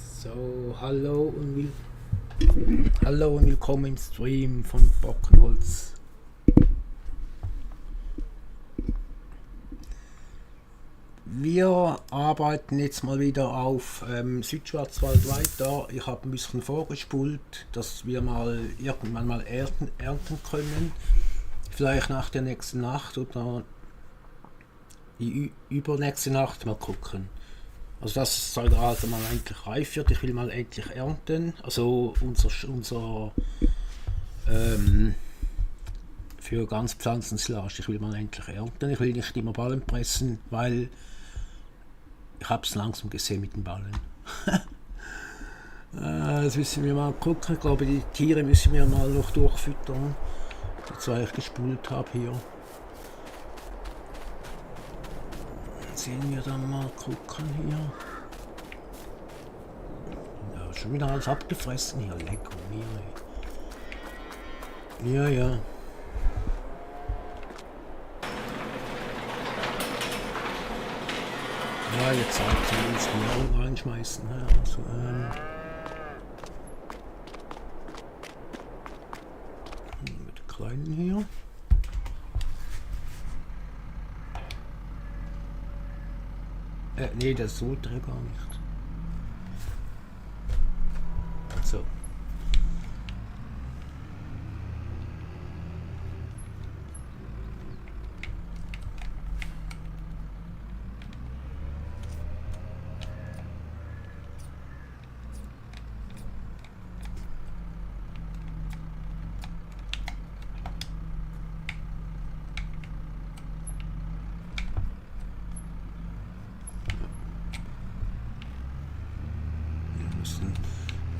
So, hallo und willkommen im Stream von Bockenholz. Wir arbeiten jetzt mal wieder auf Südschwarzwald weiter. Ich habe ein bisschen vorgespult, dass wir mal irgendwann mal ernten können. Vielleicht nach der nächsten Nacht oder die übernächste Nacht, mal gucken. Also das soll gerade mal eigentlich reif wird. Ich will mal endlich ernten. Also unser für Ganzpflanzensilage. Ich will mal endlich ernten. Ich will nicht immer Ballen pressen, weil ich habe es langsam gesehen mit den Ballen. Das müssen wir mal gucken. Ich glaube, die Tiere müssen wir mal noch durchfüttern. Die zwei ich gespult habe hier. Sehen wir dann mal gucken hier. Ja, schon wieder alles abgefressen hier. Lecker mir. Ja, ja. Ja, jetzt sollte ich ins Mehl reinschmeißen. Ja, also, mit der kleinen hier. Nee, das sollte er gar nicht. So.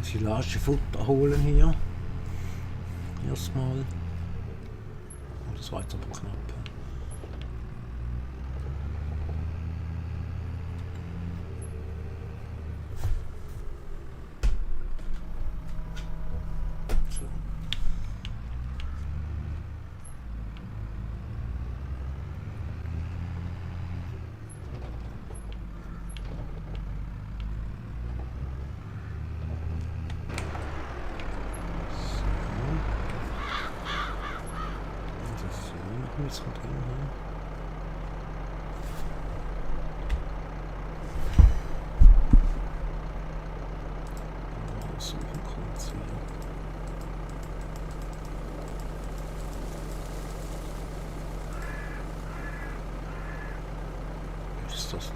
Silagefutter holen hier. Erstmal. Oh, das war jetzt aber knapp. So. Jetzt drin hier. Aussuchen kurz hier. Was ist das da?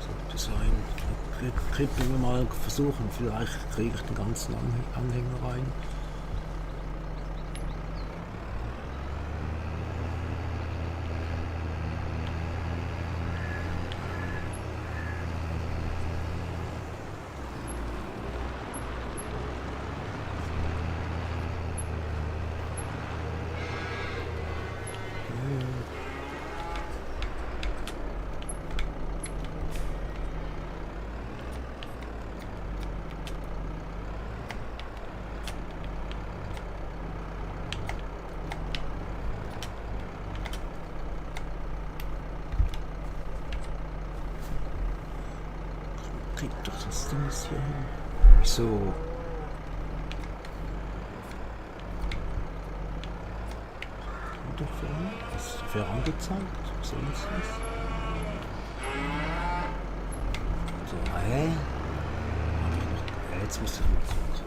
Sollte sein. Kriegen wir mal versuchen, vielleicht kriege ich den ganzen Anhänger rein. Kriegt doch das Ding hier hin. So. Das ist dafür angezeigt. So ist es. So, jetzt muss ich mal gucken.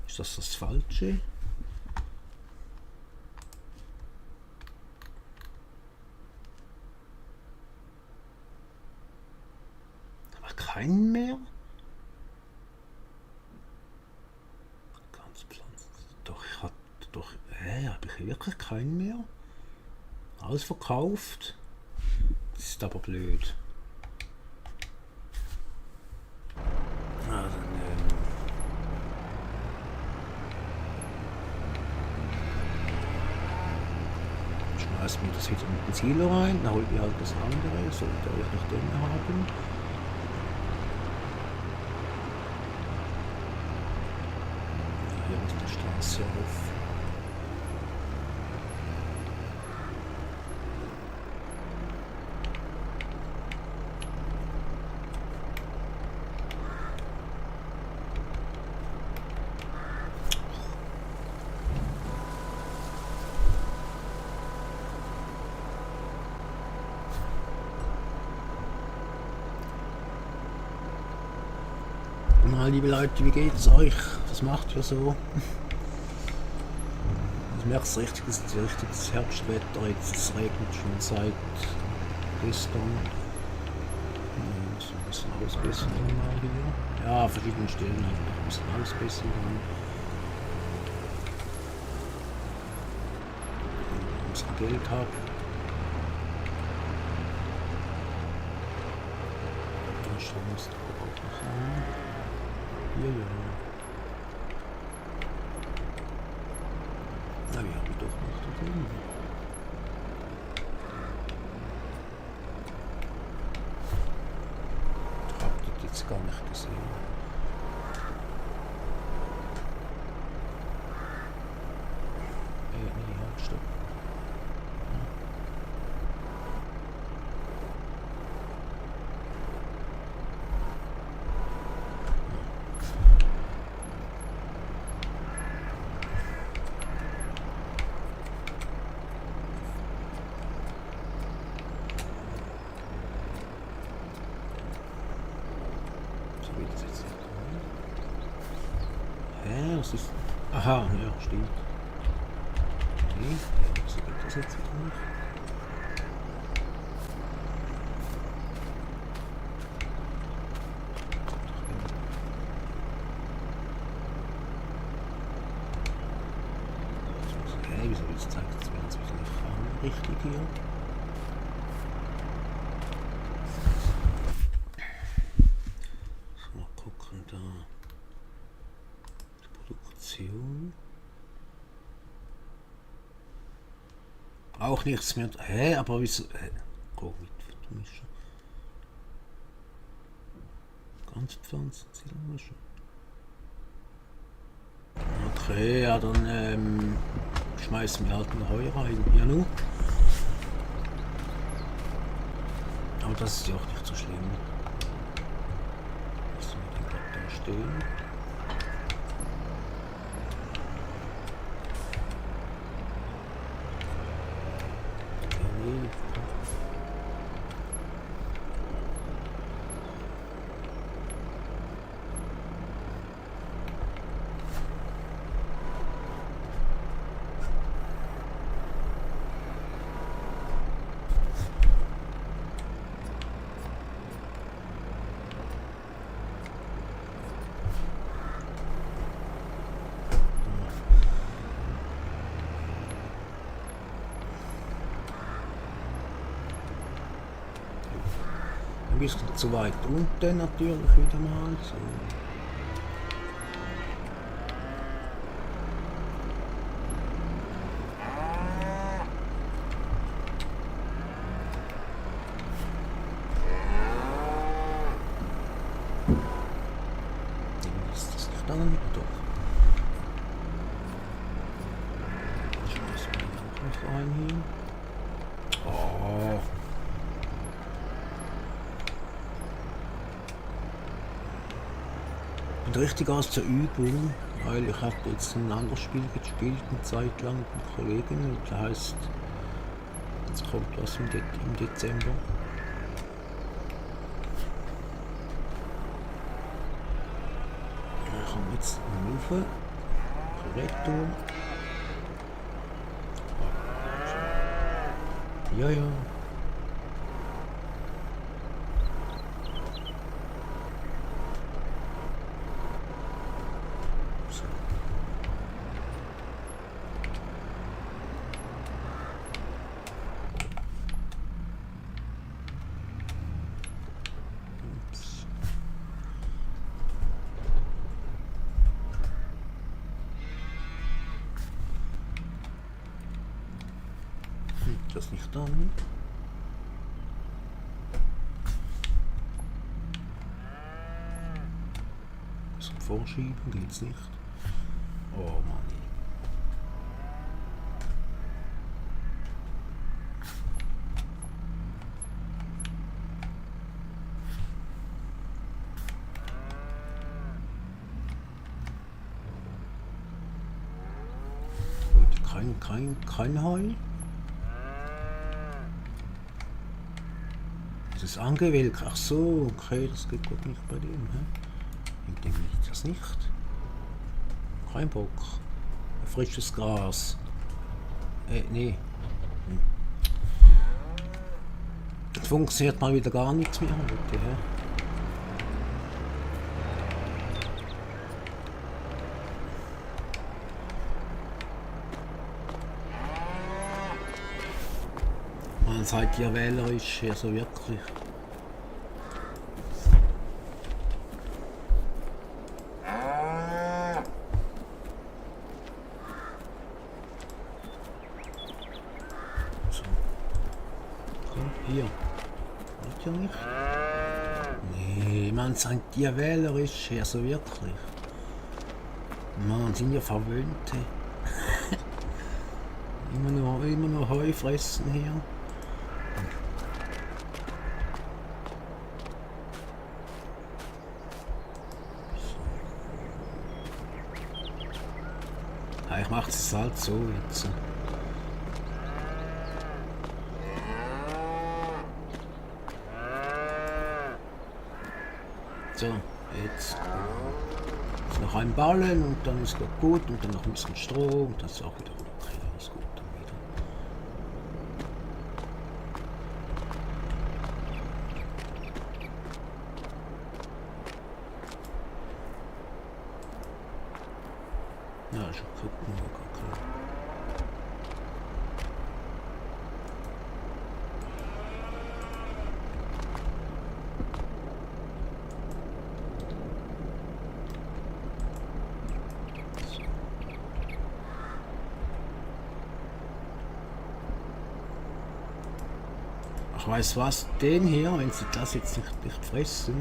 Ist das Falsche? Aber keinen mehr? Ganz pflanzen. Doch, ich hatte doch. Habe ich wirklich keinen mehr? Alles verkauft. Das ist aber blöd. Ah, dann, schmeißen wir das wieder mit dem Silo rein, dann holt ihr halt das andere, sollte ihr euch noch den haben. Hier ist die Straße auf. mal, liebe Leute, wie geht's euch? Was macht ihr so? Ich merke es richtig, es ist richtiges Herbstwetter, jetzt es regnet schon seit gestern. Ich muss ein bisschen ausbessern mal hier. Ja, an verschiedenen Stellen halt noch ein bisschen ausbessern. Wenn ich unsere Geld habe. Dann schauen wir uns das auch noch an. Hier, ja. Na, wir haben doch noch da drin. Ich hab das jetzt gar nicht gesehen. Nee, halt, stopp. Das ist. Aha, ja, stimmt. Okay, so geht das jetzt wieder nicht. Okay, wieso jetzt zeigt es mir jetzt wieder nicht richtig hier? So, mal gucken da. Auch nichts mehr. Hä, aber wieso? Go mit Fotomischen. Ganz Pflanzen, Ziegelmischen. Okay, ja, dann schmeißen wir halt ein Heu rein. Ja, nu. Aber das ist ja auch nicht so schlimm. Lassen wir den gerade da stehen. Ein bisschen zu weit unten natürlich wieder mal. So. Ist das nicht dann? Doch. Schmeißen wir auch noch rein hier. Oh. Und richtig aus der Übung, weil ich habe jetzt ein anderes Spiel gespielt, eine Zeit lang mit einem Kollegen, und das heisst, jetzt kommt was im Dezember. Dann kommen wir jetzt rauf, Retour. Ja, ja. Das nicht dann. Zum Vorschieben geht's nicht. Oh Mann. Gut, kein Heu. Das ist angewählt. Ach so, okay, das geht gut nicht bei dem. Hä? Dem liegt das nicht. Kein Bock. Frisches Gras. Nee. Es funktioniert mal wieder gar nichts mehr heute. Hä? Man seid ihr wählerisch, also wirklich. So. Komm, hier. Wollt ihr nicht? Nee, man seid ihr wählerisch, also wirklich. Man, sind ja Verwöhnte. immer nur Heu fressen hier. Ich mache es halt so jetzt. So, jetzt noch ein Ballen und dann ist gut und dann noch ein bisschen Stroh und das ist auch wieder okay, alles gut dann wieder. Ja, schon gucken, okay. Ich weiß was, den hier, wenn sie das jetzt nicht fressen,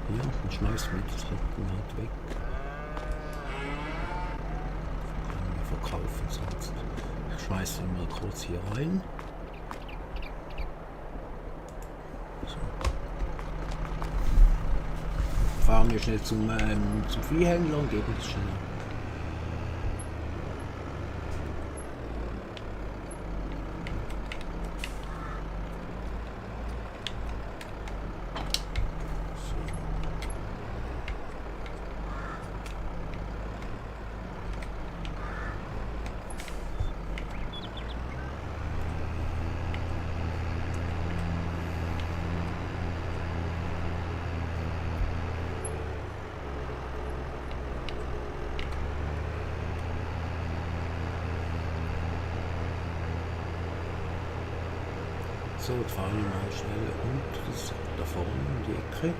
hier, dann schmeißen wir das Rücken halt weg. Können wir verkaufen sonst. Ich schmeiße ihn mal kurz hier rein. So. Fahren wir schnell zum Viehhändler und geben das schnell ab. So, jetzt fahren wir mal schnell und das ist da vorne um die Ecke.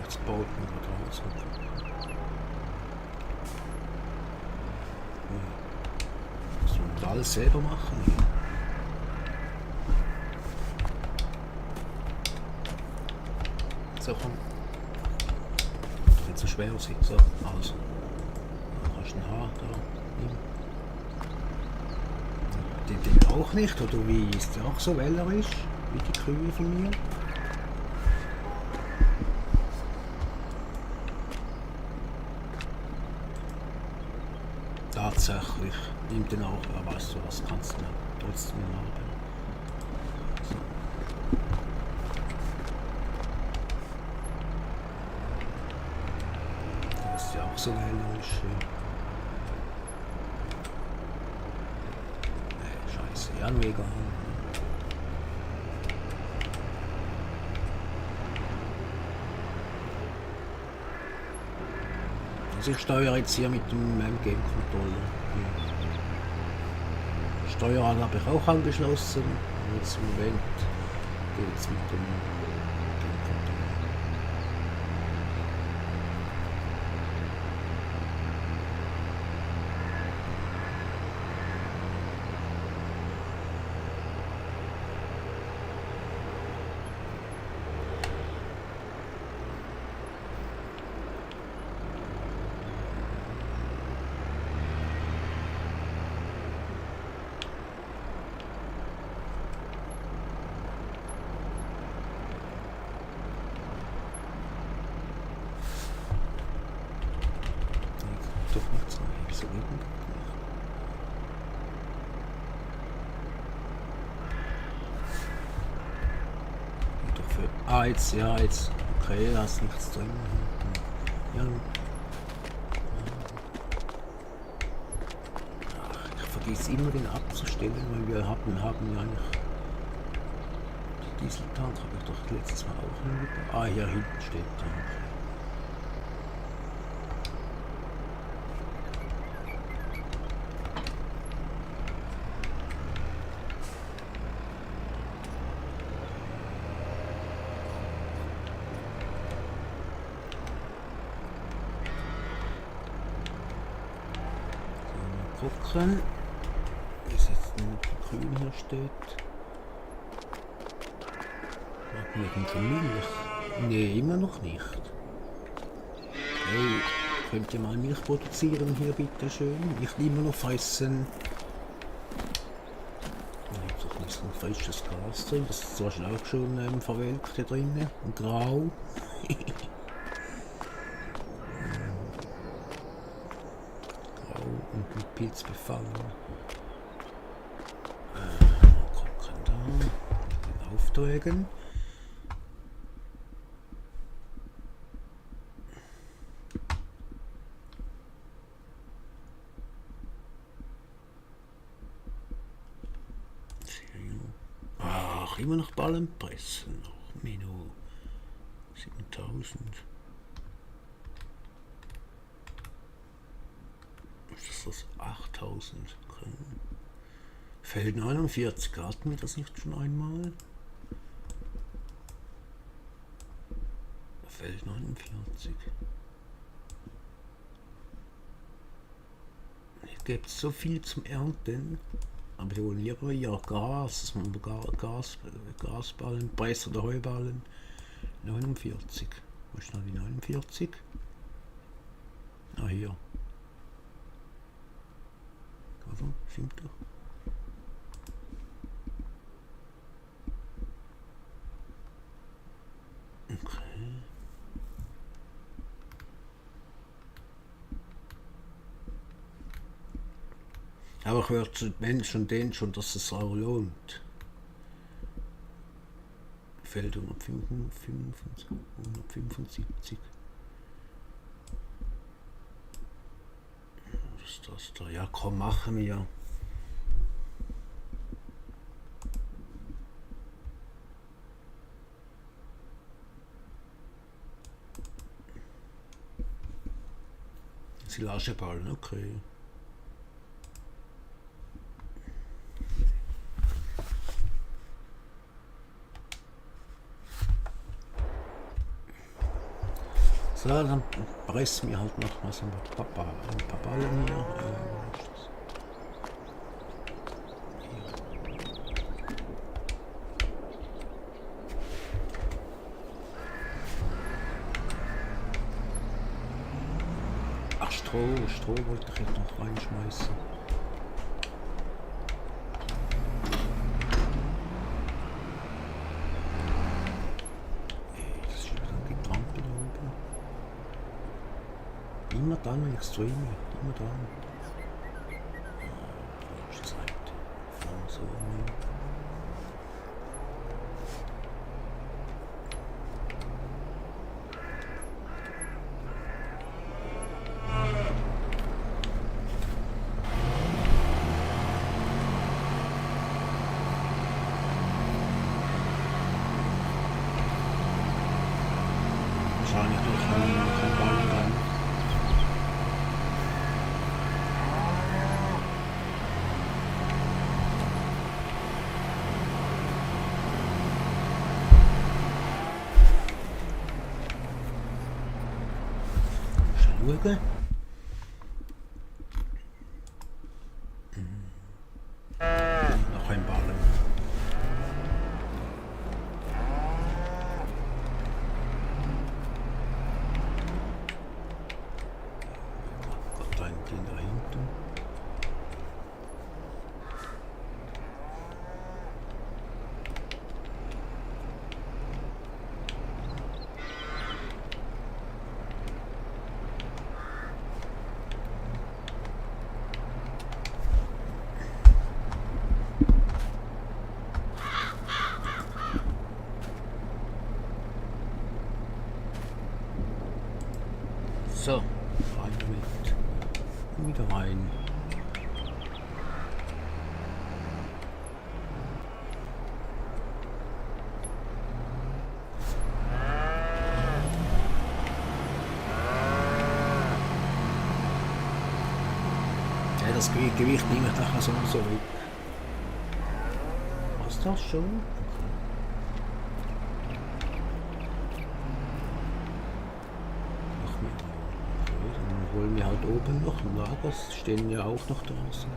Jetzt baut man da draußen. Das muss man alles selber machen hier. So, komm. Das wird zu schwer sein. So, also. Da kannst du ein Haar da nehmen. Den auch nicht, oder wie? Ist der auch so wählerisch wie die Kühe von mir? Tatsächlich. Nimm den auch, aber weißt du was, kannst du trotzdem haben. So. Das ist ja auch so wählerisch. Nee, scheiße, ja, mega. Also ich steuere jetzt hier mit dem Game Controller. Steuerrad habe ich auch angeschlossen. Und jetzt im Moment geht es mit dem Game Controller. Wieso geht denn das nicht? Geht doch für... Ah, jetzt, ja, jetzt. Okay, da ist nichts drin. Ja. Ach, ich vergesse immer den abzustellen, weil wir haben ja eigentlich... Die Dieseltank habe ich doch letztes Mal auch hingebracht. Ah, hier hinten steht der. Gucken, wie es jetzt mit grün hier steht. Wegen der Milch? Nee, immer noch nicht. Hey, könnt ihr mal Milch produzieren hier, bitte schön? Ich will immer noch fressen. Da gibt es auch ein bisschen frisches Gras drin. Das ist zwar auch schon verwelkt hier drin und grau. Und mit Pilz befallen. Gucken da. Den Aufträgen. Ach, immer noch Ballen pressen. Noch Minu. 7000. Ist das 8000? Okay. Feld 49, hatten wir das nicht schon einmal? Feld 49. Hier gibt es so viel zum Ernten. Aber die wollen hier ja Gas, dass man Gasballen, Preis oder Heuballen. 49. Wo ist noch die 49? Ah, hier. Also, stimmt doch. Okay. Aber ich höre zu Menschen und denen schon, dass es auch lohnt. Feld 175. Was ist das da? Ja, komm, machen wir. Silageballen, okay. So, dann pressen wir halt noch mal so ein paar Ballen hier. Ach, Stroh wollte ich jetzt noch reinschmeißen. Immer dann, wenn ich streame, immer dann. Falsche Seite. So. Wahrscheinlich durch kein Ballen rein. Schauen. Noch ein Ballen. Den da hinten. Rein damit. Und wieder rein. Ja, das Gewicht nehme ich nachher so und so weg. Was das schon? Dann holen wir halt oben noch ein Lager, stehen ja auch noch draußen.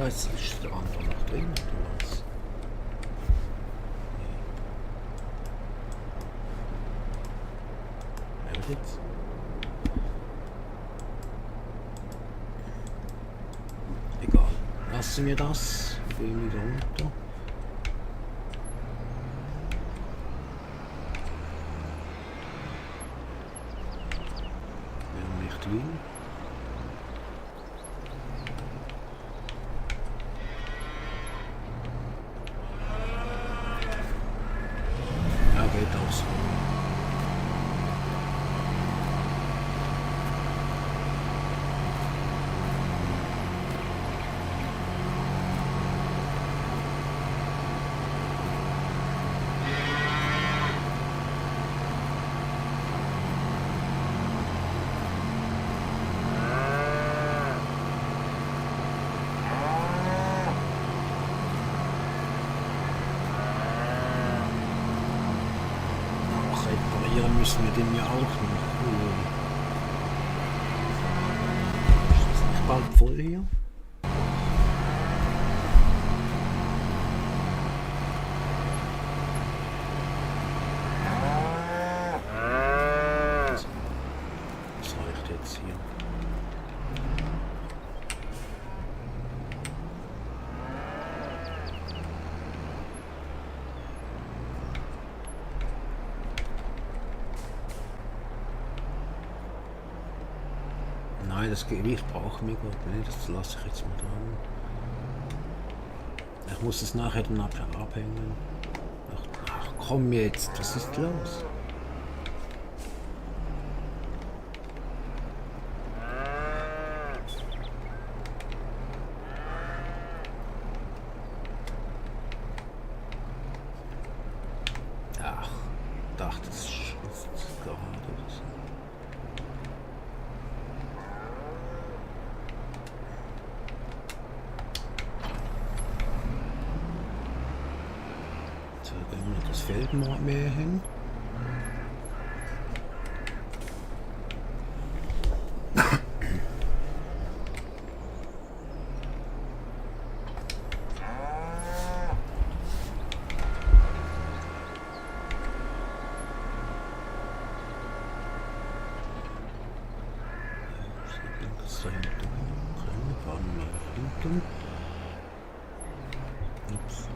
Jetzt ist der andere noch drin, oder was? Nee. Jetzt? Egal. Lassen wir das. Gehen wieder runter. Wenn nicht will. Müssen wir den ja auch noch holen. Ist das nicht bald voll hier? Das reicht jetzt hier. Nein, das Gewicht brauchen wir gerade nicht, das lasse ich jetzt mal dran. Ich muss es nachher dann abhängen. Ach komm jetzt, was ist los? Ach, dachte es ist gerade oder so. Das Feld mehr hin. Das da hinten drin, fahren wir nach hinten. Ups.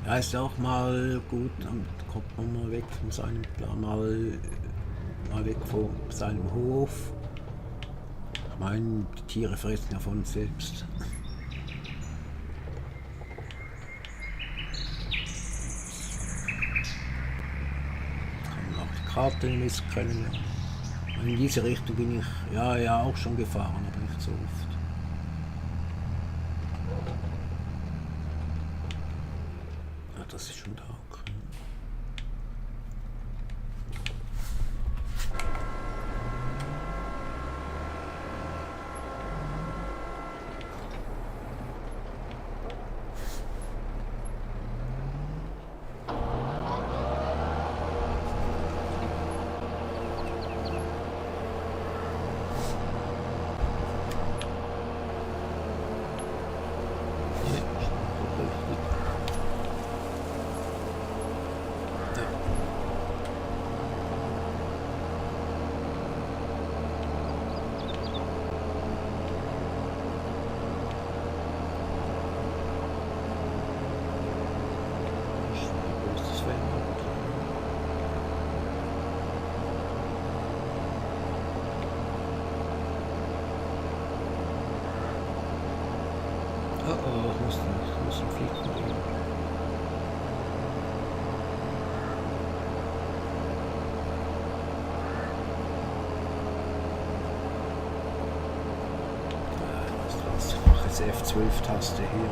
Ja, ist auch mal gut, dann kommt man mal weg von seinem Plan, mal weg von seinem Hof. Ich meine, die Tiere fressen ja von selbst. Kann man auch die Karte messen können. In diese Richtung bin ich ja auch schon gefahren, aber nicht so oft. Das ist schon Tag. Oh oh, ich muss einen Fliegen gehen. Ich mache jetzt F12-Taste hier.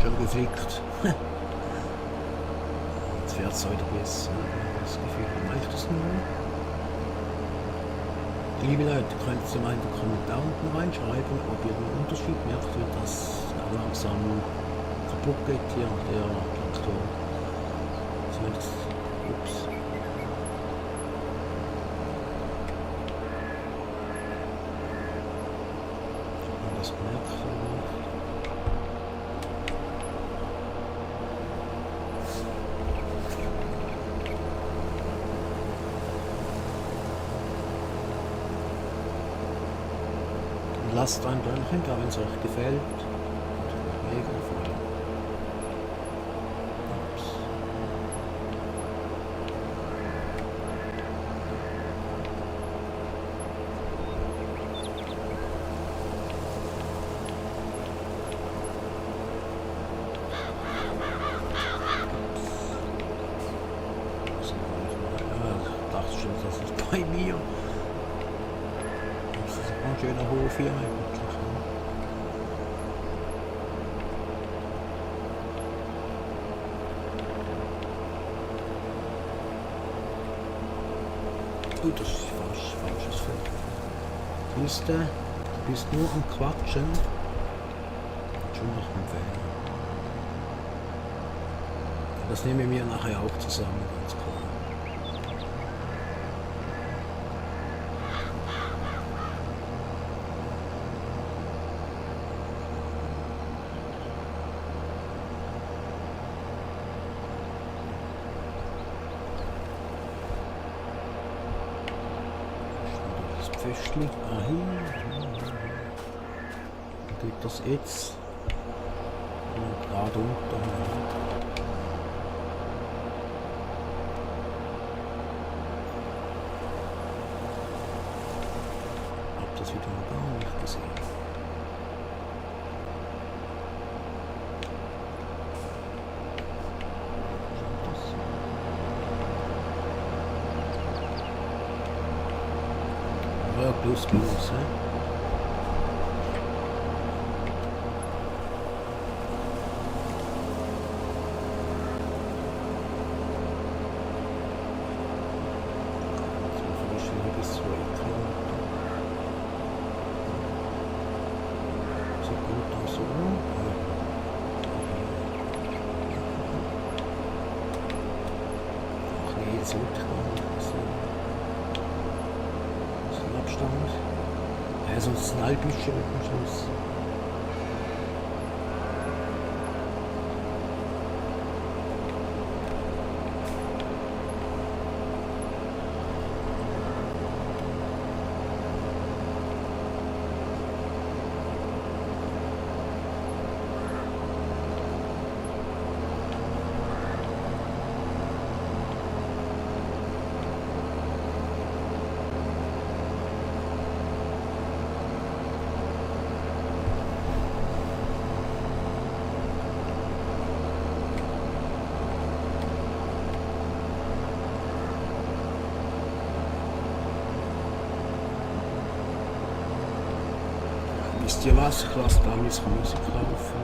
Schon geflickt. Jetzt fährt es heute besser. Das Gefühl, mache ich das nur? Liebe Leute, könnt ihr mal in die Kommentare unten reinschreiben, ob ihr den Unterschied merkt, wenn das langsam kaputt geht hier, der Traktor. Zumindest, ups. Ob man das merkt oder nicht. Lasst ein Däumchen da, wenn es euch gefällt. Mega voll. Ups. Ich dachte schon, das ist bei mir. Das ist ein schöner Hof hier eigentlich. Oh, das ist falsches Feld. Siehst du, du bist nur am Quatschen. Schon nach dem Fehler. Das nehmen wir nachher auch zusammen, ganz klar. Pföschli. Ah, hier. Geht das jetzt gerade unter. Hab das wieder noch gar nicht gesehen. Ja, plus, plus, ne? Ja, sonst ein Halbbüchchen mit dem Schluss. Wisst ihr was? Ich lasse da Musik laufen.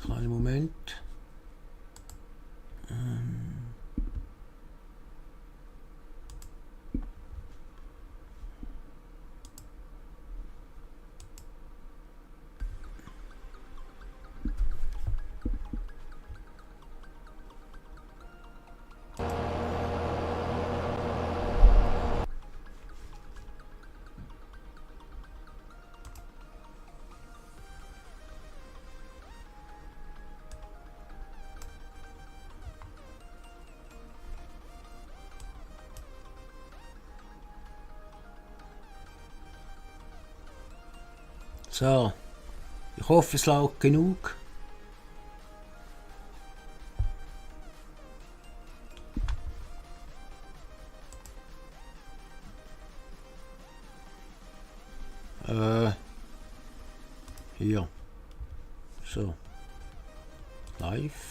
Kleinen Moment. So, ich hoffe, es laut genug. Hier. So. Live.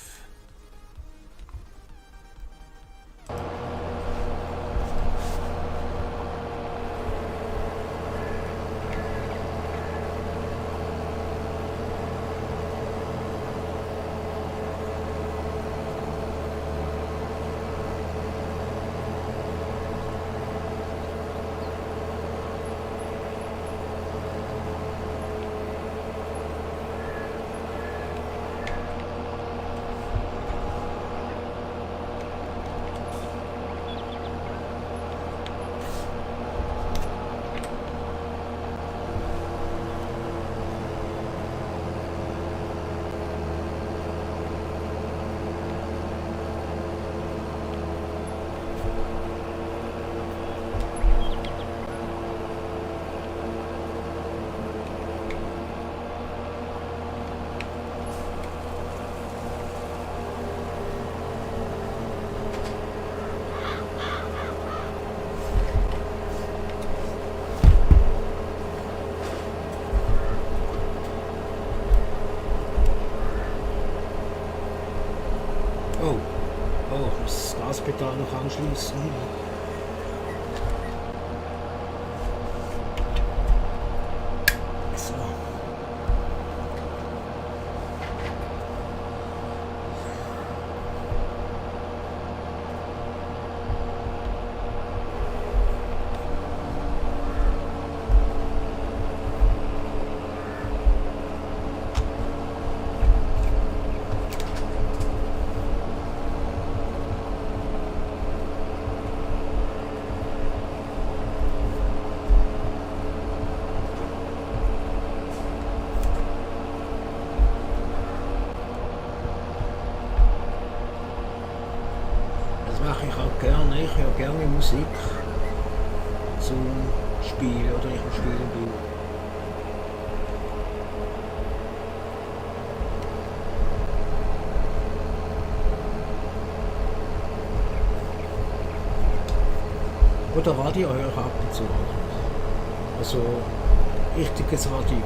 Oh, oh, das Gaspedal noch anschließen. So. Das mache ich auch gerne. Ich höre gerne Musik zum Spielen oder ich am Spielen bin. Oder Radio höre ich ab und zu. Also richtiges Radio.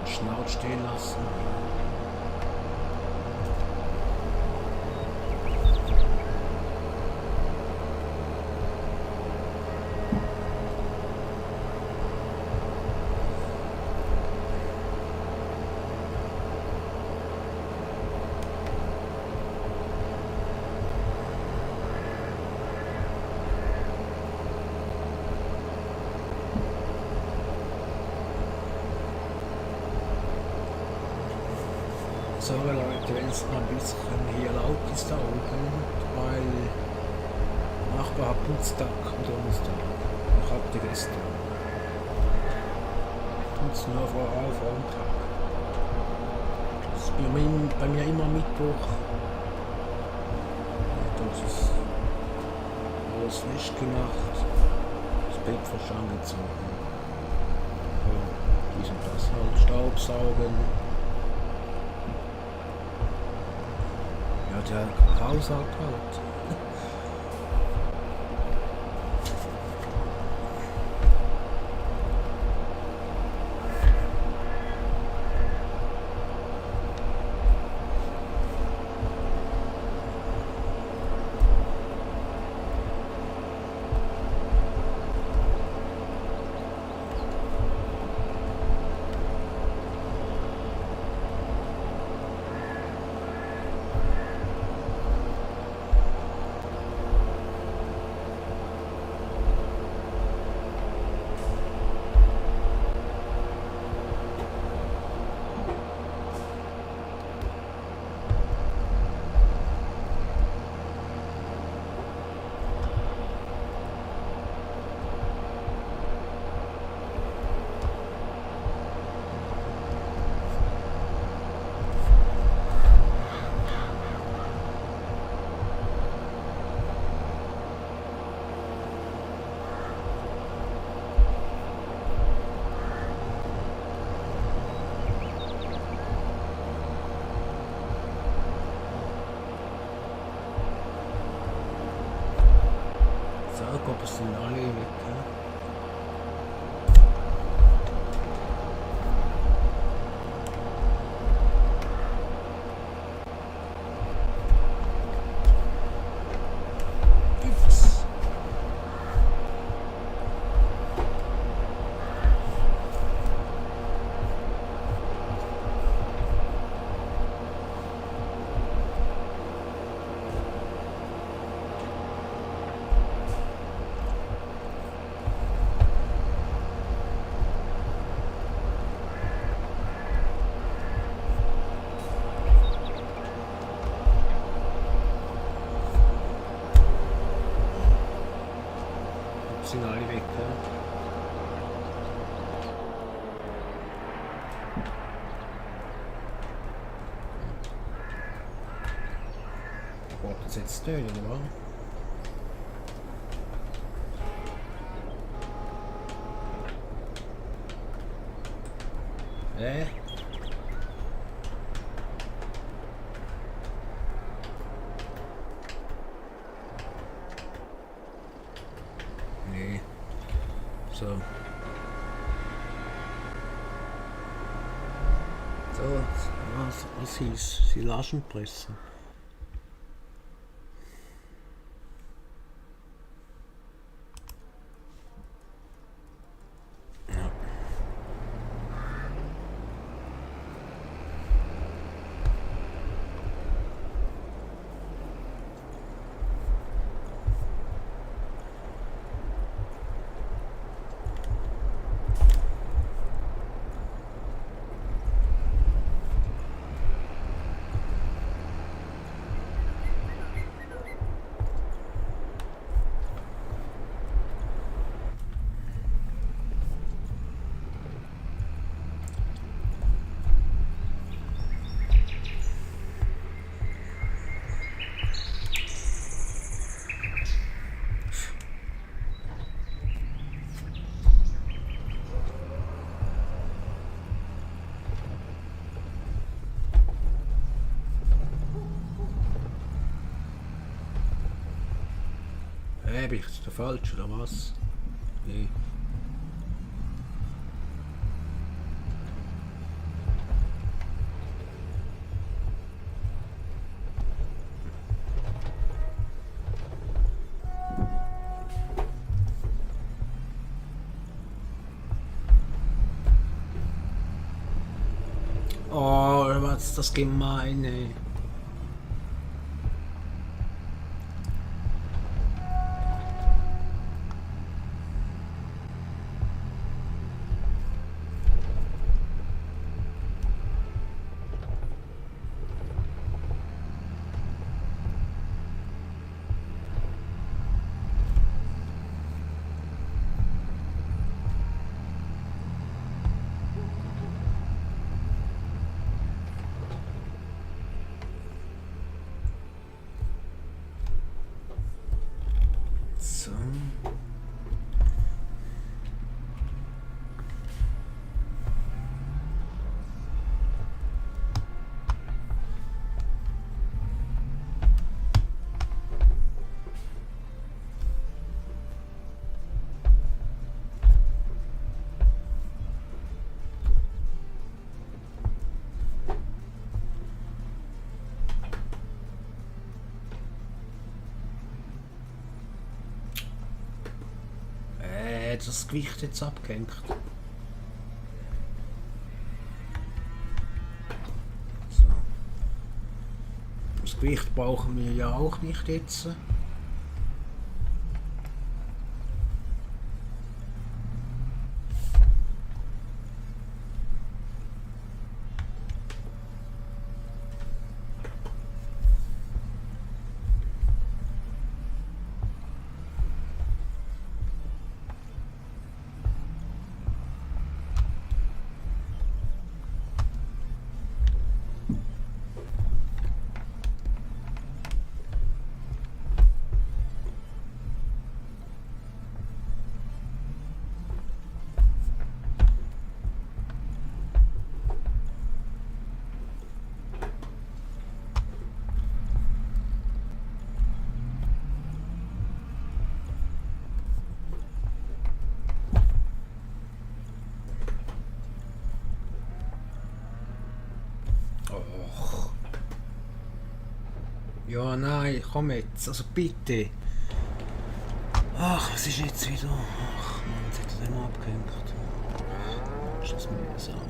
Schnauz stehen lassen. So Leute, wenn es noch ein bisschen hier laut ist da oben, weil Nachbar hat Geburtstag am Donnerstag. Ich hatte gestern. Tut's nur vor dem Tag. Das ist bei mir immer Mittwoch. Das ist alles frisch gemacht. Das Bett frisch angezogen. Ja, dies und das halt. Staubsaugen. Der Haushalt halt. Aber sind alle weg. Ups. Sind alle weg. Wartet das jetzt nicht, oder? Nee. So. So, was hieß? Silagenpressen. Bin ich jetzt falsch oder was? Nee. Oh, was ist das Gemeine. So. Das Gewicht jetzt abgehängt. So. Das Gewicht brauchen wir ja auch nicht jetzt. Ja, nein, komm jetzt, also bitte. Ach, was ist jetzt wieder? Ach, Mann, jetzt hat er den abgehängt. Ist das mühsam.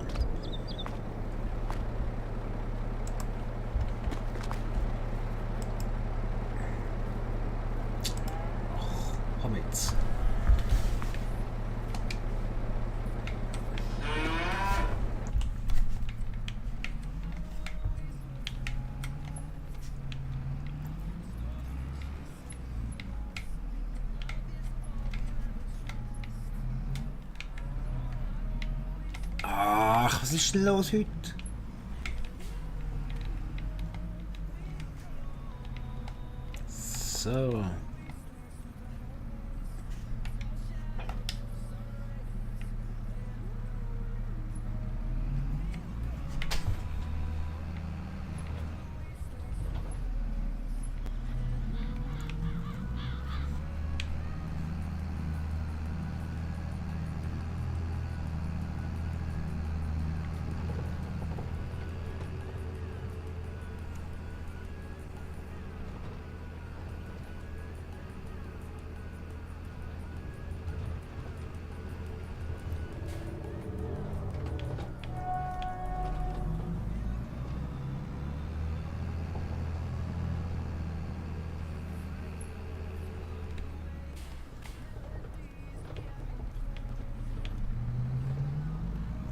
Ach, komm jetzt. Ach, was ist denn los heute? So.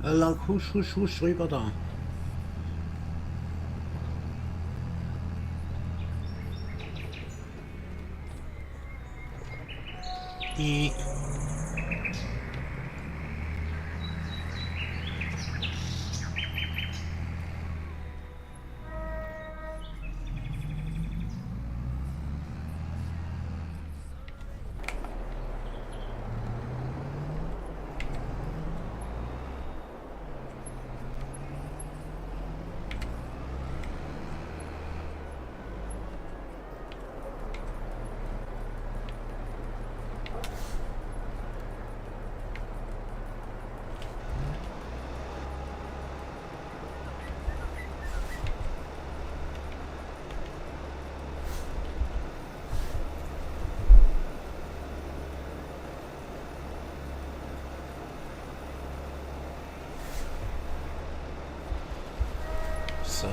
Lang husch, husch, husch rüber da. Die. So.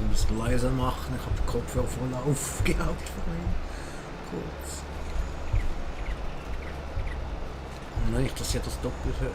Ein bisschen leiser machen. Ich habe den Kopfhörer voll aufgehabt vorhin. Kurz. Und wenn ich das ja das doppelt hört.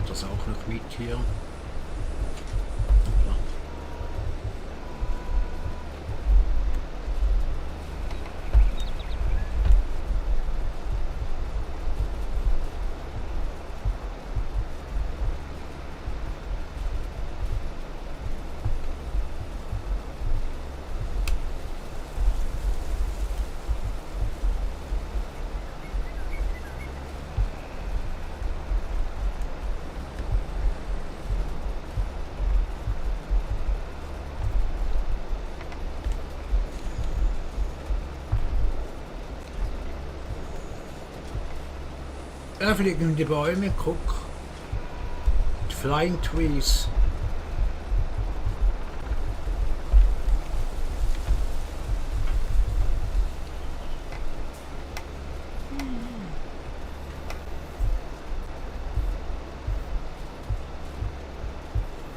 Das auch noch mit hier. Da fliegen die Bäume, guck. Flying Trees.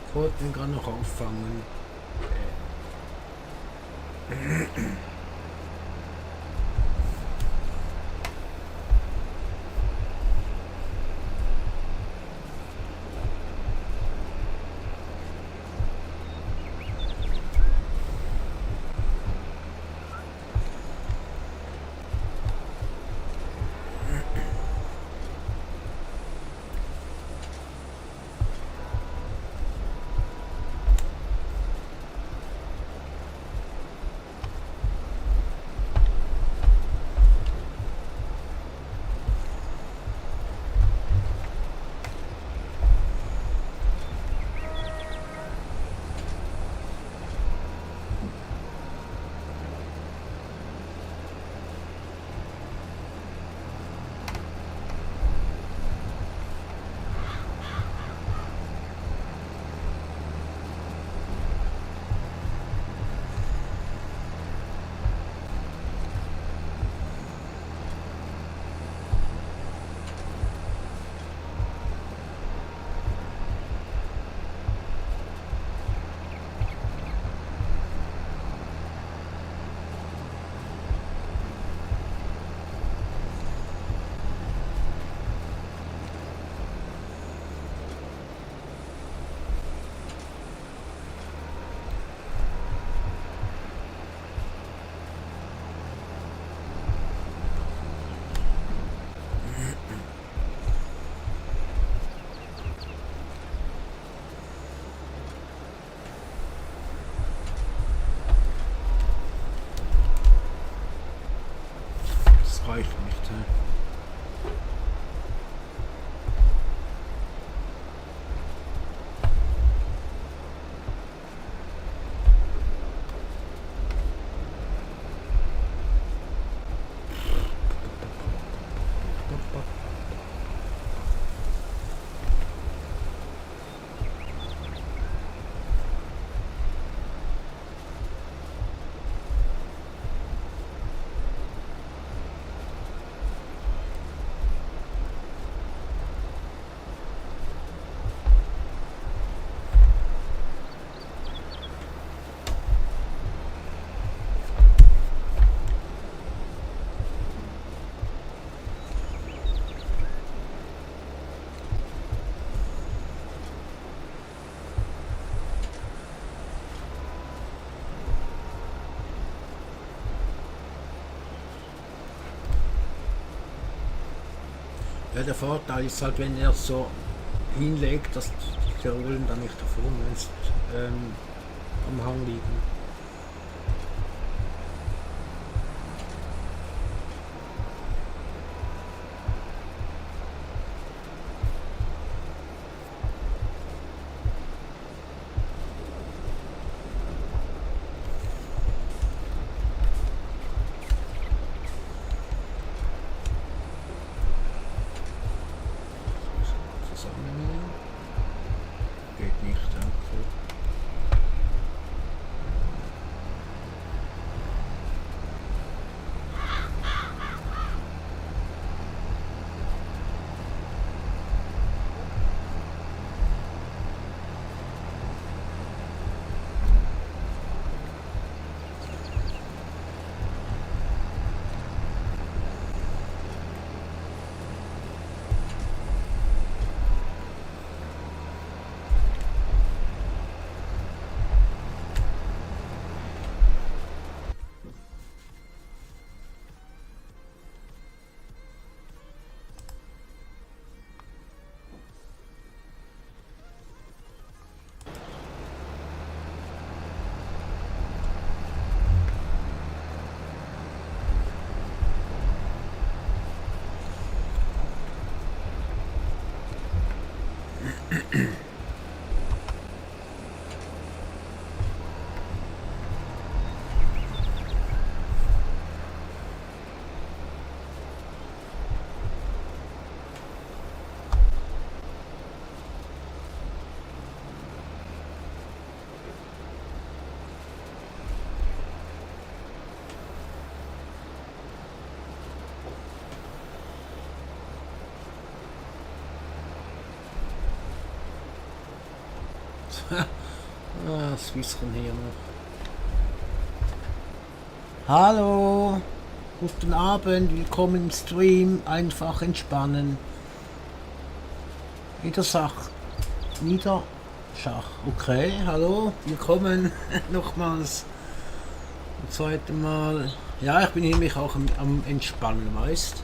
Ich wollte den gerade noch auffangen. Ja, der Vorteil ist halt, wenn er so hinlegt, dass die Rollen dann nicht davon, wenn es am Hang liegen. Zusammennehmen. Geht nicht, danke. Das Wissen hier noch. Hallo, guten Abend, willkommen im Stream, einfach entspannen. Niederschach. Okay, hallo, willkommen nochmals. Zum zweiten Mal. Ja, ich bin nämlich auch am Entspannen, weißt.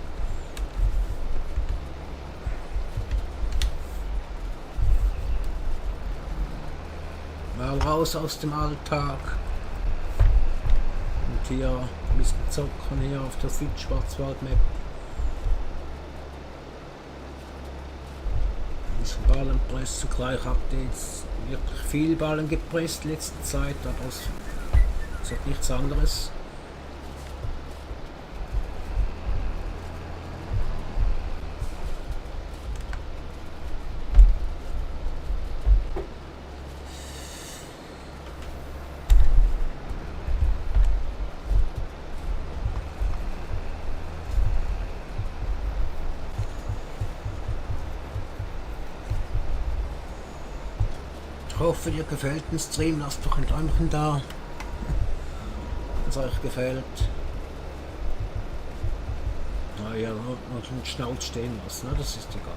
Mal raus aus dem Alltag. Und hier ein bisschen zocken hier auf der Südschwarzwald-Map. Ein bisschen Ballen pressen. Gleich habt ihr jetzt wirklich viel Ballen gepresst in letzter Zeit, aber es ist nichts anderes. Ich hoffe, dir gefällt den Stream. Lasst doch ein Däumchen da, wenn es euch gefällt. Naja, nur den Schnauz stehen lassen, ne? Das ist egal.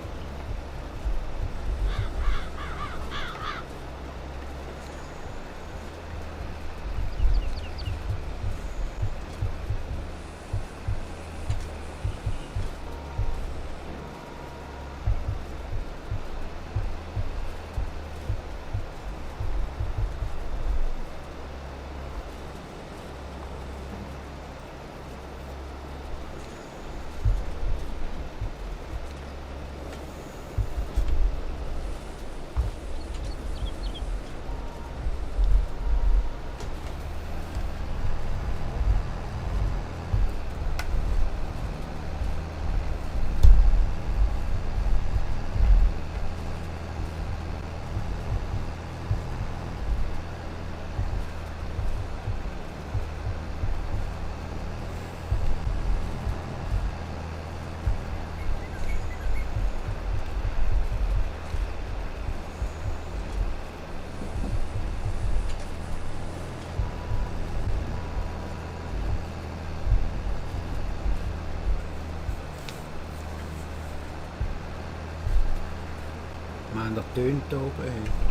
Man, das tönt da oben.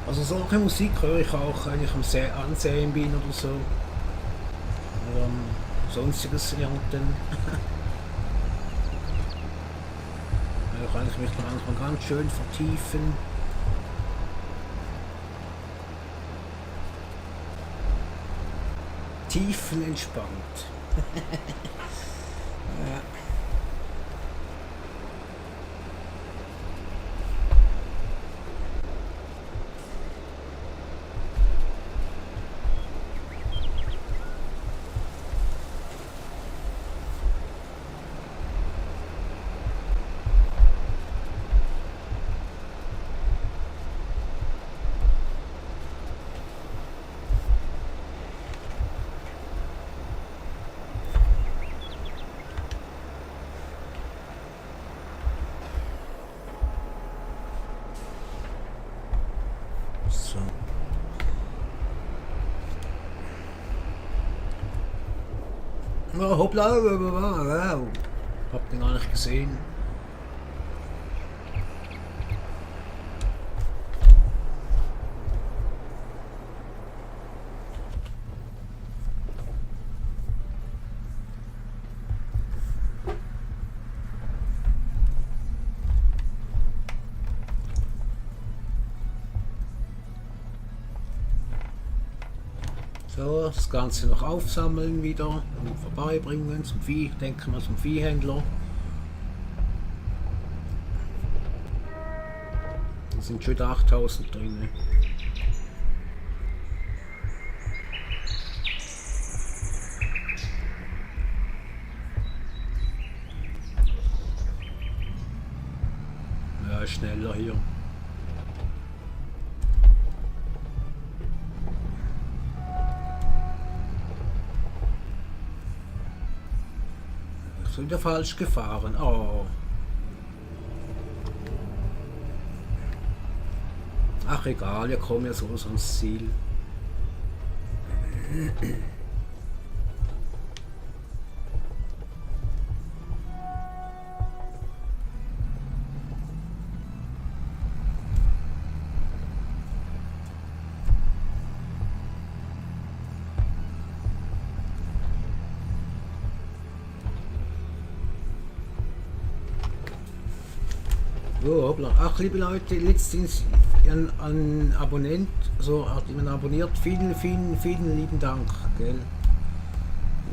Also solche Musik höre ich auch, wenn ich am Ansehen bin oder so. Oder sonstiges ernten. Da kann ich mich dann manchmal ganz schön vertiefen. Tiefenentspannt. Ja. So. Oh, hoppla, hab den gar nicht gesehen. So, das Ganze noch aufsammeln wieder und vorbeibringen zum Vieh, denke mal zum Viehhändler. Da sind schon 8000 drin. Ja, schneller hier. Wieder falsch gefahren. Oh. Ach egal, wir kommen ja so ans Ziel. Oh, hoppla. Ach, liebe Leute, letztens ein Abonnent, also hat jemand abonniert. Vielen, vielen, vielen lieben Dank, gell?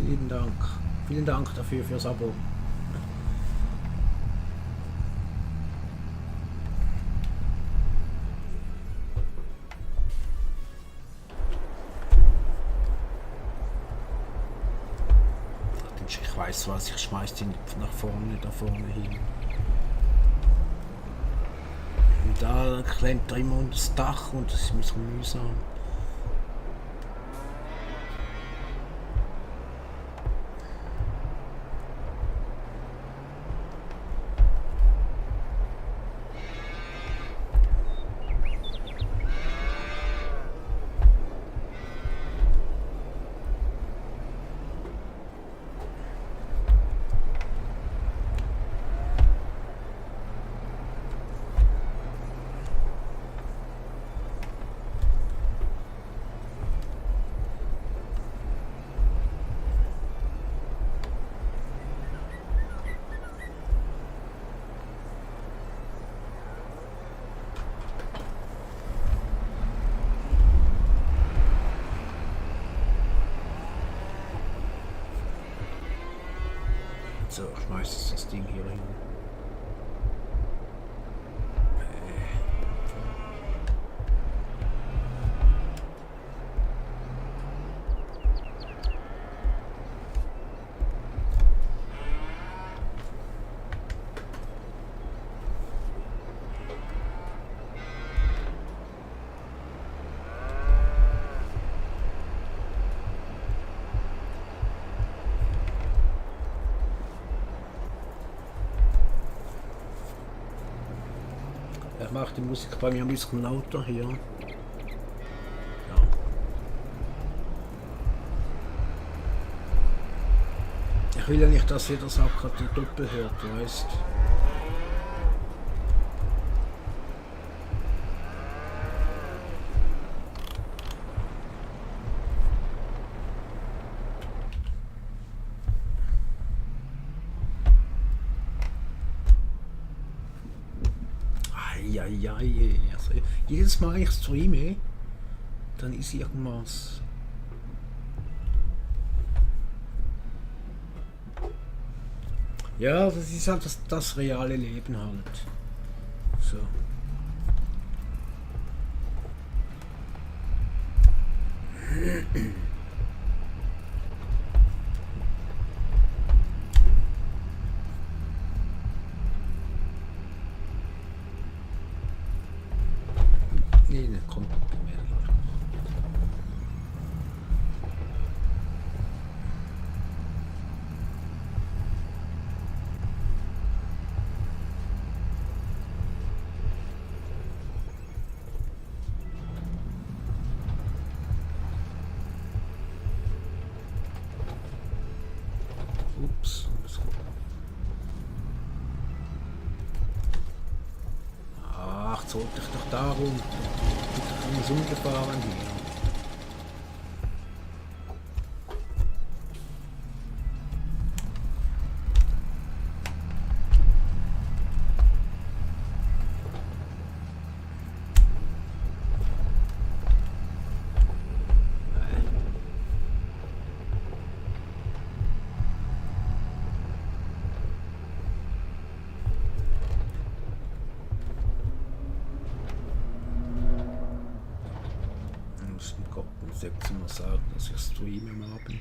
Lieben Dank. Vielen Dank dafür fürs Abo. Ich weiß was, ich schmeiß den nach vorne, da vorne hin. Da klemmt er immer unter das Dach und das ist mir so mühsam. So, schmeiß jetzt das Ding hier hin. Er macht die Musik bei mir ein bisschen lauter hier. Ja. Ich will ja nicht, dass ihr das auch gerade doppelt hört, weißt. Ja, also jedes Mal ich streame, dann ist irgendwas. Ja, das ist halt das reale Leben halt. So. Nee, ne, kommt mehr. Ups. Ach, sollte ich doch darum. Ich bin so umgefahren hier. Sechs mal sagen, dass ich streame am Abend.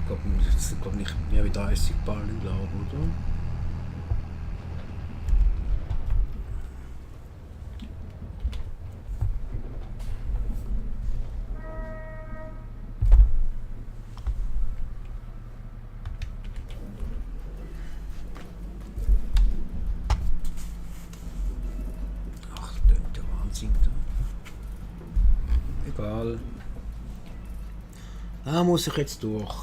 Ich glaube nicht mehr wie 30 Ballen, glaube ich, oder? Egal. Da muss ich jetzt durch.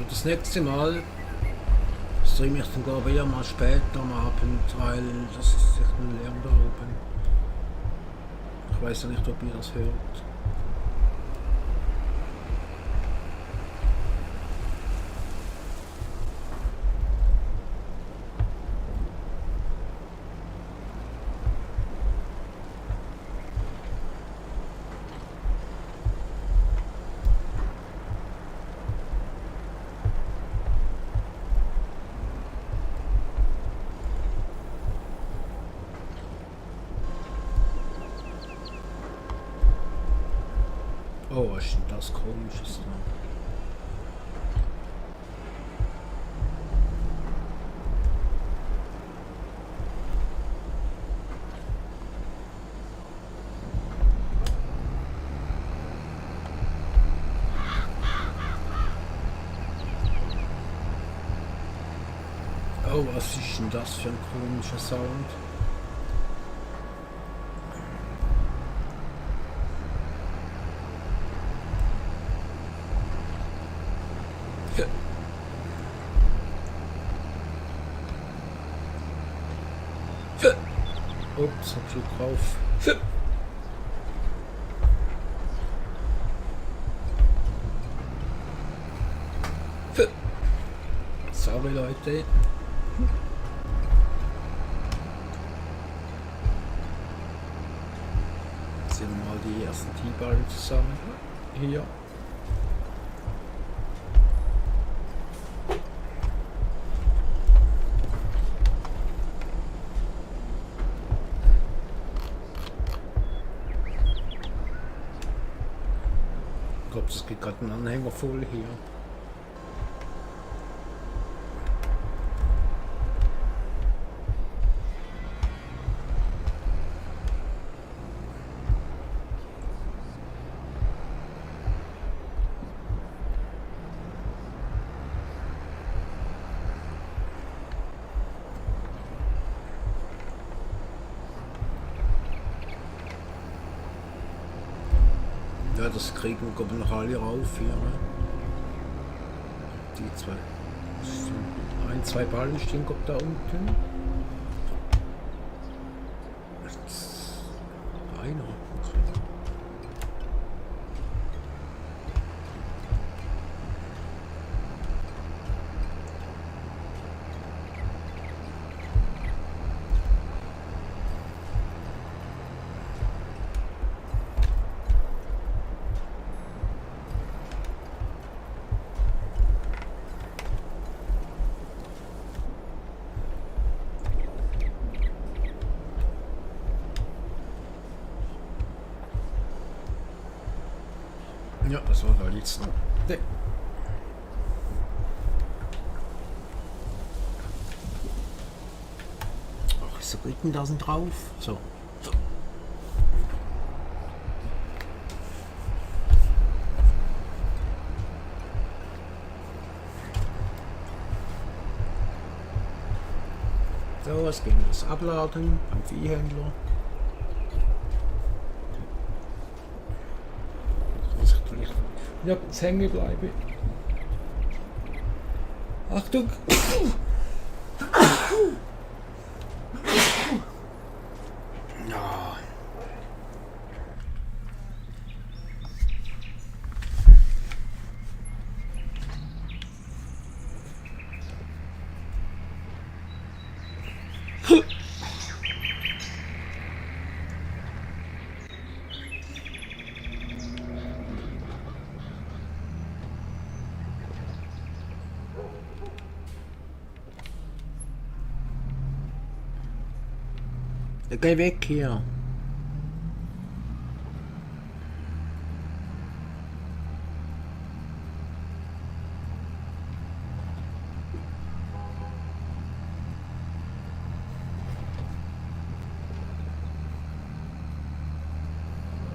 Das nächste Mal streame ich dann glaube ich eher mal später am Abend, weil das ist echt ein Lärm da oben. Ich weiß ja nicht, ob ihr das hört. Oh, was ist denn das Komisches da? Oh, was ist denn das für ein komischer Sound? Ups, hab schon drauf. Sorry Leute. Jetzt sehen wir mal die ersten T-Ballen zusammen. Hier. glaube, es geht gerade einen Anhänger voll hier. Ja, das kriegen wir glaube ich noch alle rauf hier. Ne? Die zwei. Ein, zwei Ballen stehen glaube da unten. Einer. Okay. Ja, das war der letzte. Nee. Ach, so geht denn da drauf? So. So, es ging das Abladen beim Viehhändler. Ja, jetzt hängen bleiben. Achtung! Ja. Geh weg hier.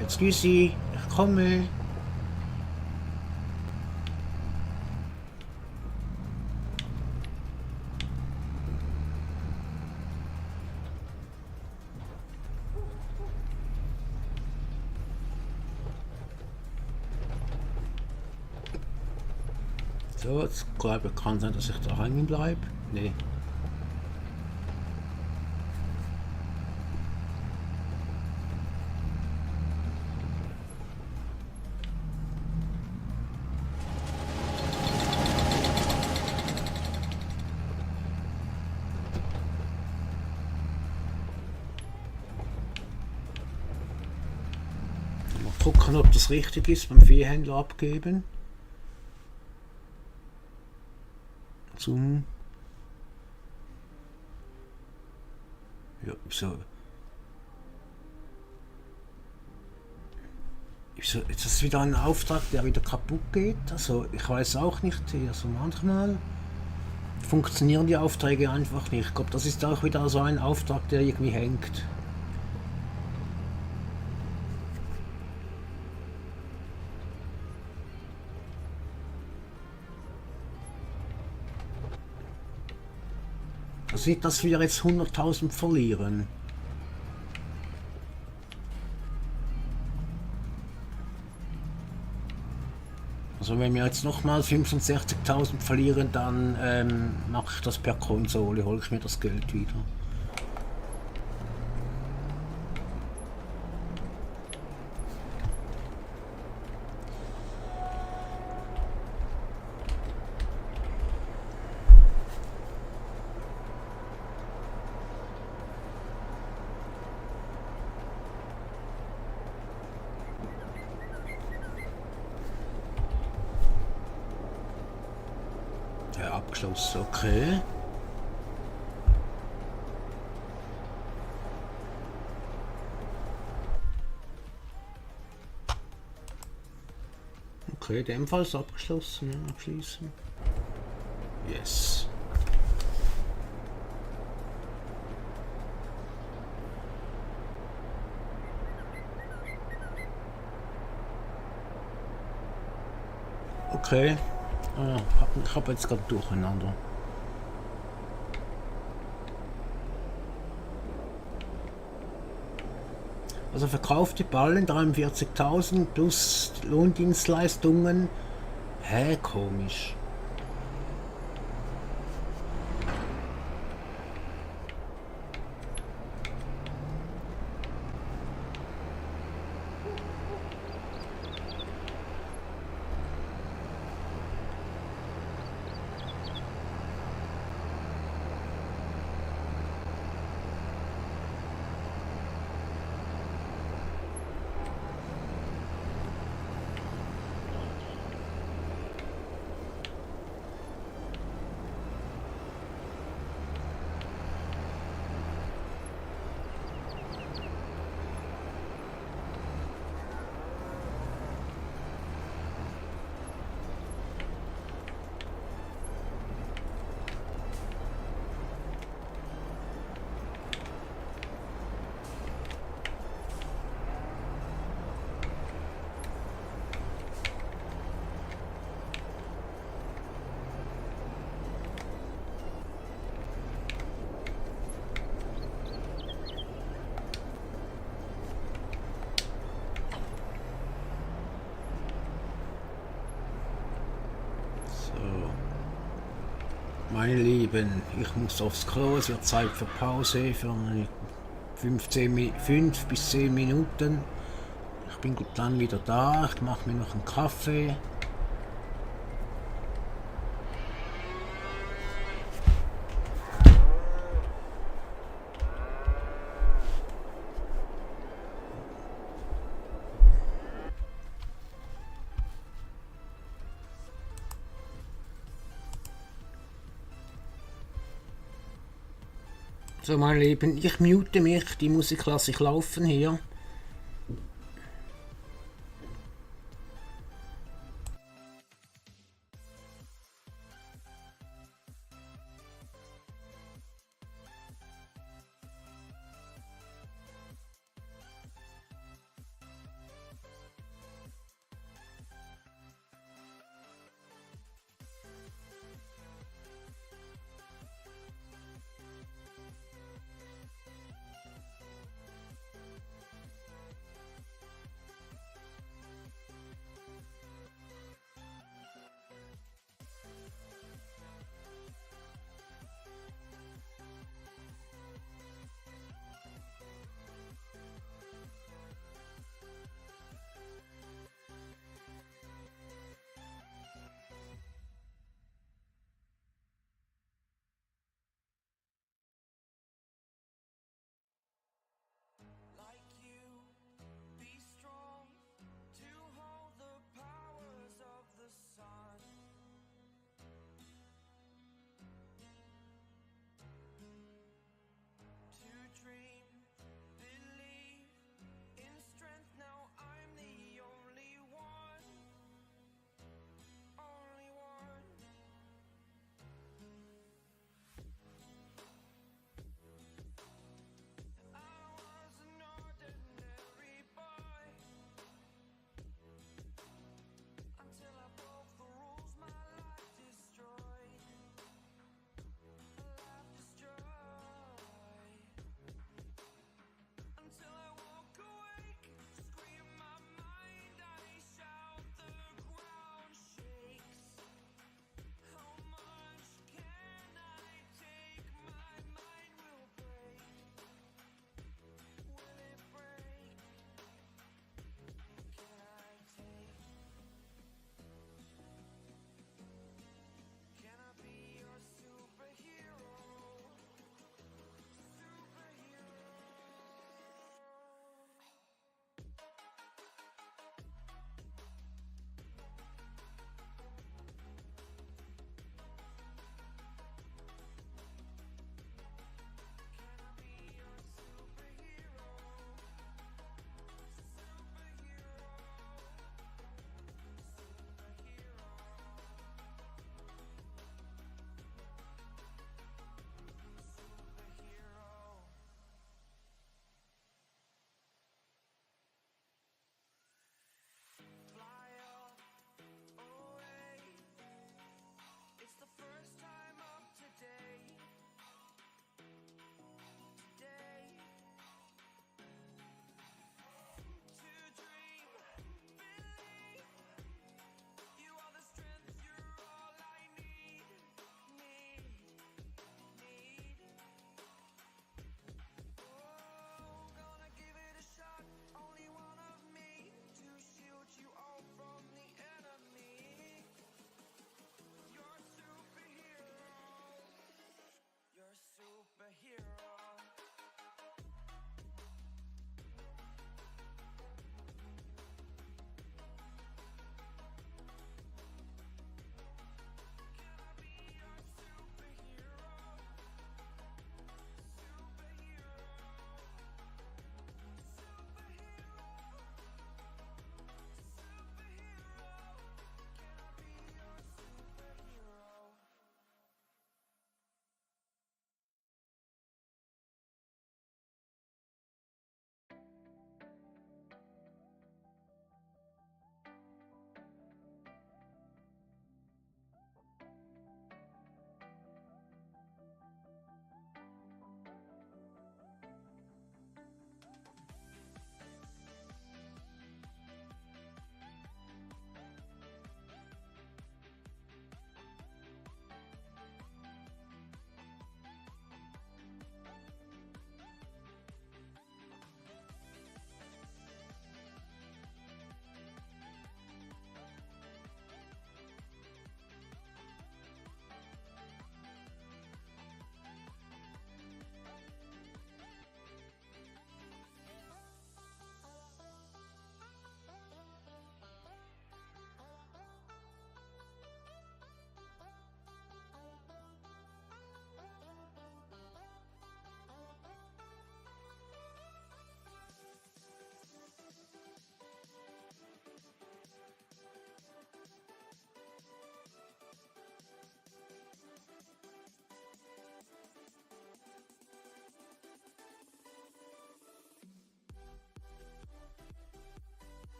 Jetzt Güssi, ich komme. So, jetzt glaube ich, kann sein, dass ich da hängen bleibe. Nee. Mal gucken, ob das richtig ist, beim Viehhändler abgeben. Zum. Ja, so. Ist das wieder ein Auftrag, der wieder kaputt geht? Also, ich weiß auch nicht. Also, manchmal funktionieren die Aufträge einfach nicht. Ich glaube, das ist auch wieder so ein Auftrag, der irgendwie hängt. Also nicht, dass wir jetzt 100.000 verlieren. Also wenn wir jetzt nochmal 65.000 verlieren, dann mache ich das per Konsole, hole ich mir das Geld wieder. Abgeschlossen, okay. Okay, in dem Fall ist abgeschlossen. Ja, abschließen. Yes. Okay. Ich habe jetzt gerade durcheinander. Also verkaufte Ballen 43.000 plus Lohndienstleistungen. Hä, komisch. Meine Lieben, ich muss aufs Klo, es wird Zeit für Pause, für eine 5 bis 10 Minuten. Ich bin gut dann wieder da, ich mache mir noch einen Kaffee. So, meine Lieben, ich mute mich, die Musik lasse ich laufen hier.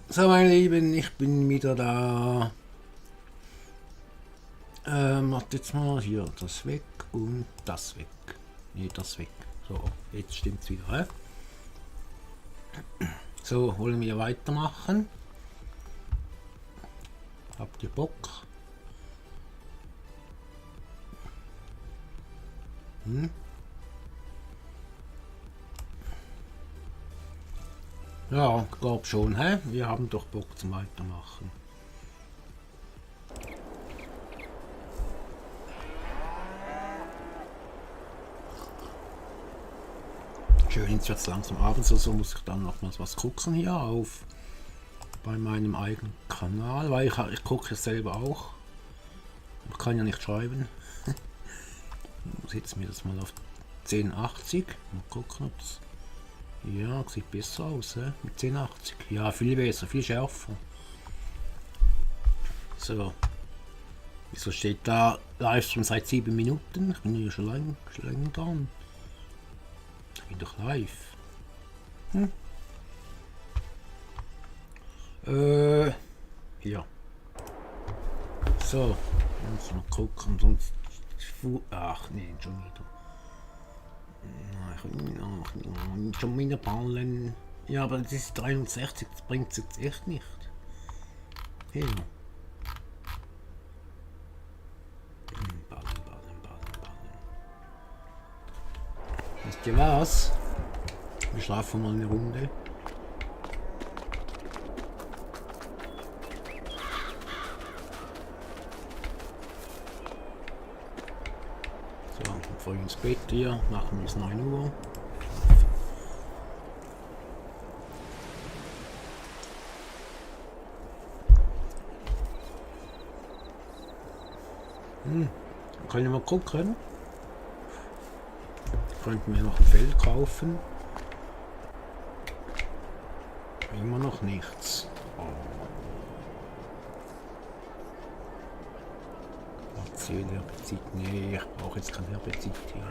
So, meine Lieben, ich bin wieder da. Warte jetzt mal, hier das weg und das weg. Nee, das weg. So, jetzt stimmt's wieder, hä? So, wollen wir weitermachen? Habt ihr Bock? Ja, glaub schon, hä? Wir haben doch Bock zum Weitermachen. Schön, jetzt wird es langsam abends, also muss ich dann nochmals was gucken hier auf bei meinem eigenen Kanal, weil ich gucke es selber auch. Ich kann ja nicht schreiben. Ich setze mir das mal auf 1080. Mal gucken, ob es. Ja, sieht besser aus, mit 1080. Ja, viel besser, viel schärfer. So. Wieso steht da Livestream seit 7 Minuten? Ich bin ja schon lange dran. Ich bin doch live. Hier. So. Muss mal gucken, sonst. Ach nee, schon wieder. Schon wieder ballen. Ja, aber das ist 63, das bringt es jetzt echt nicht. Hier. Ballen. Wisst ihr was? Wir schlafen mal eine Runde. So, früh ins Bett hier, machen wir es 9 Uhr. Können wir mal gucken. Könnten wir noch ein Fell kaufen. Immer noch nichts. Herbizid. Nee, ich brauche jetzt kein Herbizid hier.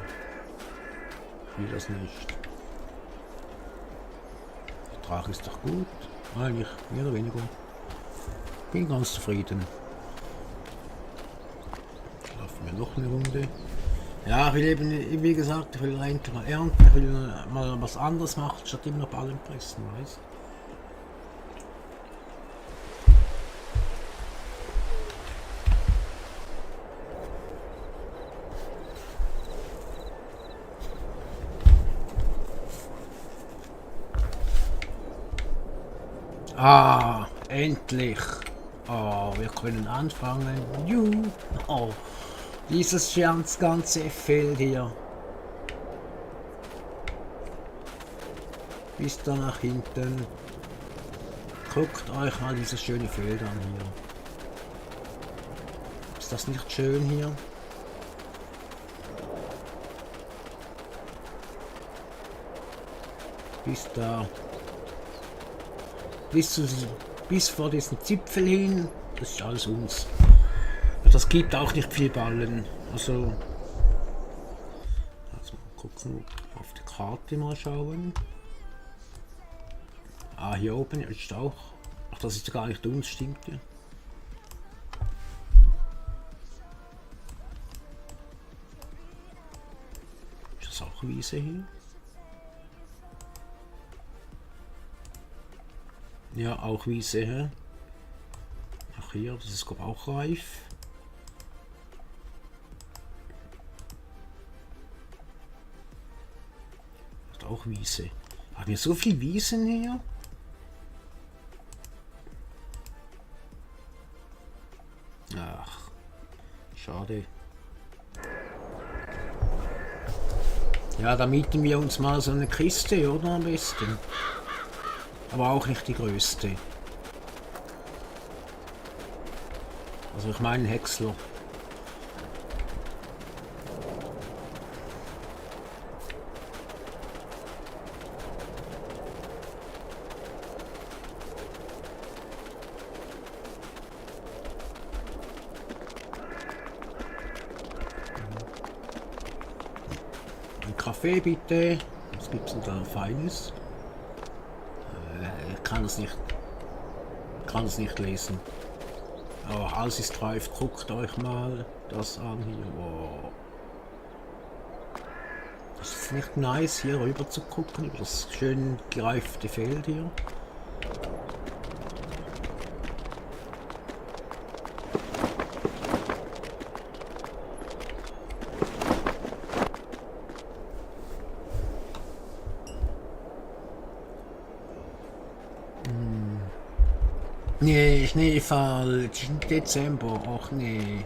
Ich will das nicht. Der Drache ist doch gut. Eigentlich, mehr oder weniger. Bin ganz zufrieden. Laufen wir noch eine Runde. Ja, ich will eben, wie gesagt, ich will eigentlich mal ernten, ich will mal was anderes machen, statt immer noch Ballen pressen, weißt du? Ah, endlich! Oh, wir können anfangen. Juhu! Oh, dieses ganze Feld hier. Bis da nach hinten. Guckt euch mal dieses schöne Feld an hier. Ist das nicht schön hier? Bis da. Bis vor diesen Zipfel hin. Das ist alles uns. Das gibt auch nicht viel Ballen. Also mal gucken, auf die Karte mal schauen. Ah, hier oben ist auch. Ach, das ist gar nicht uns, stimmt ja. Ist das auch Wiese hier? Ja, auch Wiese, hä? Ach hier, das ist glaube auch reif. Hat auch Wiese. Haben wir so viel Wiesen hier? Ach, schade. Ja, da mieten wir uns mal so eine Kiste, oder am besten. Aber auch nicht die größte. Also ich meine Häcksler. Ein Kaffee bitte. Was gibt's denn da Feines? Ich kann es nicht. kann es nicht lesen. Aber alles ist drauf. Guckt euch mal das an hier. Wow. Das ist nicht nice, hier rüber zu gucken, über das schön gereifte Feld hier. Nee, Schneefall, Dezember, ach nee.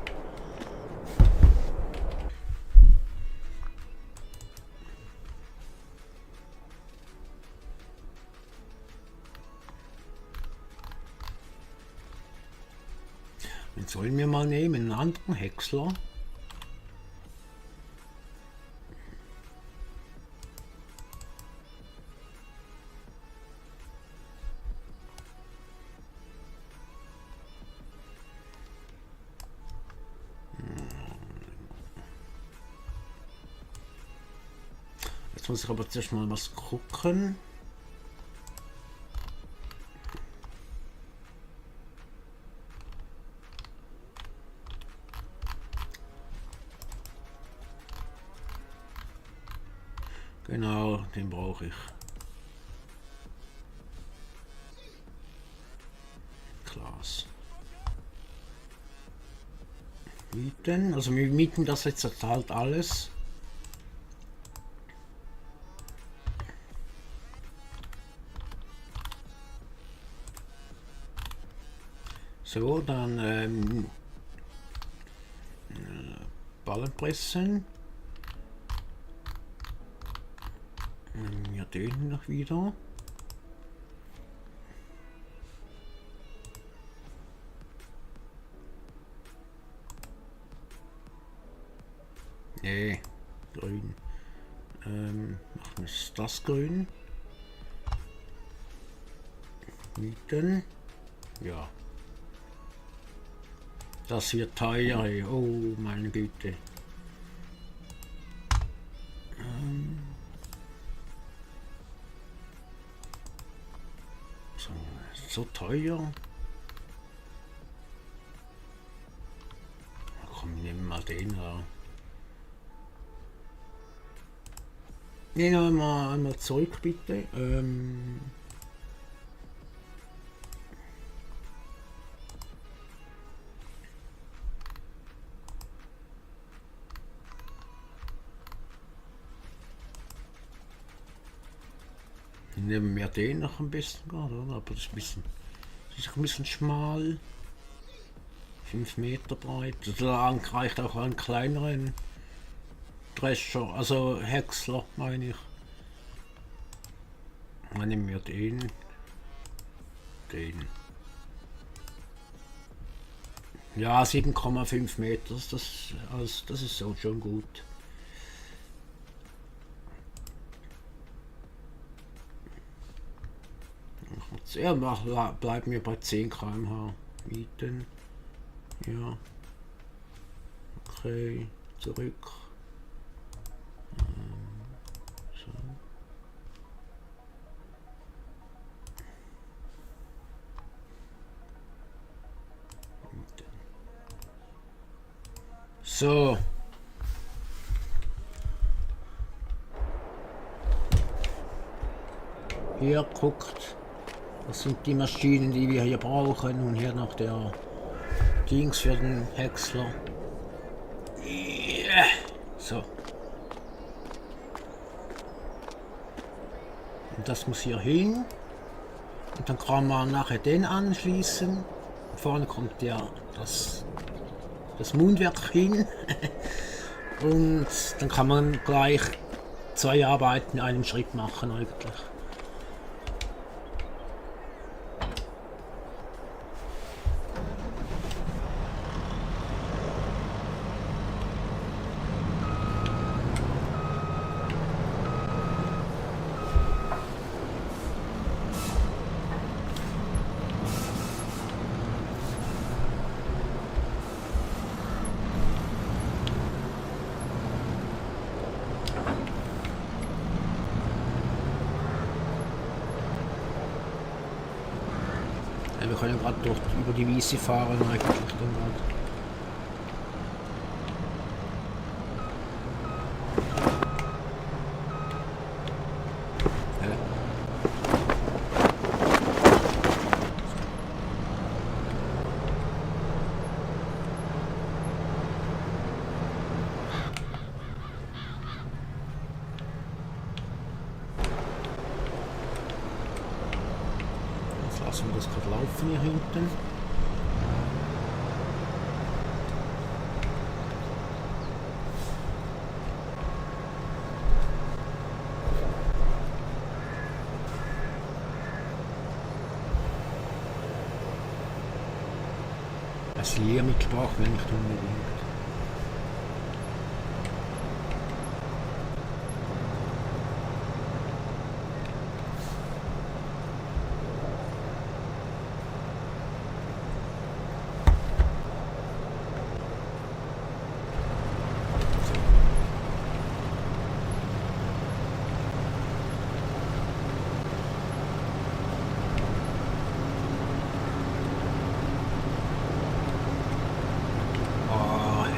Den sollen wir mal nehmen, einen anderen Häcksler. Jetzt muss ich aber zuerst mal was gucken. Genau, den brauche ich. Klasse. Mieten, also wir mieten das jetzt halt alles. So, dann Ballen pressen. Ja, den noch wieder. Nee, grün. Machen wir das grün. Mieten. Ja. Das wird teuer, ey. Oh meine Güte. So teuer. Komm, nehmen wir mal den da. Nehmen wir mal einmal zurück, bitte. Nehmen wir den noch ein bisschen gerade, oder? Aber das ist ein bisschen schmal. 5 Meter breit. Da reicht auch einen kleineren Drescher, also Häcksler meine ich. Dann nehmen wir den. Ja, 7,5 Meter, das ist so schon gut. Ja, bleiben wir bei 10 km/h mieten. Ja. Okay, zurück. So. So. Hier guckt. Das sind die Maschinen, die wir hier brauchen, und hier noch der Dings für den Häcksler. Yeah. So. Und das muss hier hin. Und dann kann man nachher den anschließen. Vorne kommt ja das Mundwerk hin. Und dann kann man gleich 2 Arbeiten in einem Schritt machen eigentlich. Wir können gerade dort über die Wiese fahren eigentlich dann gerade. Lassen wir das gerade laufen hier hinten. Ein Lier mitgebracht, wenn ich unbedingt.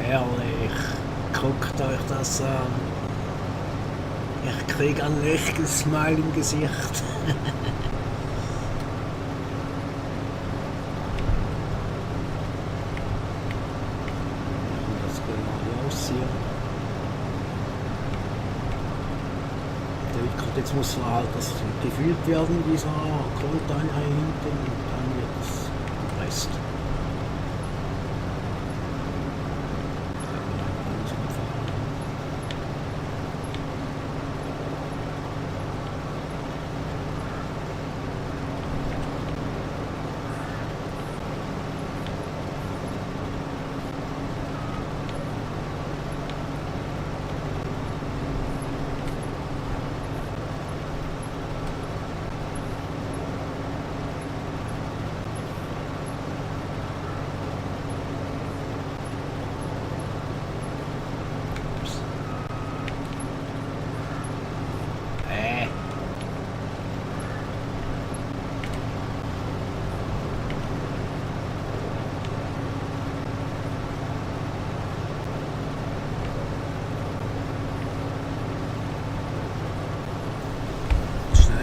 Herrlich, guckt euch das an. Ich kriege ein echtes Smile im Gesicht. Das genau aussehen. Jetzt muss halt das gefüllt werden, dieser Container hier hinten, und dann wird es gepresst.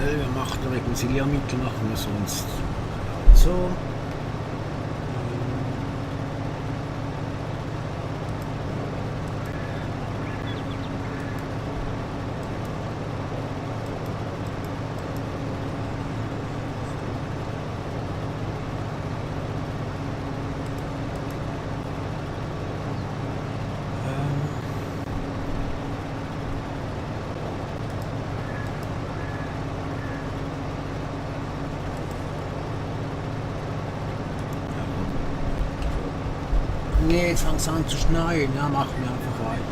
Wir machen wegen Siliermittel machen wir sonst so. Nee, jetzt fängt es an zu schneien. Ja, machen wir einfach weiter.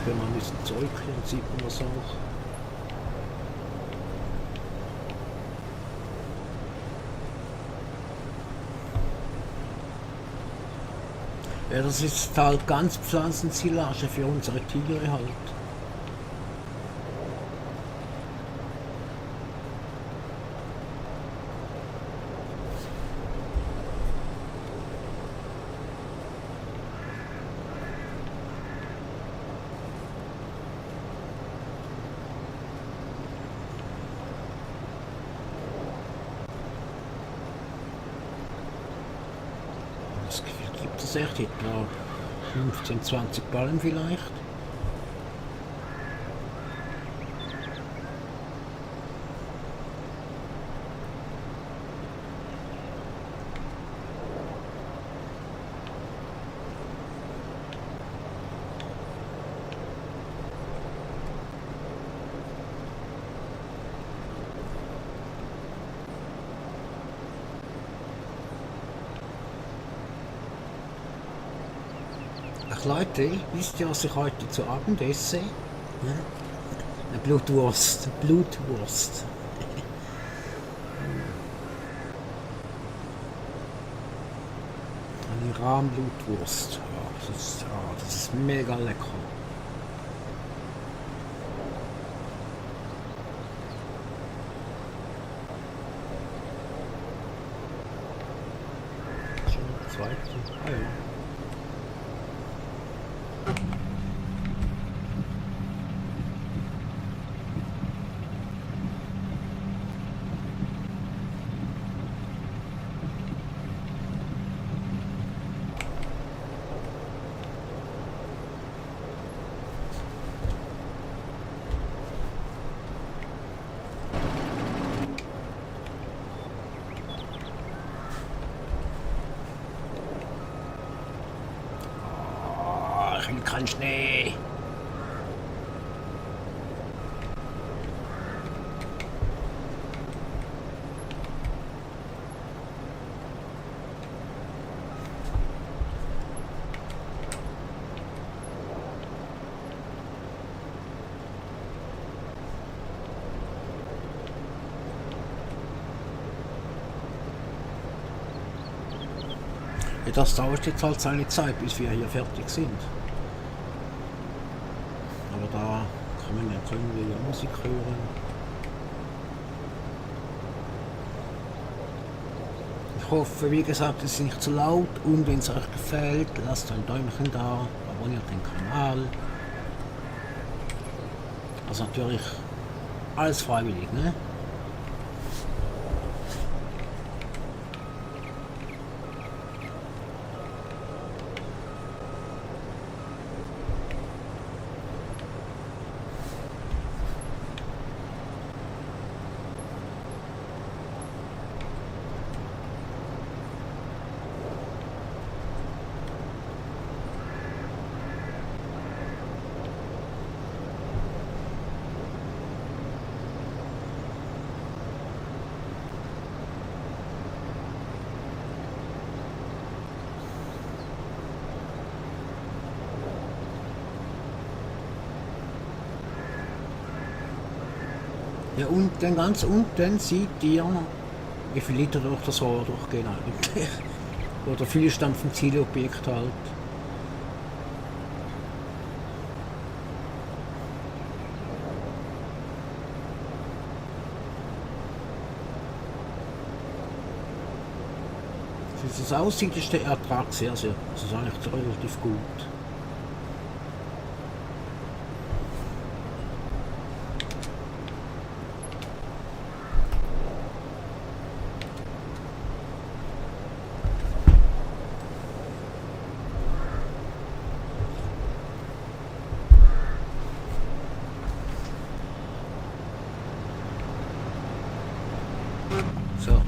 Wenn man ein bisschen zurückkehrt, sieht man das auch. Ja, das ist halt ganz Pflanzensilage für unsere Tiere halt. Das gibt es echt etwa 15, 20 Ballen vielleicht. Ach Leute, wisst ihr, was ich heute zu Abend esse? Eine Blutwurst. Blutwurst. Eine Rahmblutwurst. Das ist mega lecker. Schon der zweite. Ah, ja. Ich will keinen Schnee. Ja, das dauert jetzt halt seine Zeit, bis wir hier fertig sind. Aber da können wir ja Musik hören. Ich hoffe, wie gesagt, es ist nicht zu laut und wenn es euch gefällt, lasst ein Däumchen da, abonniert den Kanal. Also natürlich alles freiwillig, ne? Ja, und dann ganz unten seht ihr, wie viel Liter durch das Rohr durchgehen eigentlich. Oder Füllstand vom Zielobjekt halt. Wie es aussieht, ist der Ertrag sehr, das ist eigentlich relativ gut. So.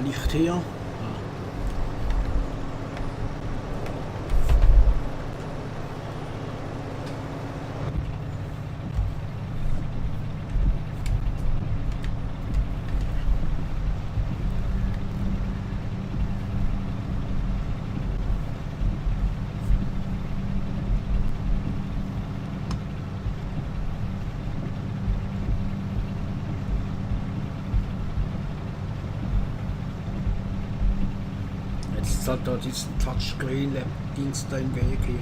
Licht hier. Ah. Jetzt hat da diesen Touchscreen-Dienst da im Weg hier.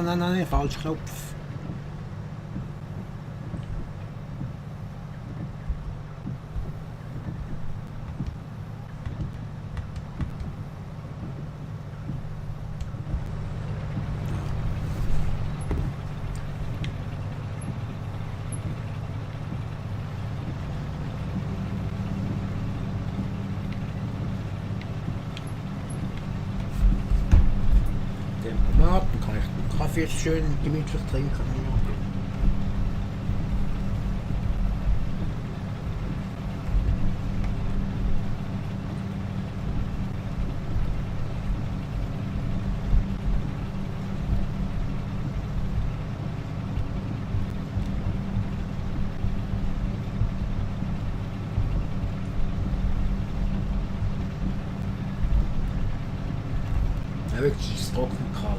Nein, falsch Knopf. Tempomaten kann ich den Kaffee jetzt schön gemütlich trinken. Ja, wirklich ist es trocken kalt.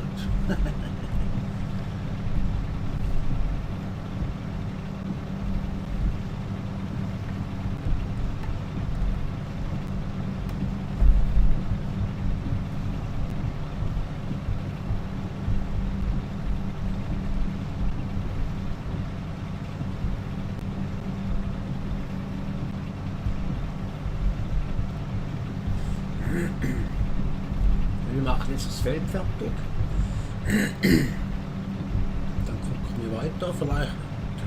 Wir machen jetzt das Feld fertig. Dann gucken wir weiter. Vielleicht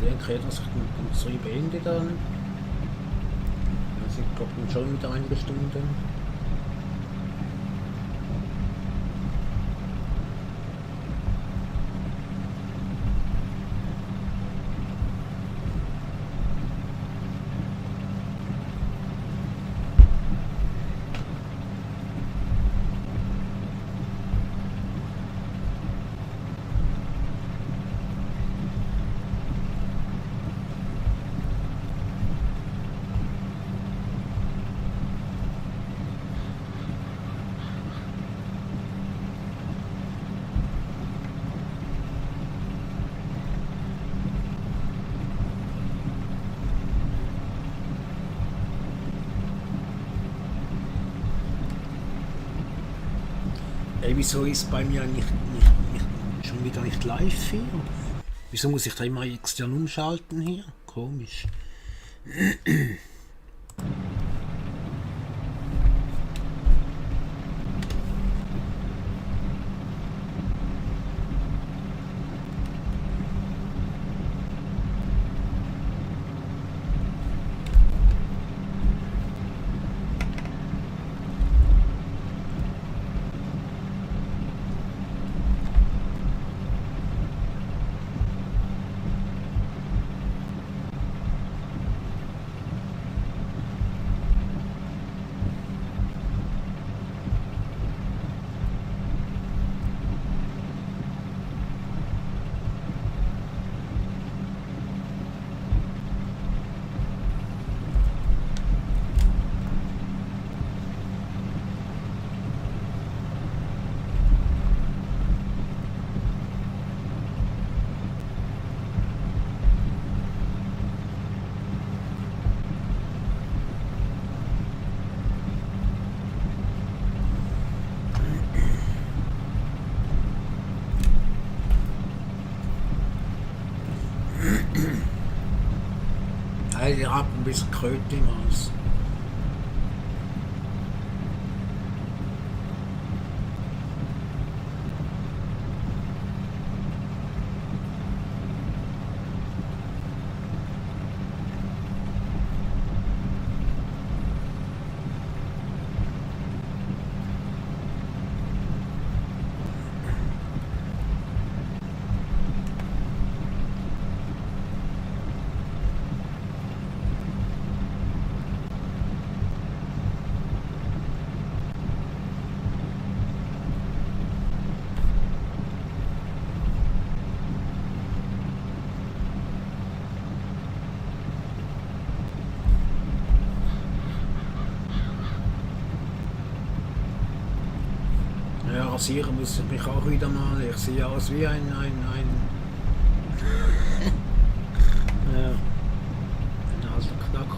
denke ich, dass ich den Stream beende dann. Also ich glaube schon wieder einige Stunden. Ey, wieso ist bei mir schon wieder nicht live hier? Wieso muss ich da immer extern umschalten hier? Komisch. Ich habe ein bisschen Kröte im Hals. rasieren muss ich mich auch wieder mal. Ich sehe aus wie ein alter Knacker.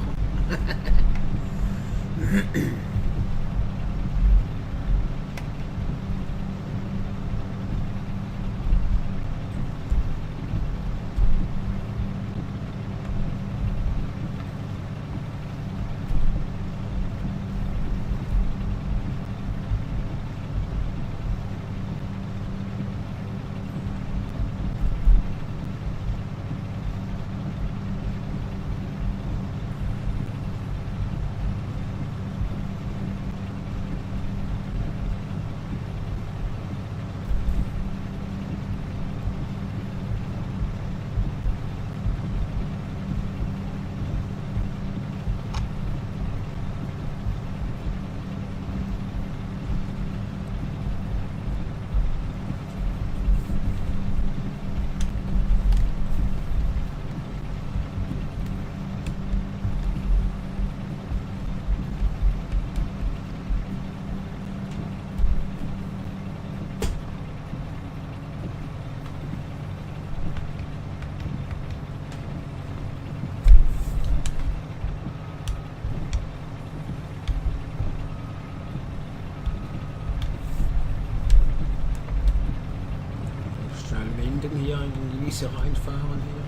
Hier in die Wiese reinfahren hier.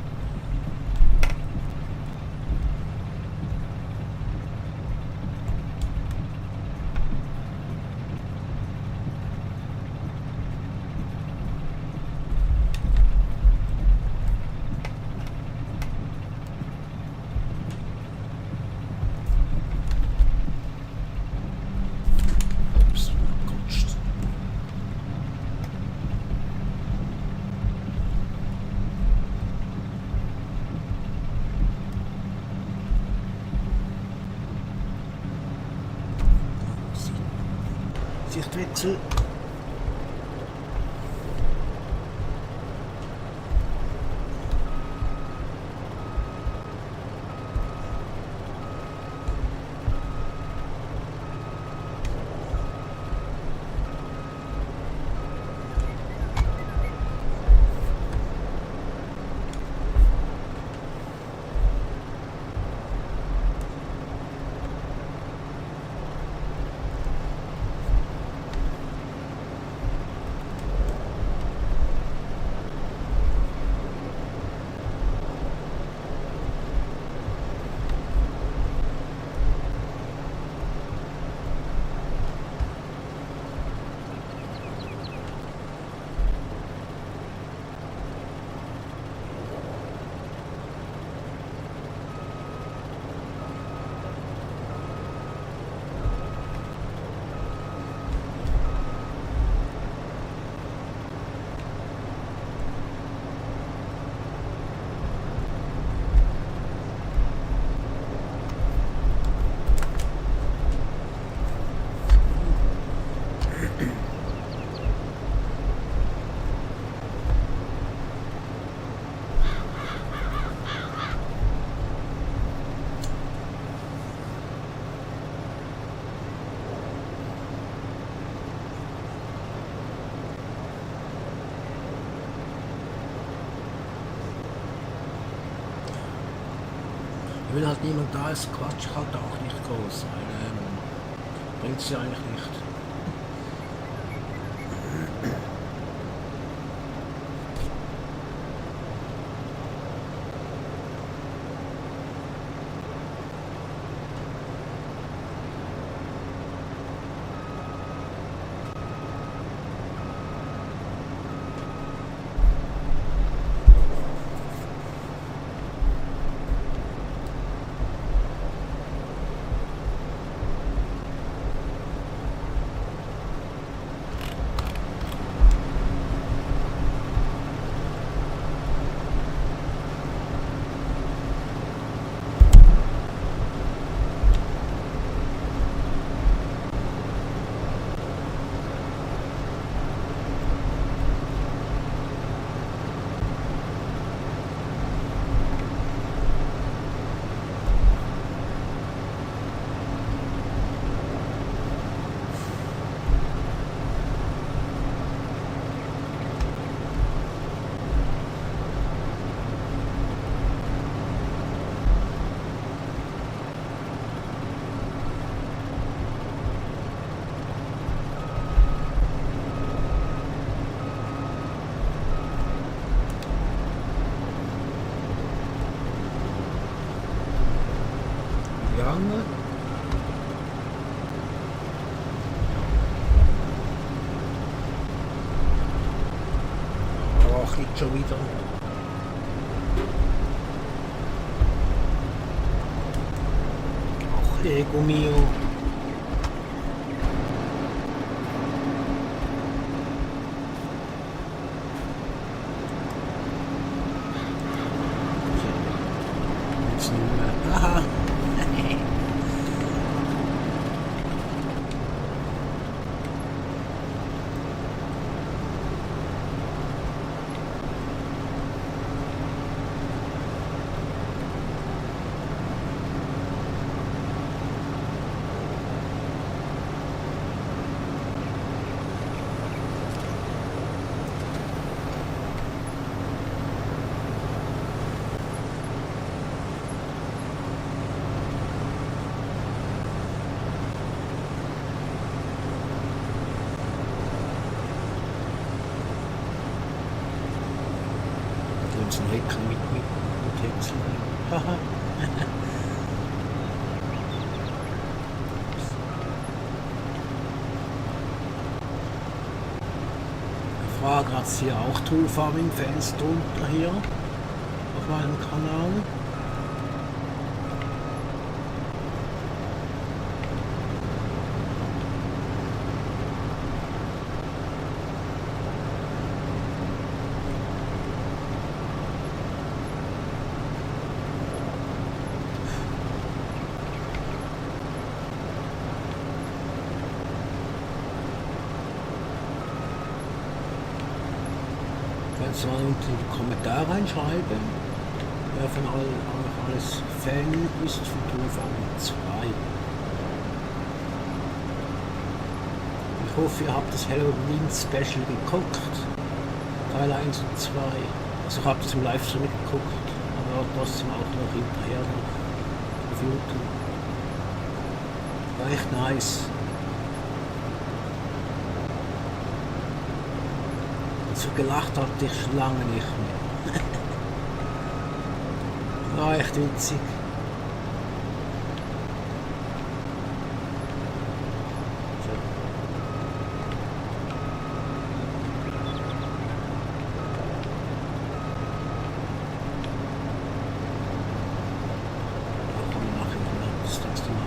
Ups, gerutscht. Sichtwechsel. Wenn halt niemand da ist, quatsch ich halt auch nicht groß, weil bringt es ja eigentlich nicht. gegangen. Ach, liegt schon wieder. Ach, Ego mio. Jetzt nicht mehr. Aha. Ein Häkchen mit Häkchen. Haha. Ich frage, hat es hier auch True Farming Fans drunter hier auf meinem Kanal? Kannst du mal unten in die Kommentare reinschreiben, wer von euch alles Fan ist von True Farming 2. Ich hoffe, ihr habt das Halloween Special geguckt, Teil 1 und 2. Also ich habe das im Livestream geguckt, aber trotzdem auch noch hinterher auf YouTube. War echt nice. So gelacht hatte ich schon lange nicht mehr. War echt witzig. So. Da kommen wir nachher das nächste Mal.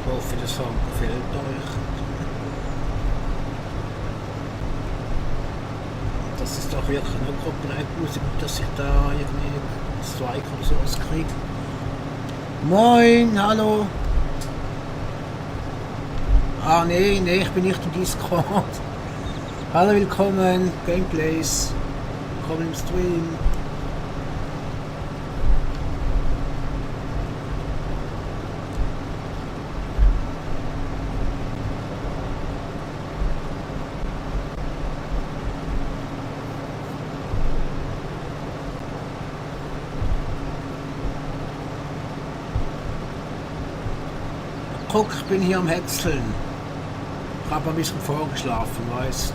Ich hoffe, der Song gefällt euch. Das ist doch wirklich eine Copyright-Musik, dass ich da irgendwie Strike oder sowas kriege. Moin, hallo. Ah, nee, ich bin nicht im Discord. Hallo, willkommen, Gameplays. Willkommen im Stream. guck, ich bin hier am Häckseln. Ich habe ein bisschen vorgeschlafen, weißt.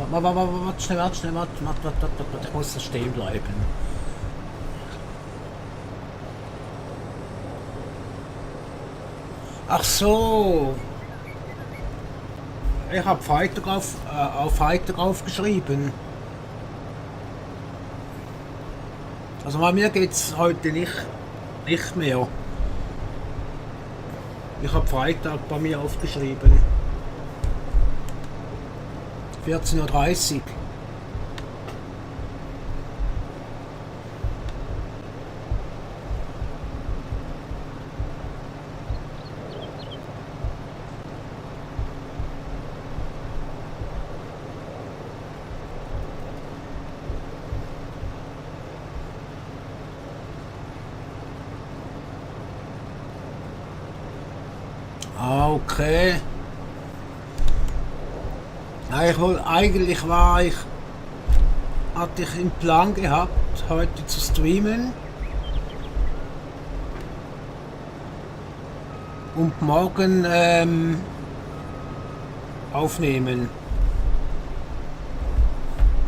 Warte schnell, warte. Ich muss da stehen bleiben. Ach so. Ich habe Freitag auf Freitag aufgeschrieben. Also bei mir geht's heute nicht mehr. Ich habe Freitag bei mir aufgeschrieben. 14:30 Uhr. Ah, okay. Ja, hatte ich im Plan gehabt, heute zu streamen und morgen aufnehmen.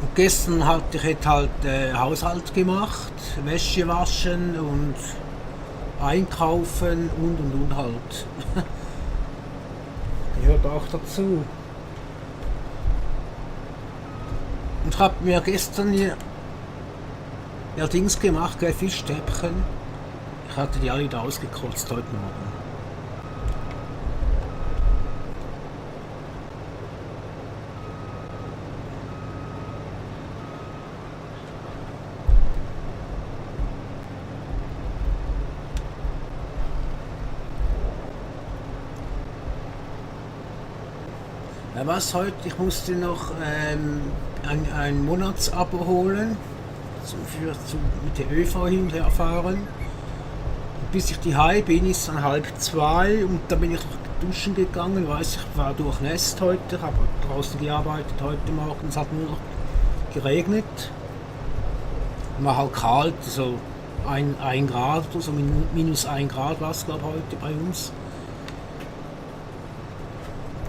Und gestern hatte ich jetzt halt Haushalt gemacht, Wäsche waschen und einkaufen und halt. Gehört auch dazu. Und ich habe mir gestern ja Dings gemacht, Fischstäbchen. Ich hatte die alle da ausgekotzt heute Morgen. Ja, was heute? Ich musste noch ein Monatsabo holen, mit der ÖV hin und her fahren. Und bis ich daheim bin, ist es dann 1:30 und dann bin ich noch duschen gegangen. Weiß ich war durchnässt heute, habe draußen gearbeitet heute Morgen. Es hat nur noch geregnet. War halt kalt, so 1 Grad oder so, -1 Grad war es glaube ich heute bei uns.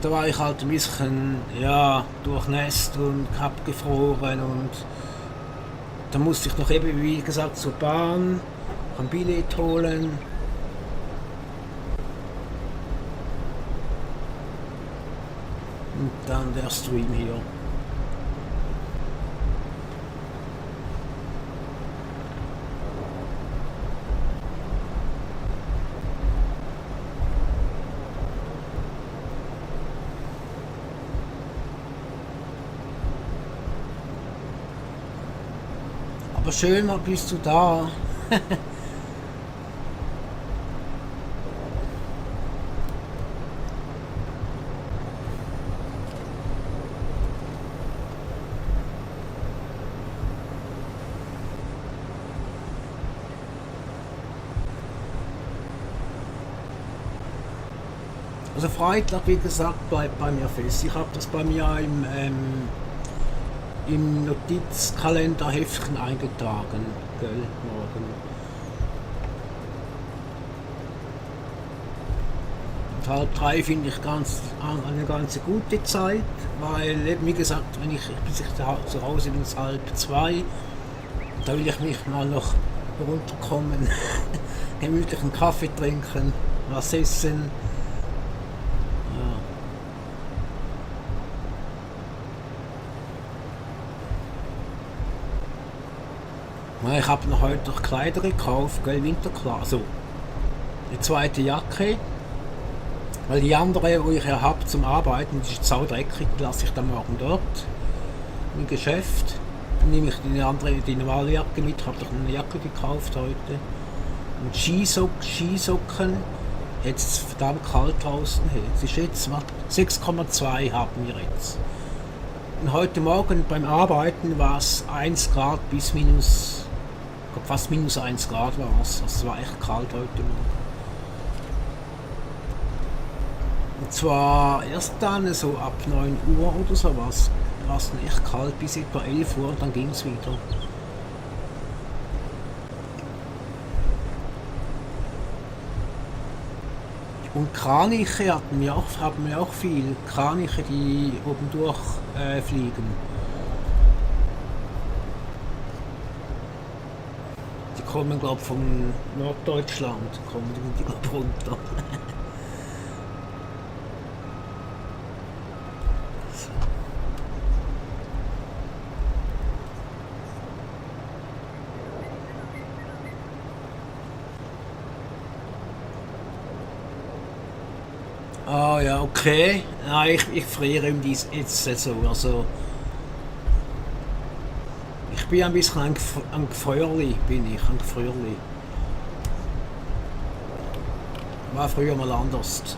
Da war ich halt ein bisschen, ja, durchnässt und hab gefroren und da musste ich noch eben, wie gesagt, zur Bahn, ein Billett holen. Und dann der Stream hier. Aber schön, mal bist du da. Also Freitag, wie gesagt, bleibt bei mir fest. Ich habe das bei mir im Notizkalenderheftchen eingetragen, gell, morgen. Und 2:30 finde ich eine ganz gute Zeit, weil, wie gesagt, bis ich zu Hause bin, ist 1:30. Da will ich mich mal noch runterkommen, gemütlichen Kaffee trinken, was essen. Ich habe noch heute noch Kleider gekauft, gell, Winterkleidung. Also eine zweite Jacke, weil die andere, die ich ja habe zum Arbeiten, die ist saudreckig, die lasse ich dann morgen dort im Geschäft. Dann nehme ich die normale Jacke mit, habe doch eine Jacke gekauft heute. Und Skisocken, jetzt ist es verdammt kalt draußen. Hey. Es ist jetzt 6,2 haben wir jetzt. Und heute Morgen beim Arbeiten war es 1 Grad bis minus, fast -1 Grad war es. Es war echt kalt heute Morgen. Und zwar erst dann so ab 9 Uhr oder so was. War es dann echt kalt bis etwa 11 Uhr und dann ging es wieder. Und Kraniche haben wir auch viel. Kraniche, die oben durch fliegen. Die kommen, glaube ich, von Norddeutschland. Kommen die, glaub ich, runter. Ah ja, okay. Ja, ich friere ihm dies jetzt so. Also ich bin ein bisschen ein Gefrierli, bin ich, ein Gefrierli. War früher mal anders.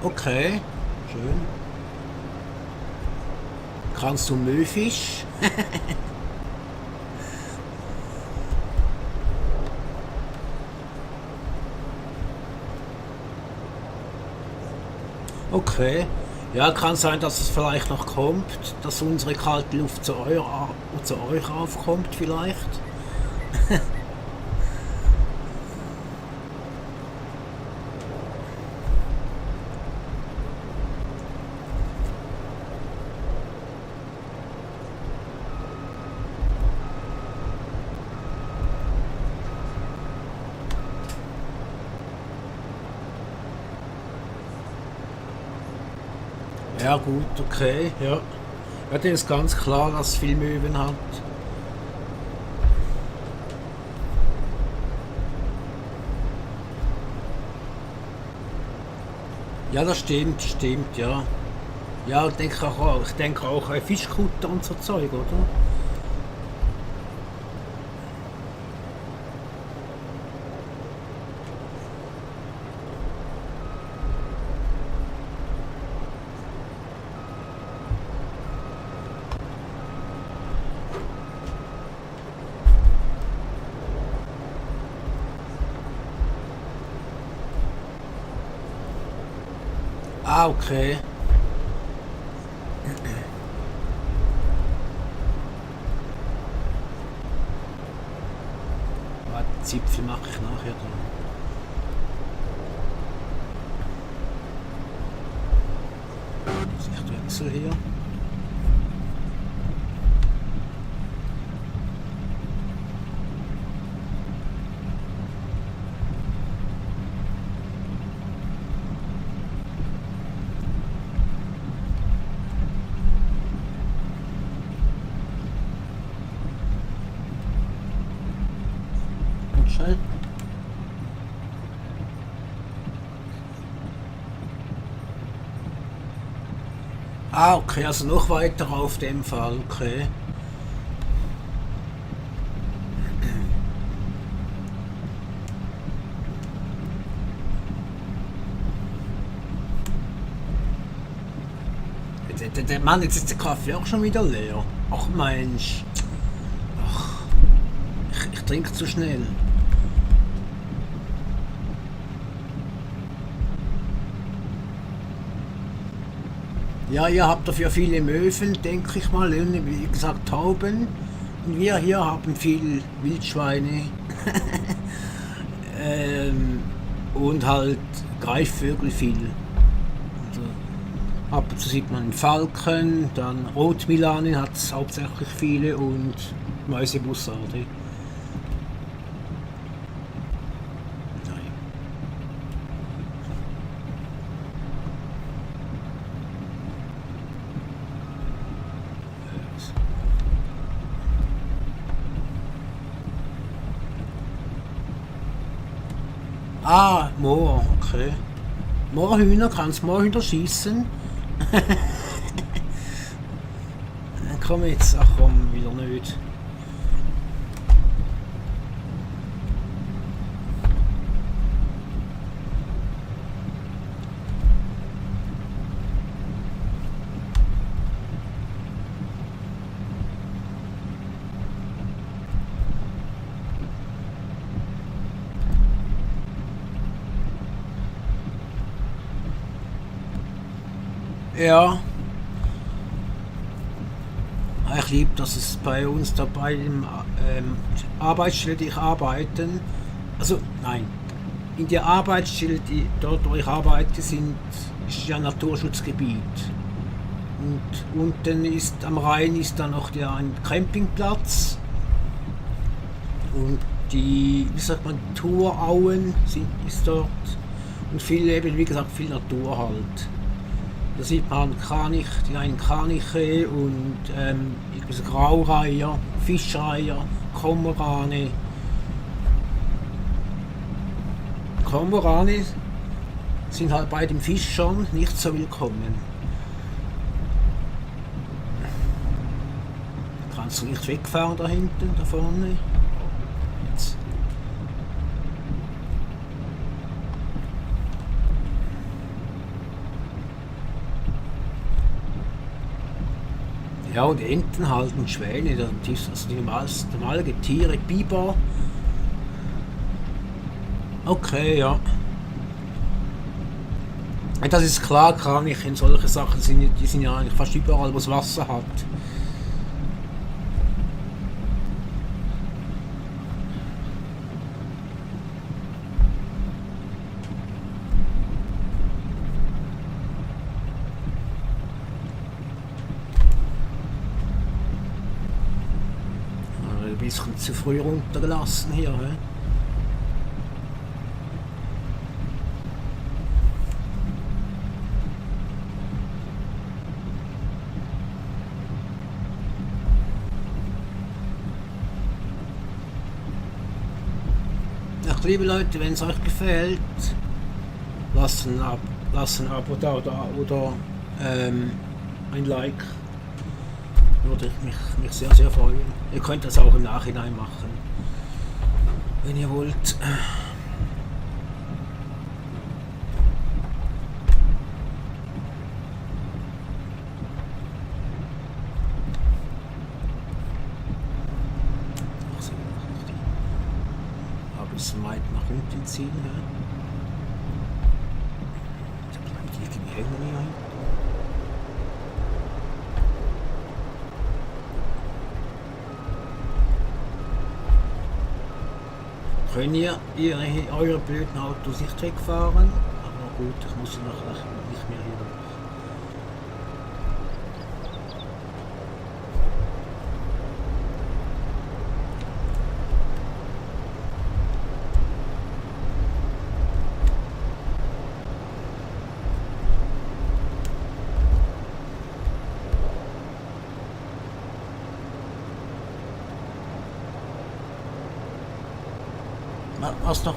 Okay, schön. Kannst du Müllfisch? Okay. Ja, kann sein, dass es vielleicht noch kommt, dass unsere kalte Luft zu euch aufkommt vielleicht. Ja gut, okay, ja. Ja, das ist ganz klar, dass es viel Möwen hat. Ja, das stimmt, ja. Ja, ich denke auch Fischkutter und so Zeug, oder? Ah, okay. Warte, Zipfel mache ich nachher dann. Sichtwechsel hier. Und schnell. Ah, okay, also noch weiter auf dem Fall, okay. Mann, jetzt ist der Kaffee auch schon wieder leer. Ach Mensch. Ach, ich trinke zu schnell. Ja, ihr habt dafür viele Möwen, denke ich mal. Und wie gesagt, Tauben. Und wir hier haben viel Wildschweine. ähm, und halt Greifvögel viel. Also, ab und zu sieht man einen Falken, dann Rotmilanen hat es hauptsächlich viele und Mäusebussarde. Nein. Ah, Moor, okay. Moorhühner, kannst Moorhühner schießen? Komm jetzt, ach komm, wieder nicht. Ja, ich liebe, dass es bei uns da bei dem Arbeitsstelle, die ich arbeite, also nein, in der Arbeitsstelle, dort wo ich arbeite, ist ja Naturschutzgebiet. Und unten ist am Rhein ist dann noch ein Campingplatz und die, wie sagt man, Tourauen ist dort und viel eben, wie gesagt, viel Natur halt. Da sieht man die einen Kraniche und irgendwie Graureiher, Fischreiher, Kormorane. Kormorane sind halt bei den Fischern nicht so willkommen. Kannst du nicht wegfahren da hinten, da vorne? Jetzt. Ja, und Enten halt und Schwäne, also die normale Tiere, Biber. Okay, ja. Das ist klar, Kraniche, solche Sachen die sind ja eigentlich fast überall, wo es Wasser hat. Ein bisschen zu früh runtergelassen hier, hä? Ach, liebe Leute, wenn es euch gefällt, lasst ein Abo da oder ein Like. Würde ich mich sehr, sehr freuen. Ihr könnt das auch im Nachhinein machen, wenn ihr wollt. Ein bisschen weit nach unten ziehen. Ja. Da bleibt irgendwie hängen hier. Könnt ihr eure blöden Autos nicht wegfahren? Aber gut, ich muss sie noch nicht mehr hier.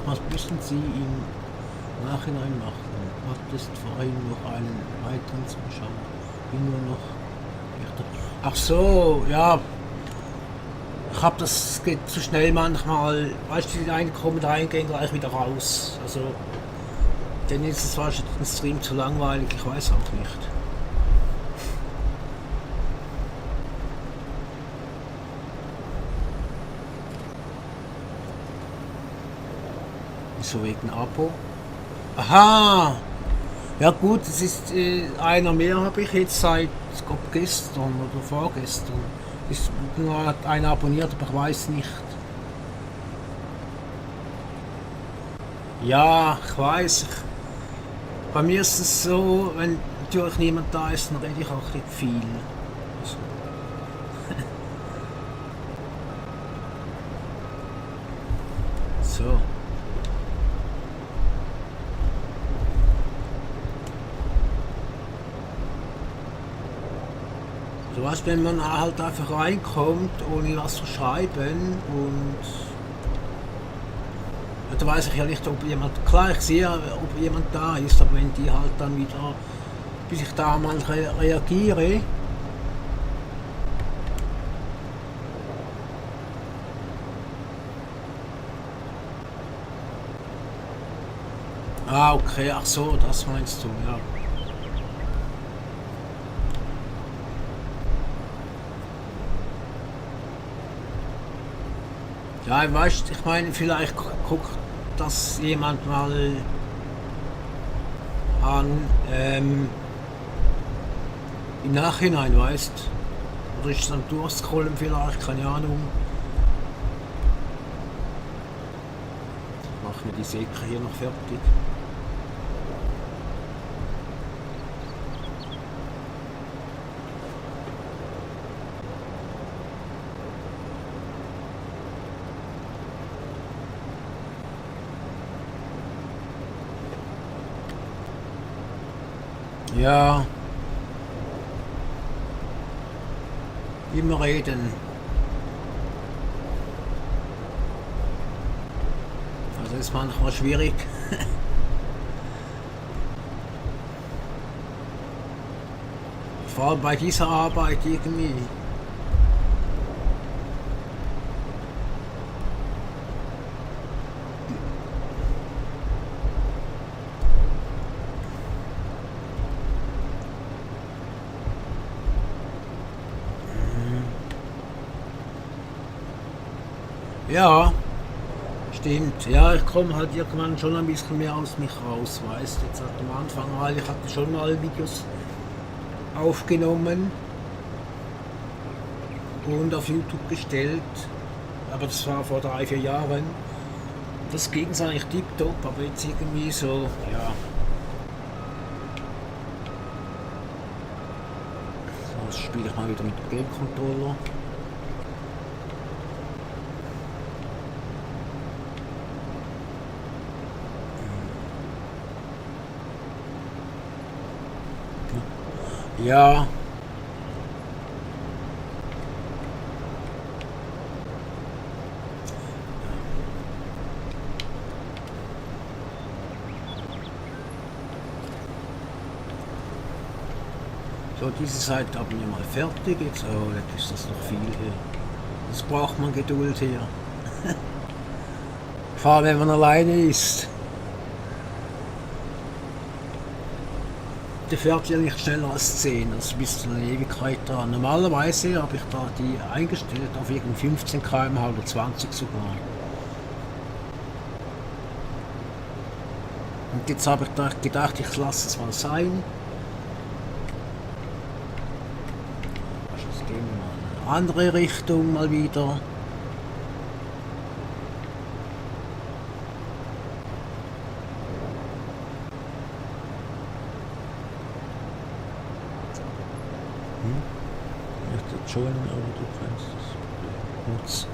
Was müssen Sie im Nachhinein machen? Hattest vorhin noch einen weiteren Zuschauer? Bin nur noch. Ach so, ja. Ich hab das geht zu schnell manchmal. Weißt du, die einen kommen rein, gehen gleich wieder raus. Also, denen ist es wahrscheinlich ein Stream zu langweilig, ich weiß auch nicht. So wegen Abo. Aha! Ja gut, es ist einer mehr habe ich jetzt seit gestern oder vorgestern. Ist nur hat einer abonniert, aber ich weiß nicht. Ja, ich weiß. Bei mir ist es so, wenn natürlich niemand da ist, dann rede ich auch nicht viel. Also. So. Du weißt, wenn man halt einfach reinkommt, ohne was zu schreiben und ja, da weiß ich ja nicht, ob jemand, klar ich sehe, ob jemand da ist, aber wenn die halt dann wieder, bis ich da mal reagiere, okay, ach so, das meinst du, ja. Ja, weißt, ich meine, vielleicht guckt das jemand mal an, Im Nachhinein, weißt, oder ist es dann durchscrollen vielleicht, keine Ahnung. Machen wir die Säcke hier noch fertig. Ja, immer reden. Also ist manchmal schwierig. Vor allem bei dieser Arbeit irgendwie. Ja, stimmt. Ja, ich komme halt irgendwann schon ein bisschen mehr aus mich raus, weißt. Jetzt halt am Anfang mal, ich hatte schon mal Videos aufgenommen und auf YouTube gestellt, aber das war vor 3, 4 Jahren. Das ging eigentlich tiptop, aber jetzt irgendwie so, ja. So, jetzt spiele ich mal wieder mit dem Game Controller. Ja, so diese Seite haben wir mal fertig. Jetzt, oh, jetzt ist das noch viel hier. Das braucht man Geduld hier. Vor allem wenn man alleine ist. Der fährt ja nicht schneller als 10, das ist bis zu einer Ewigkeit dran. Normalerweise habe ich da die eingestellt auf irgend 15 km/h oder 20 sogar. Und jetzt habe ich da gedacht, ich lasse es mal sein. Jetzt gehen wir mal in eine andere Richtung mal wieder. Schon, aber du kannst das Mods.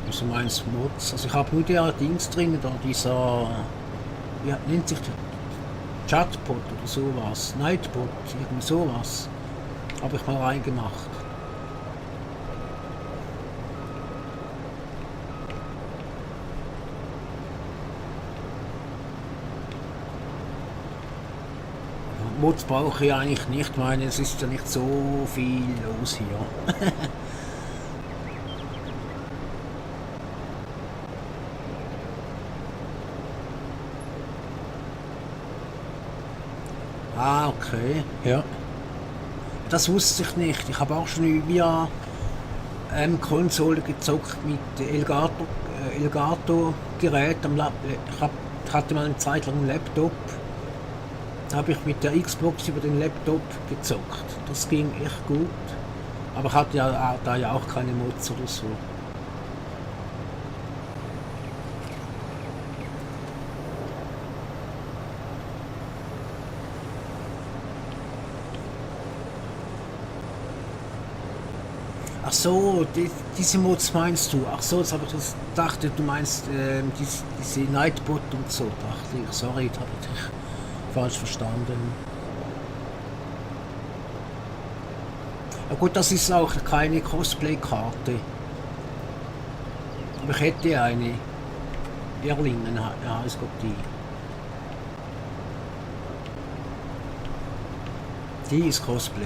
Also meinst Mods? Also ich habe nur der Dings drin, da dieser, wie nennt sich der? Chatbot oder sowas, Nightbot, irgendwie sowas. Habe ich mal reingemacht. Mods brauche ich eigentlich nicht, ich meine, es ist ja nicht so viel los hier. Ah, okay, ja. Das wusste ich nicht. Ich habe auch schon via Konsole gezockt mit Elgato-Gerät am ich hatte mal eine Zeit lang einen Laptop. Da habe ich mit der Xbox über den Laptop gezockt. Das ging echt gut. Aber ich hatte ja da ja auch keine Mods oder so. Ach so, diese Mods meinst du? Ach so, jetzt habe ich das dachte, du meinst diese Nightbot und so. Dachte ich, sorry, da habe ich dich falsch verstanden. Ja gut, das ist auch keine Cosplay-Karte. Aber ich hätte eine. Erlingen heißt Gott die. Die ist Cosplay.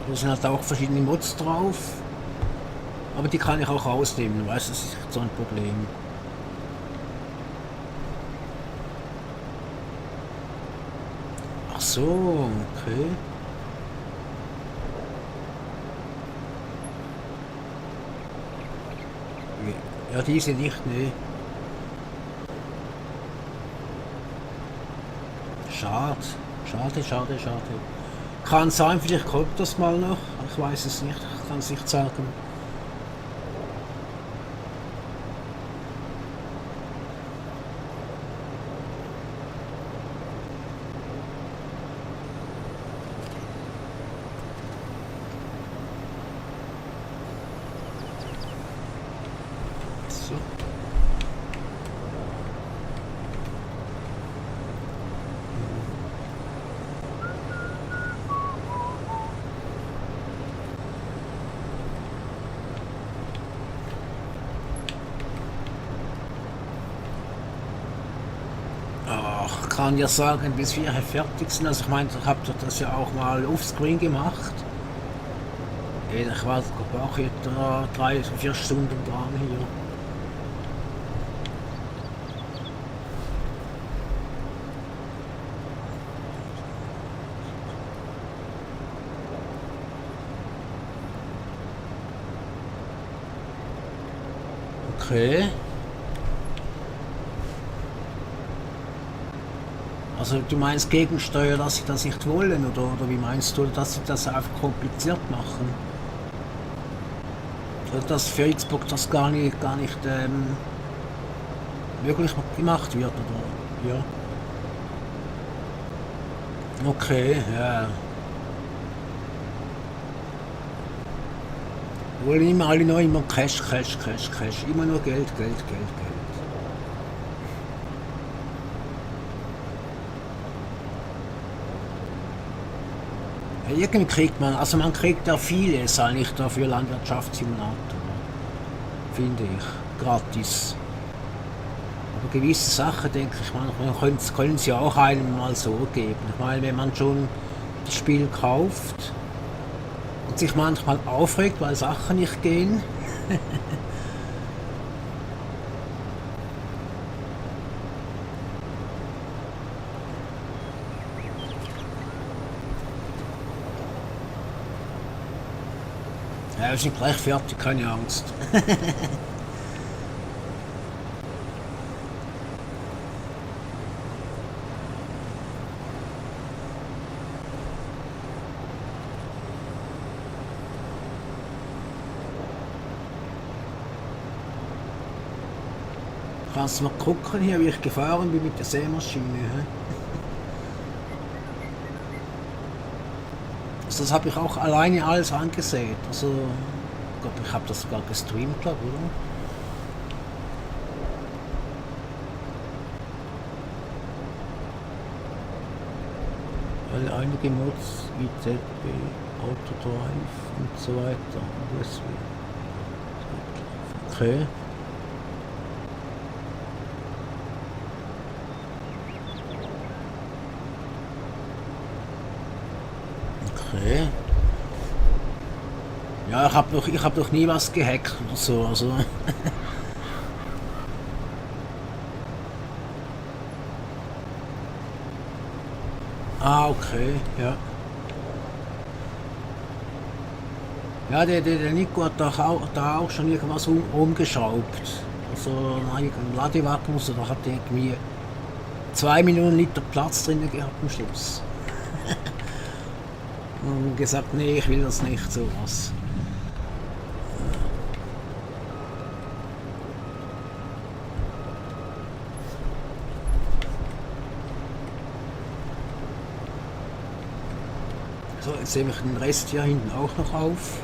Da sind halt auch verschiedene Mods drauf. Aber die kann ich auch rausnehmen, weißt du, das ist nicht so ein Problem. Ach so, okay. Ja, diese nicht, ne. Schade. Schade, schade, schade. Kann sein, vielleicht kommt das mal noch. Ich weiß es nicht. Ich kann es nicht sagen. So. Ach, kann ja sagen, bis wir hier fertig sind. Also ich meine, ich habe das ja auch mal offscreen gemacht. Ich war auch etwa 3, 4 Stunden dran hier. Okay. Also du meinst Gegensteuer, dass sie das nicht wollen oder wie meinst du, dass sie das einfach kompliziert machen? Oder dass für Xbox das gar nicht möglich gemacht wird oder ja. Okay, ja. Wollen immer alle noch immer Cash, Cash, Cash, Cash. Immer nur Geld, Geld, Geld, Geld. Ja, irgendwie kriegt man, also man kriegt ja vieles eigentlich dafür Landwirtschaftssimulator, finde ich, gratis. Aber gewisse Sachen, denke ich, man können sie auch einem mal so geben. Ich meine, wenn man schon das Spiel kauft und sich manchmal aufregt, weil Sachen nicht gehen, ja, wir sind gleich fertig, keine Angst. Kannst du mal gucken hier, wie ich gefahren bin mit der Sämaschine. Hä? Also das habe ich auch alleine alles angesehen. Also, ich glaube, ich habe das sogar gestreamt, glaube ich, oder? Weil einige Mods wie ZB, Autodrive und so weiter. USB. Okay. Okay. Ja, ich hab noch nie was gehackt oder so. Also, okay, ja. Ja, der Nico hat da auch schon irgendwas umgeschraubt. Also, nein, ein Ladewagen muss, da hat er irgendwie 2 Millionen Liter Platz drin gehabt am Schluss. Und gesagt, nee, ich will das nicht, sowas. So, jetzt nehme ich den Rest hier hinten auch noch auf.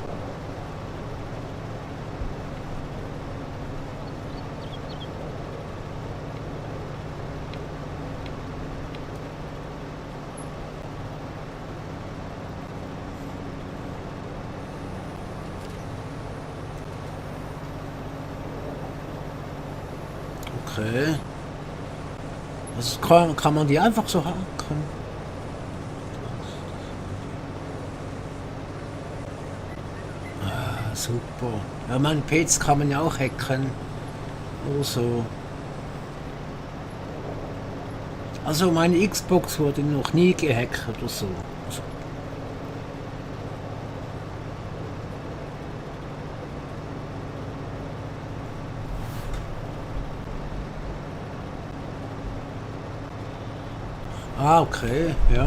Okay. Also kann man die einfach so hacken. Ah, super. Ja, meine Pets kann man ja auch hacken. Oder so. Also meine Xbox wurde noch nie gehackt oder so. Also, Ah, okay, ja.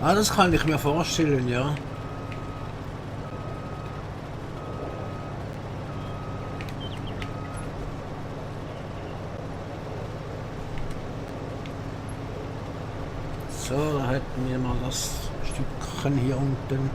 Ah, das kann ich mir vorstellen, ja. So, da hätten wir mal das Stückchen hier unten.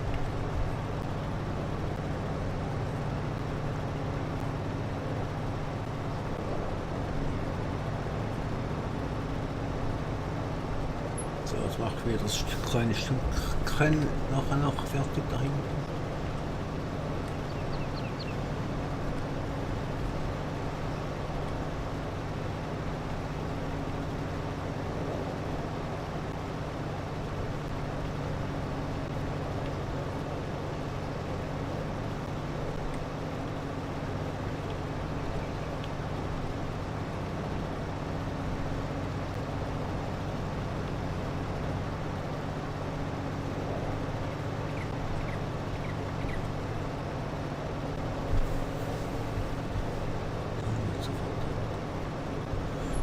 So, jetzt machen wir das kleine Stückchen nachher noch fertig da hinten.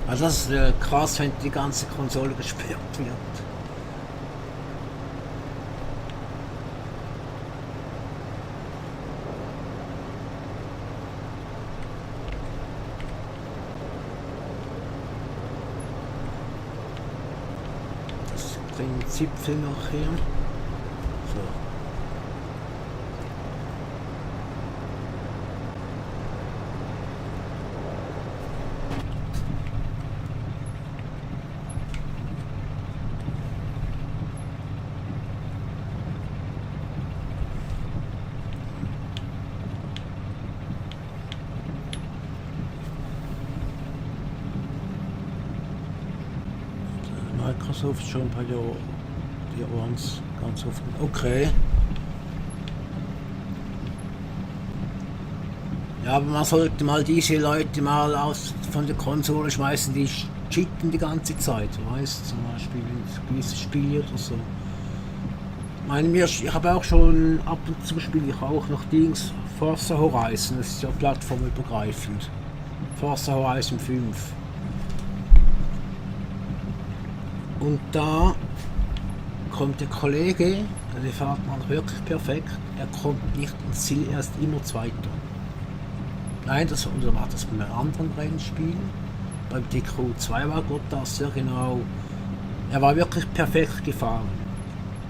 Also das ist krass, wenn die ganze Konsole gesperrt wird. Das bringt Zipfel noch her. So. Microsoft schon ein paar Jahre, die uns ganz offen. Okay. Ja, aber man sollte mal diese Leute mal von der Konsole schmeißen, die cheaten die ganze Zeit, weißt, zum Beispiel in gewisse Spiele oder so. Ich habe auch schon ab und zu spiele ich auch noch Dings Forza Horizon, das ist ja plattformübergreifend. Forza Horizon 5. Und da kommt der Kollege, der fährt man wirklich perfekt, er kommt nicht ins Ziel, er ist immer Zweiter. Nein, oder war das bei einem anderen Rennspiel? Beim TQ2 war Gott das sehr genau. Er war wirklich perfekt gefahren.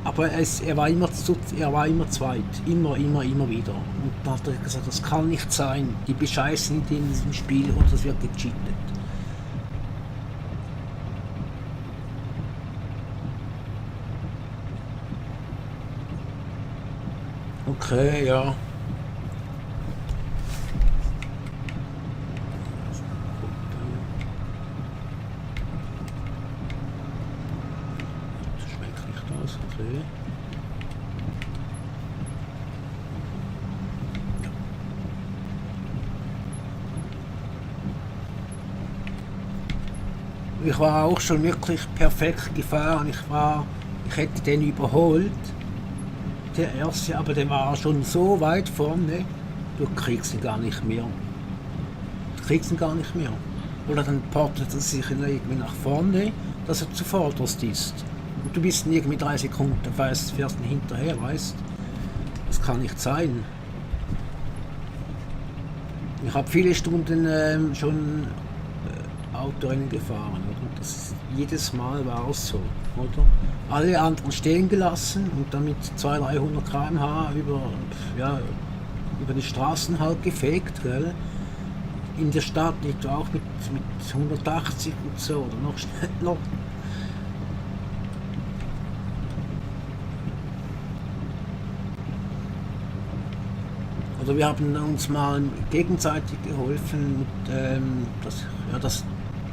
Aber er war immer zweit. Immer wieder. Und da hat er gesagt, das kann nicht sein. Die bescheißen in diesem Spiel und das wird gecheatet. Okay, ja. Das schmeckt nicht aus, okay. Ich war auch schon wirklich perfekt gefahren. Ich hätte den überholt. Der erste, aber der war schon so weit vorne, du kriegst ihn gar nicht mehr. Oder dann portet er sich irgendwie nach vorne, dass er zuvorderst ist. Und du bist irgendwie 3 Sekunden, fährst ihn hinterher, weißt. Das kann nicht sein. Ich habe viele Stunden schon Autorennen gefahren, oder? Jedes Mal war es so, oder? Alle anderen stehen gelassen und dann mit 200-300 km/h über die Straßen halt gefegt, gell? In der Stadt liegt auch mit 180 und so, oder noch schneller. Oder wir haben uns mal gegenseitig geholfen, mit, das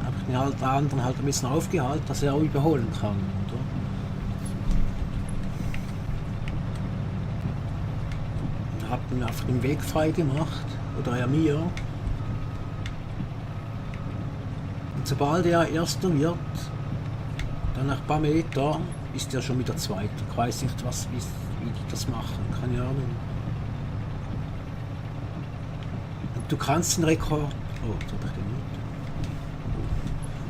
habe ich den anderen halt ein bisschen aufgehalten, dass er auch überholen kann, oder? Hat mir einfach den Weg frei gemacht, oder er mir. Und sobald er Erster wird, nach ein paar Meter ist der schon wieder Zweiter. Ich weiß nicht, wie die das machen, keine Ahnung. Und du kannst den Rekord... Oh, jetzt hab ich den nicht.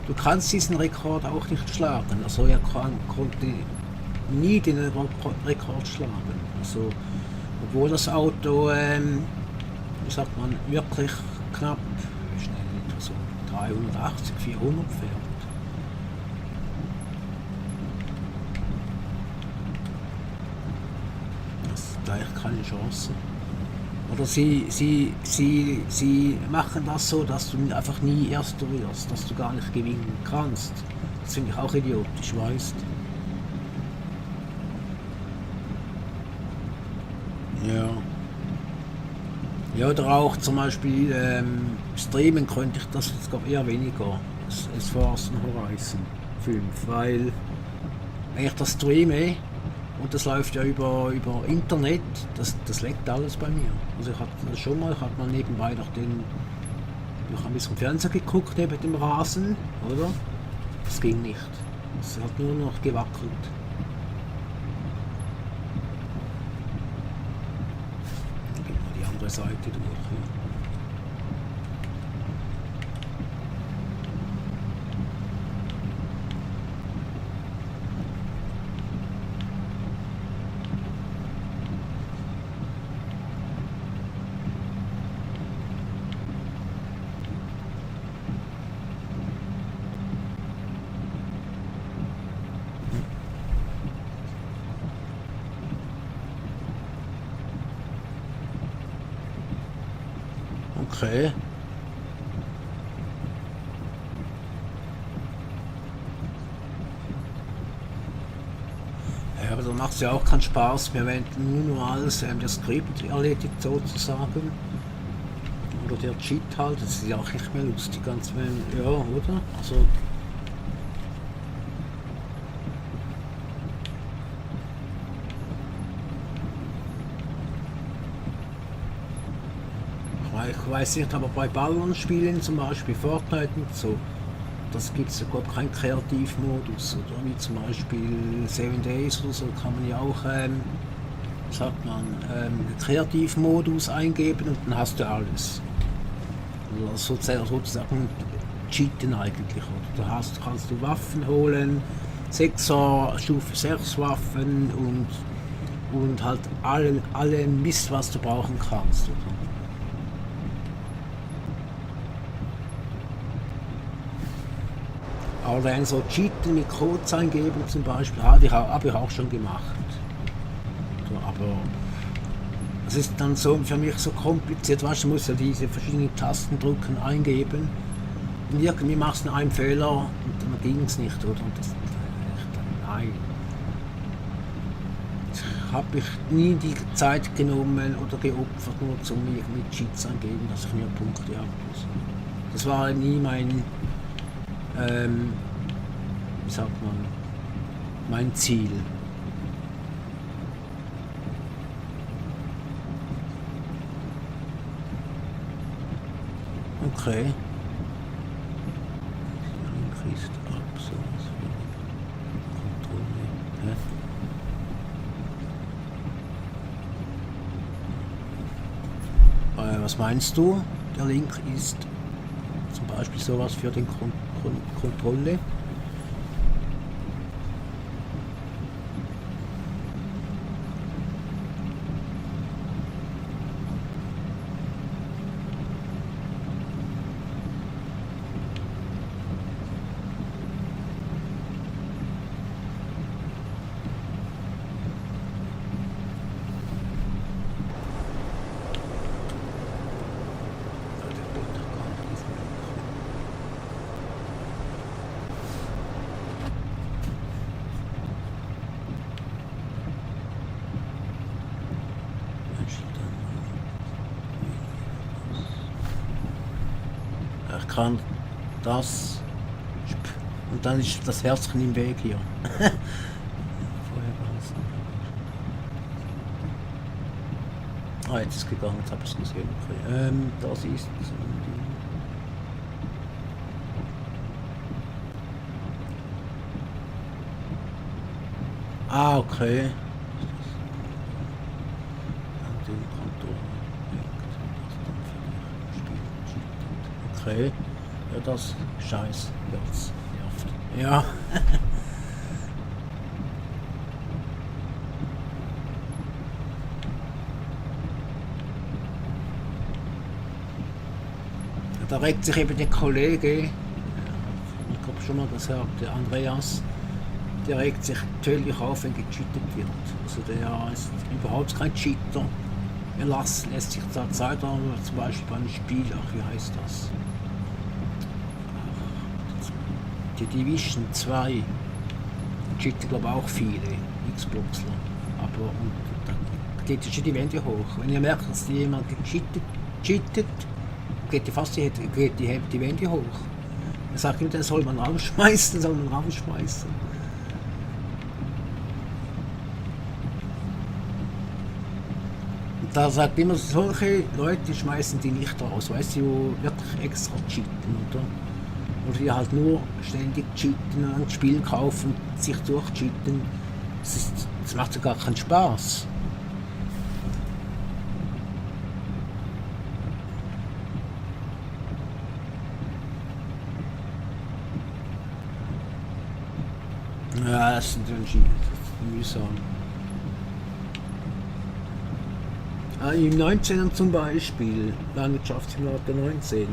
Du kannst diesen Rekord auch nicht schlagen. Also er konnte nie den Rekord schlagen. Also, obwohl das Auto, wie sagt man, wirklich knapp, schnell, so 380, 400 fährt. Das ist eigentlich keine Chance. Oder sie machen das so, dass du einfach nie Erster wirst, dass du gar nicht gewinnen kannst. Das finde ich auch idiotisch, weißt du? Ja. Ja, oder auch zum Beispiel streamen könnte ich das jetzt glaube eher weniger. Es Forza Horizon 5, weil wenn ich das streame und das läuft ja über Internet, das leckt alles bei mir. Also ich hatte das schon mal, ich habe mal nebenbei noch ich habe ein bisschen Fernsehen geguckt neben dem Rasen, oder? Das ging nicht. Es hat nur noch gewackelt. Dann geht mal die andere Seite durch. Ja. Okay. Ja, aber dann macht es ja auch keinen Spaß mehr, wenn nur alles das Skript erledigt sozusagen. Oder der Cheat halt, das ist ja auch nicht mehr lustig, ganz wenn, ja, oder? Also ich weiß nicht, aber bei Bauernspielen, zum Beispiel Fortnite und so, das gibt es ja glaube keinen Kreativmodus, oder wie zum Beispiel 7 Days oder so, kann man ja auch, sagt man, Kreativmodus eingeben und dann hast du alles. Also sozusagen cheaten eigentlich, oder? Kannst du Waffen holen, 6er, Stufe 6 Waffen und halt alle Mist, was du brauchen kannst, oder? Aber dann so cheaten mit Codes eingeben zum Beispiel, habe ich auch schon gemacht. So, aber es ist dann so für mich so kompliziert, weißt du, musst ja diese verschiedenen Tasten drücken, eingeben und irgendwie machst du einen Fehler und dann ging es nicht, oder? Und das, nein. Habe ich nie die Zeit genommen oder geopfert, nur zum mir mit Cheats eingeben, dass ich mir Punkte habe. Das war nie mein wie sagt man, mein Ziel. Okay. Increased up, sowas wie Kontrolle. Was meinst du? Der Link ist zum Beispiel sowas für den Kontrolle. Kann das und dann ist das Herzchen im Weg hier. Jetzt ist es gegangen, jetzt habe ich es gesehen. Okay. Das ist Ah, okay. Den Kontor. Okay. Ja, das Scheiß wird's nervt. Ja. Da regt sich eben der Kollege, ich habe schon mal gesagt, der Andreas, der regt sich natürlich auf, wenn gecheatet wird. Also der ist überhaupt kein Cheater. Er lässt sich da Zeit, zum Beispiel beim Spiel, ach wie heißt das? Die Division 2 cheaten glaube ich auch viele Xboxler. Aber und, dann geht schon die Wände hoch. Wenn ihr merkt, dass jemand cheatet, geht die Wände hoch. Er sagt ihm, den soll man rausschmeißen. Und da sagt immer, solche Leute schmeißen die nicht raus, weißt du, die wirklich extra cheaten, oder? Oder die halt nur ständig cheaten und ein Spiel kaufen, sich durchcheaten. Das macht ja gar keinen Spaß. Ja, das ist natürlich mühsam. Im 19. zum Beispiel, Landwirtschaftssimulator 19,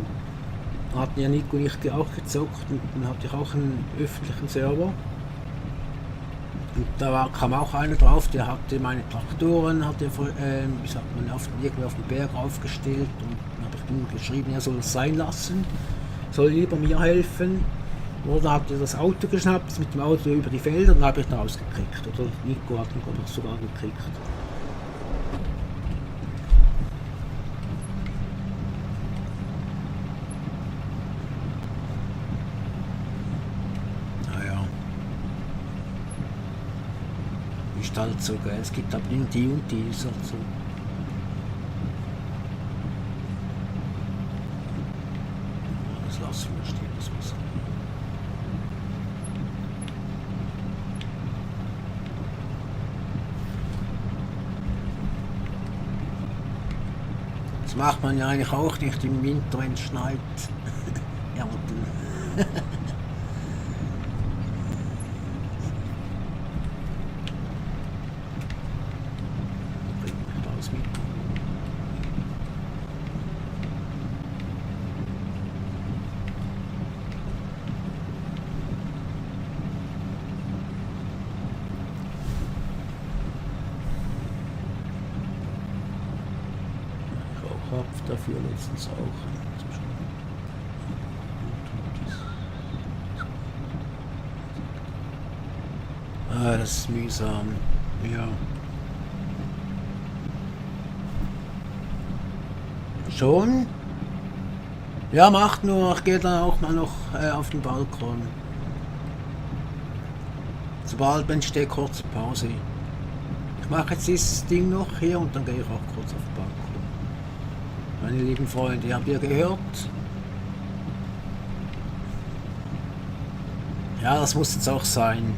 hatten ja Nico und ich auch gezockt und dann hatte ich auch einen öffentlichen Server. Und kam auch einer drauf, der hatte meine Traktoren, wie sagt man, irgendwie auf den Berg aufgestellt und dann habe ich ihm geschrieben, er soll es sein lassen, soll lieber mir helfen. Oder hat er das Auto geschnappt, mit dem Auto über die Felder und habe ich ihn rausgekriegt. Oder Nico hat ihn glaube ich sogar gekriegt. Naja. Ist halt so, gell? Es gibt aber die und die, ist halt so. Das lassen wir stehen, das muss sein. Das macht man ja eigentlich auch nicht im Winter, wenn es schneit. Ernten. Bringt mich alles mit. Ich habe dafür letztens auch. Ah, das ist mühsam. Ja. Schon? Ja, macht nur. Ich gehe dann auch mal noch auf den Balkon. Sobald entsteht kurze Pause. Ich mache jetzt dieses Ding noch hier und dann gehe ich auch kurz auf den Balkon. Meine lieben Freunde, habt ihr gehört? Ja, das muss jetzt auch sein.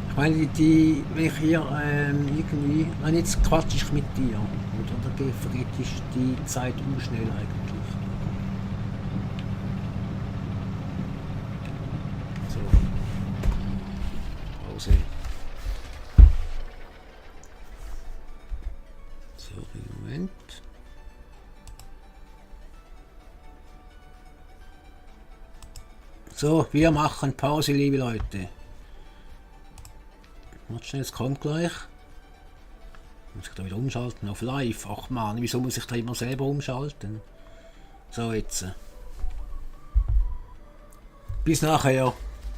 Ich meine, wenn ich hier irgendwie, wenn jetzt quatsch ich mit dir, oder da vergeht die Zeit schnell eigentlich. So, Pause. Sorry, Moment. So, wir machen Pause, liebe Leute. Warte schnell, es kommt gleich. Muss ich da wieder umschalten auf Live? Ach man, wieso muss ich da immer selber umschalten? So, jetzt. Bis nachher.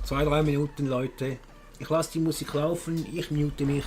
2-3 Minuten, Leute. Ich lasse die Musik laufen, ich mute mich.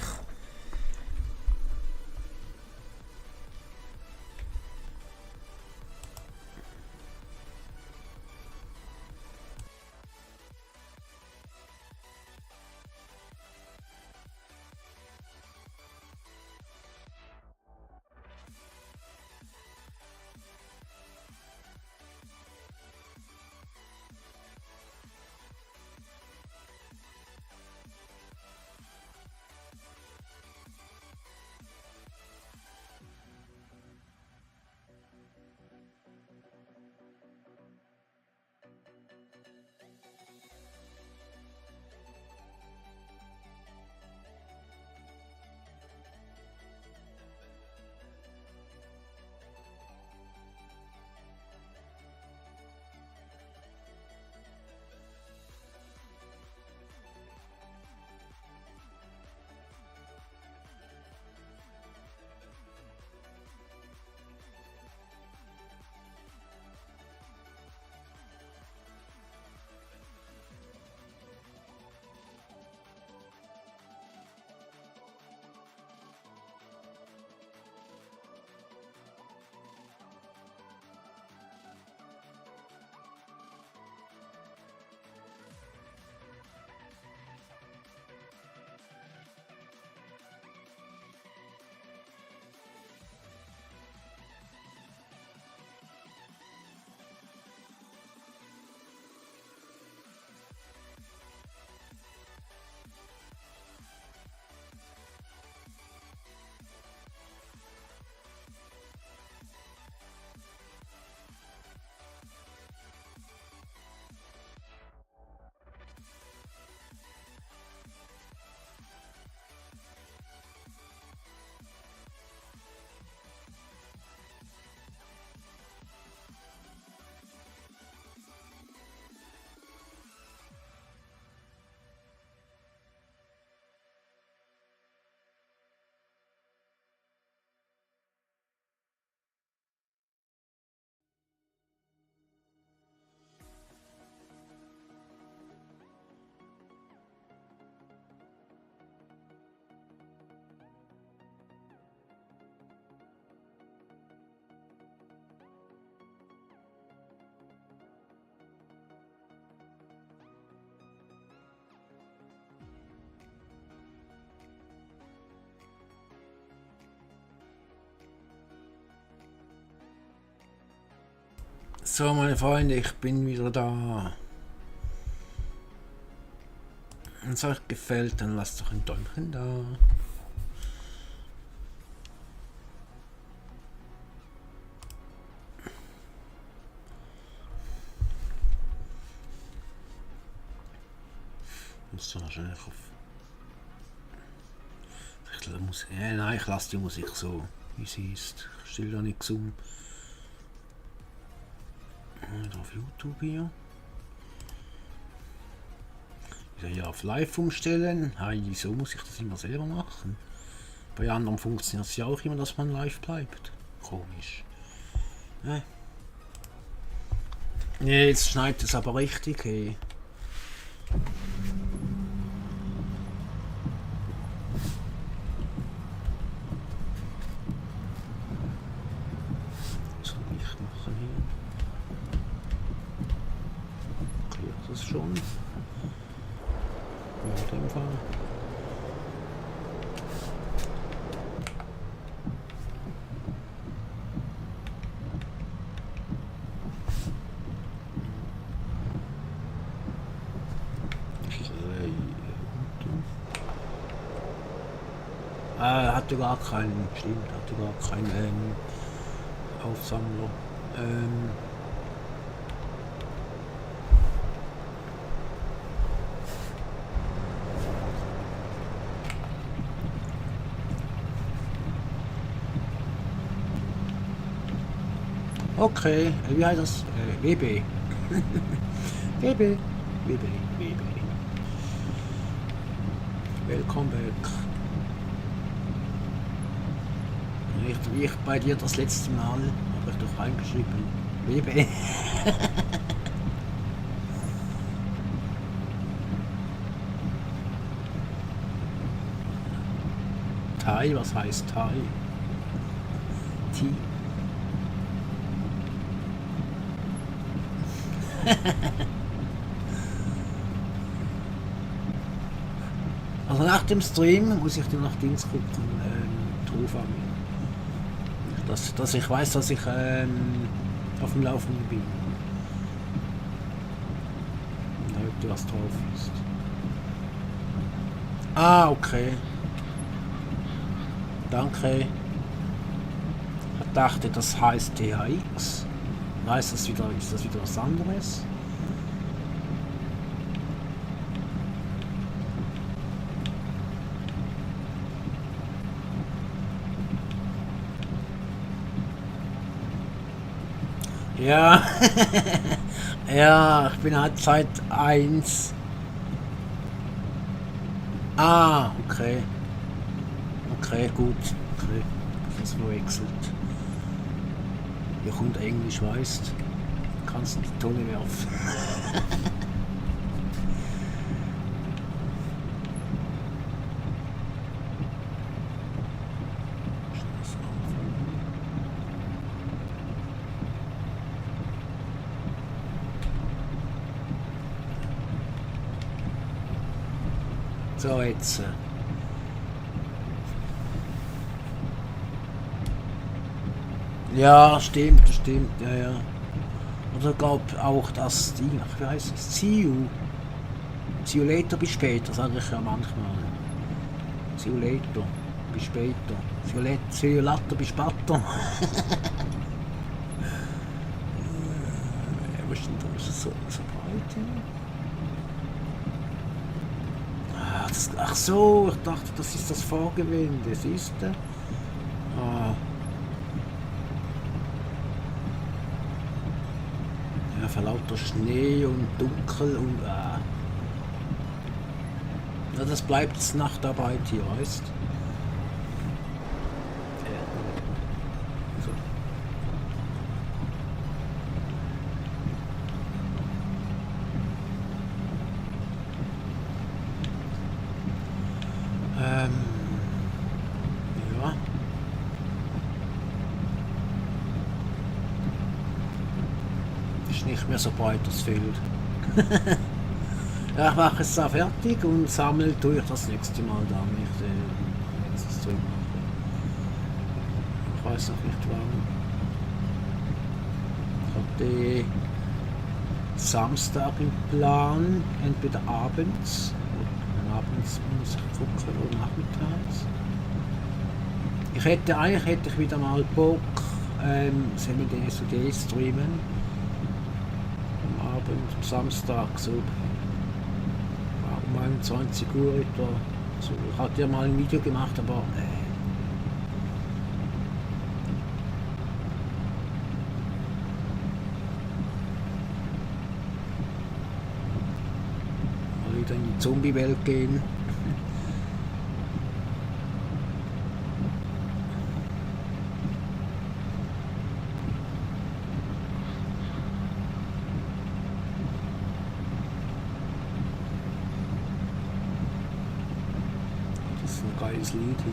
So, meine Freunde, ich bin wieder da. Wenn es euch gefällt, dann lasst doch ein Däumchen da. Muss so wahrscheinlich auf. Nein, ich lasse die Musik so, wie sie ist. Ich stelle da nichts um. Wieder auf YouTube hier. Wieder hier auf Live umstellen. Hey, wieso muss ich das immer selber machen? Bei anderen funktioniert es ja auch immer, dass man live bleibt. Komisch. Ne, jetzt schneidet es aber richtig, hey. Was soll ich machen hier? Klärt das schon? Ja, in dem Fall. Hatte gar keinen, stimmt, hatte gar keinen Aufsammler. Okay, wie heißt das? WB. WB. WB. Welcome back. Wie ich bei dir das letzte Mal, habe ich doch reingeschrieben. WB. Thai, was heißt Thai? T. Also nach dem Stream muss ich dann nach Dings gucken, Trofami. Dass ich weiß, dass ich auf dem Laufenden bin. Und heute was drauf ist. Ah, okay. Danke. Ich dachte, das heißt THX. Heißt das wieder, ist das wieder was anderes? Ja, ja, ich bin halt seit 1. Ah, okay. Okay, gut. Okay, das verwechselt. Hier kommt Englisch, weißt. Kannst du die Tonne werfen. So, jetzt. Ja, stimmt, ja. Oder gab auch das Ding, wie heißt es? See you later, bis später, sage ich ja manchmal. See you later, bis später. See you later, bis später. Was ist denn da? Ist das so breit hier? Ach so, ich dachte, das ist das Fahrgewinde, siehst du? Ah. Ja, vor lauter Schnee und dunkel und ja, das bleibt Nachtarbeit hier, weißt du? So. Ja. Ist nicht mehr so breit das Feld. Ja, ich mache es auch fertig und sammle tue ich das nächste Mal dann, wenn ich nächstes Zeug mache. Ich weiß noch nicht wann. Ich hatte Samstag im Plan, entweder abends, abends muss ich gucken, oder nachmittags. Eigentlich hätte ich wieder mal Bock, sollen wir den SOD streamen. Am Abend, am Samstag, so um 21 Uhr etwa. So, ich hatte ja mal ein Video gemacht, aber mal wieder in die Zombie-Welt gehen. Geiles Lied hier.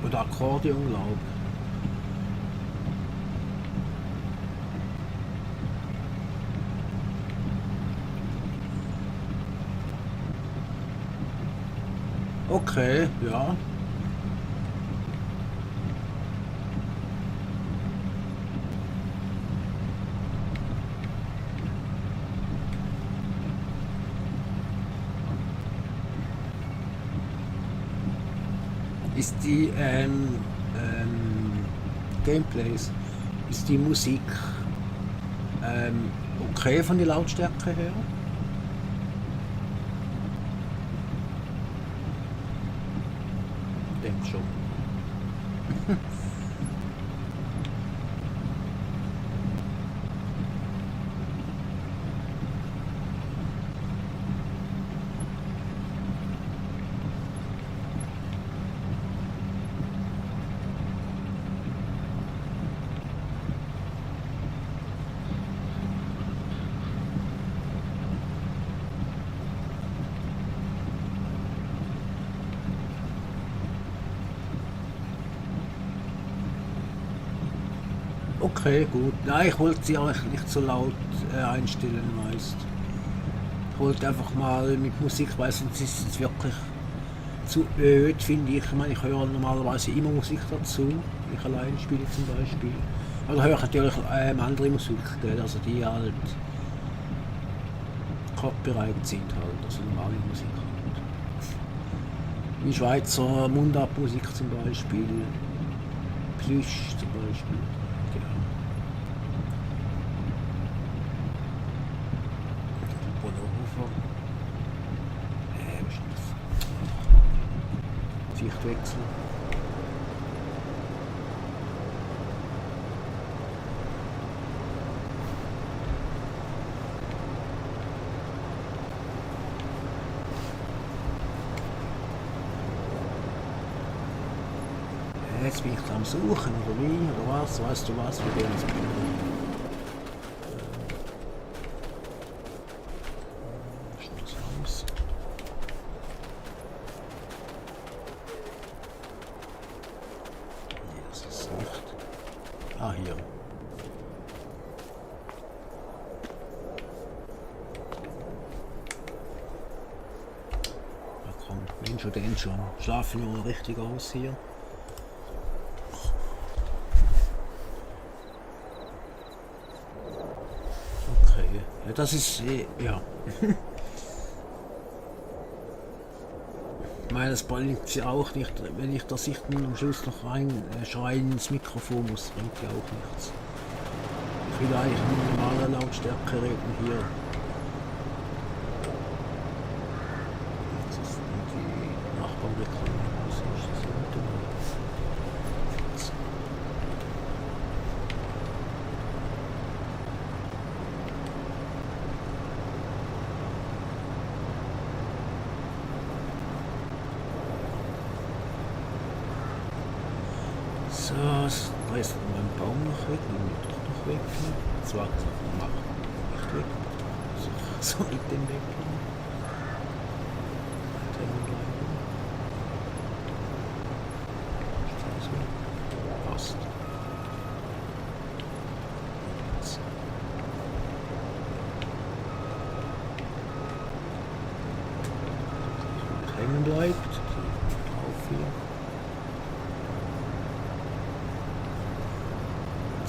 Oder Akkordeon, glaube ich. Okay, ja. Ist die Gameplays, ist die Musik okay von der Lautstärke her? Ich denke schon. Okay, gut. Nein, ich wollte sie eigentlich nicht so laut einstellen meist. Ich wollte einfach mal mit Musik, weil sonst ist es wirklich zu öd, finde ich. Ich meine, ich höre normalerweise immer Musik dazu. Ich allein spiele zum Beispiel. Aber da höre ich natürlich andere Musik, gell? Also die halt Copyright sind halt, also normale Musik halt. Wie Schweizer Mundartmusik zum Beispiel. Plüsch zum Beispiel. Genau. Bonhoeffer. Was ist das? Sichtwechsel. Jetzt bin ich am Suchen, oder wie? Oder was? Weißt du was? Wir gehen jetzt Haus. Hier ist es nicht. Ah, hier. Ja, komm, den schon, den schon. Schlafen wir richtig aus hier. Ja, das ist, ja. Ich meine, das bringt sie auch nicht, wenn ich das ich am Schluss noch schreien ins Mikrofon muss, bringt ja auch nichts. Ich will eigentlich in normaler Lautstärke reden hier. Das ist die Nachbarn wegkommen. Was ist das hier? So, das reißt meinen Baum noch weg, den will ich doch noch weg. Jetzt warte ich, mach nicht weg. So mit dem weg. Passt.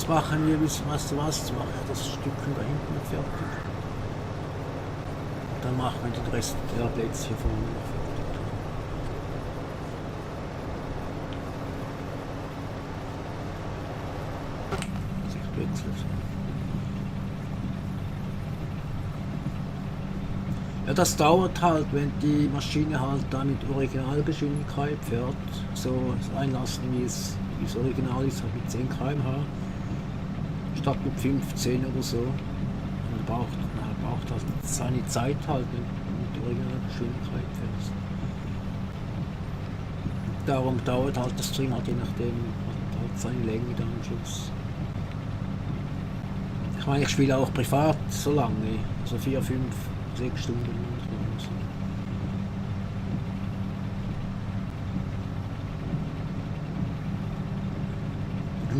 Jetzt machen wir, weißt du was, jetzt mache ich das Stückchen da hinten noch fertig. Und dann machen wir den Rest der Plätze hier vorne noch fertig. Sich wechselt. Ja, das dauert halt, wenn die Maschine halt da mit Originalgeschwindigkeit fährt, so einlassen wie es Original ist, halt mit 10 km/h, statt mit 15 oder so. Man braucht halt seine Zeit halt, wenn du mit Originalgeschwindigkeit fährst. Und darum dauert halt das Stream halt je nachdem halt seine Länge dann am Schluss. Ich meine, ich spiele auch privat so lange, also 4, 5, 6 Stunden manchmal. So.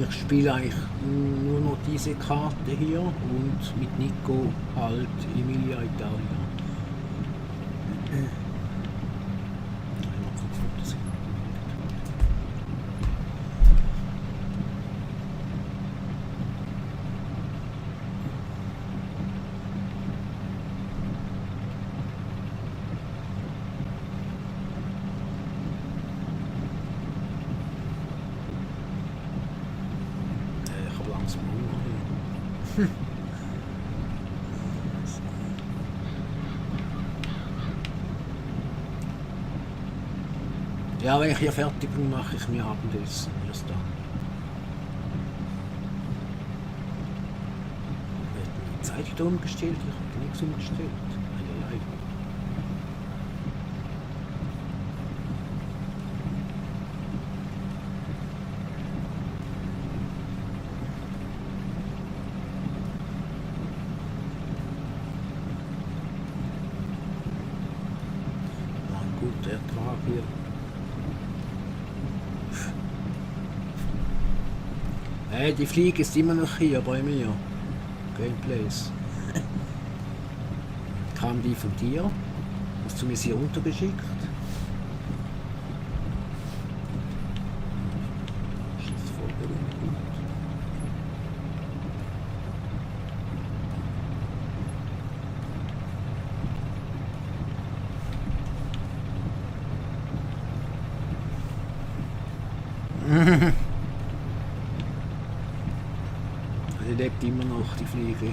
Ich spiele eigentlich nur noch diese Karte hier und mit Nico halt Emilia Italia. Ja, wenn ich hier fertig bin, mache ich mir Abendessen erst dann. Wird die Zeit wieder umgestellt? Ich habe nichts umgestellt. Eieiei. Na, ein guter Ertrag hier. Hey, die Fliege ist immer noch hier bei mir. Gameplays. Kam die von dir? Hast du mir sie runtergeschickt? Schießt voll gut. Die lebt immer noch, die Fliege.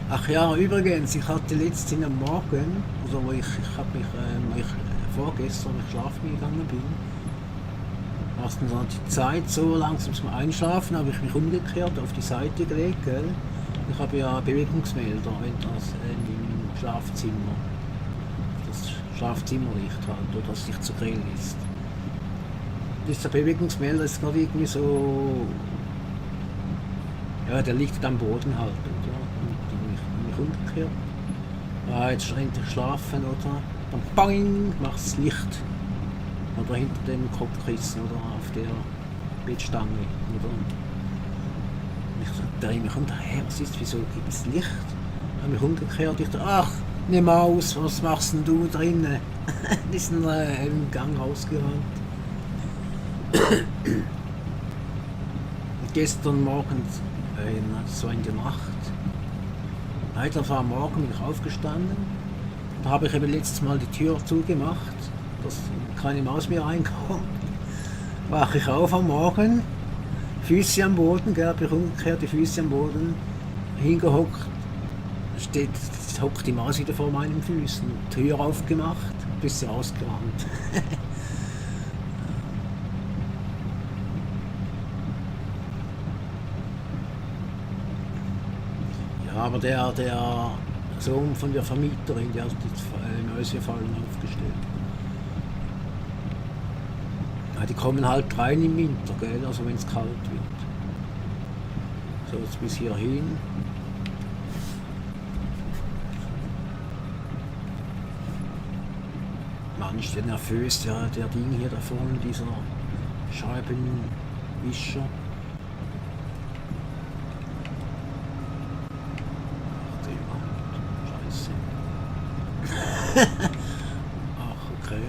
Ach ja, übrigens, ich hatte letztens am Morgen, also wo ich vorgestern, ich schlafen gegangen bin, war es dann die Zeit so langsam zum Einschlafen, habe ich mich umgekehrt, auf die Seite gelegt, gell? Ich habe ja Bewegungsmelder, wenn das im Schlafzimmer, das Schlafzimmerlicht halt, oder das nicht zu grell ist. Dieser Bewegungsmelder ist gerade irgendwie so, ja, der liegt am Boden halt, oder? Und dann bin ich umgekehrt. Ja, jetzt endlich schlafen, oder? Dann bang, macht das Licht. Oder hinter dem Kopfkissen oder auf der Bettstange, oder? Und ich so, drehe mich um, hey, was ist, wieso gibt es Licht? Ich habe mich umgekehrt, ich dachte, ach, nimm aus, was machst denn du drinnen? Die sind im Gang rausgerannt. Gestern Morgen, so in der Nacht, heute am Morgen bin ich aufgestanden, da habe ich eben letztes Mal die Tür zugemacht, dass keine Maus mehr reinkommt. Wache ich auf am Morgen, Füße am Boden, habe ich umgekehrt, die Füße am Boden, hingehockt, hockt die Maus wieder vor meinen Füßen, Tür aufgemacht, bis sie rausgerannt. Aber der Sohn von der Vermieterin, der hat die Mäusefallen aufgestellt. Ja, die kommen halt rein im Winter, gell? Also wenn es kalt wird. So, jetzt bis hierhin. Mann, ist der nervös, der Ding hier da vorne, dieser Scheibenwischer. Ach, okay.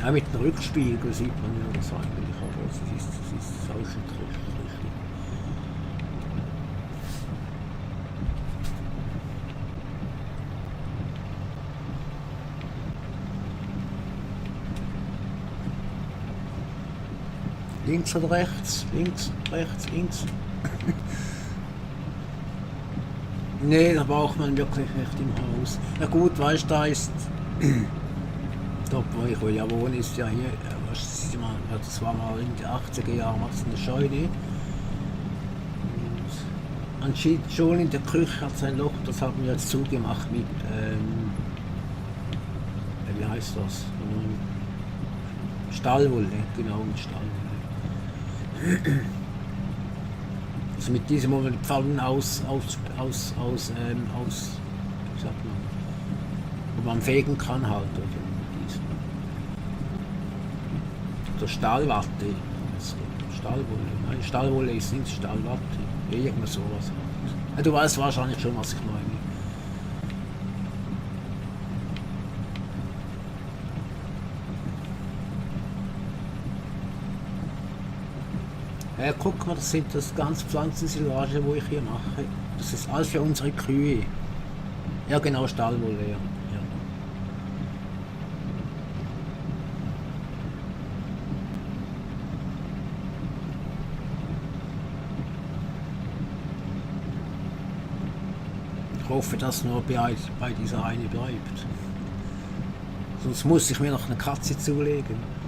Auch mit dem Rückspiegel sieht man ja das eigentlich, aber es ist falsch und richtig. Links oder rechts? Links, rechts, links. Nee, da braucht man wirklich nicht im Haus. Na gut, weißt du, da ist. Dort, wo ich ja wohne, ist ja hier. Das war mal in den 80er Jahren war das eine Scheune. Und anscheinend schon in der Küche hat es ein Loch, das haben wir jetzt zugemacht mit. Wie heißt das? Stallwolle, genau, mit Stallwolle. Also mit diesem, wo man die Pfannen wie sagt man, wo man fegen kann halt, oder mit diesem. Oder Stahlwatte, also Stahlwolle, nein, Stahlwolle ist nicht Stahlwatte, irgendwas sowas halt. Ja, du weißt wahrscheinlich schon, was ich meine. Ja, guck mal, das sind das ganze Pflanzensilage, wo ich hier mache. Das ist alles für unsere Kühe. Ja, genau, Stallwolle, ja. Ich hoffe, dass nur bei dieser eine bleibt. Sonst muss ich mir noch eine Katze zulegen.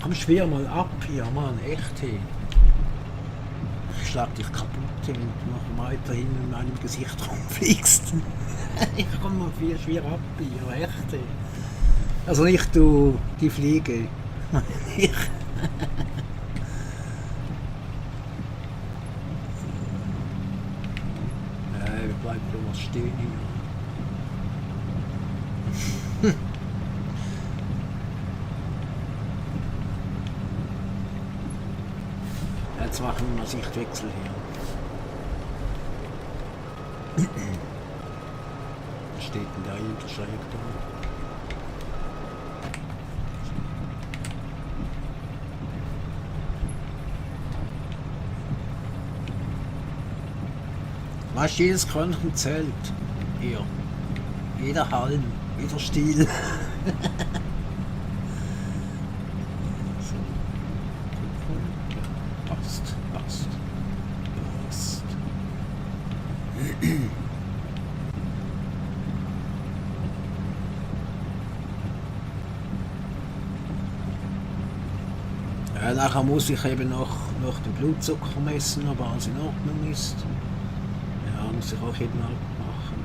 Komm schwer mal ab hier, Mann, echt hey. Ich schlag dich kaputt und noch weiterhin in meinem Gesicht rumfliegst. Ich komm mal viel schwer ab hier, echt hey. Also nicht du, die Fliege. Ich. Wir bleiben bloß stehen hier. Jetzt machen wir mal Sichtwechsel hier. Was steht denn da hinter schräg da? Weißt du, jedes Krönchen zählt. Hier. Jeder Halm, jeder Stiel. Passt. Ja, nachher muss ich eben noch den Blutzucker messen, ob alles in Ordnung ist. Ja, muss ich auch jeden Abend machen.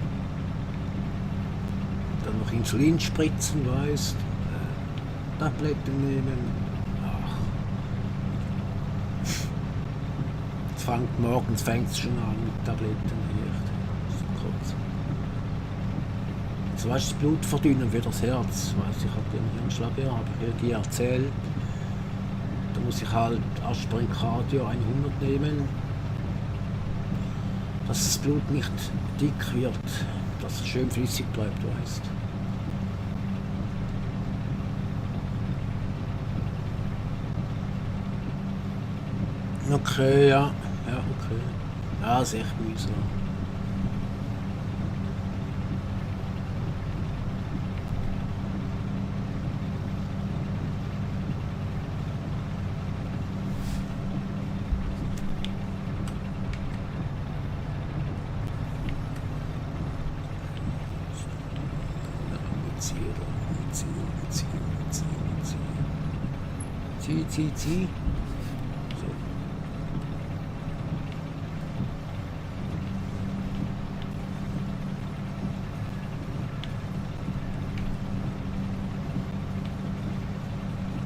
Dann noch Insulin spritzen, weißt. Tabletten nehmen. Morgens fängt es schon an mit Tabletten hier. So weißt du, das Blut verdünnen für das Herz. Weißt, ich habe den Hirnschlag, ja, habe ich dir erzählt. Da muss ich halt Aspirin Cardio 100 nehmen, dass das Blut nicht dick wird, dass es schön flüssig bleibt, weißt. Okay, ja. Ja, okay. Ja, ist echt mühsam. Zieh.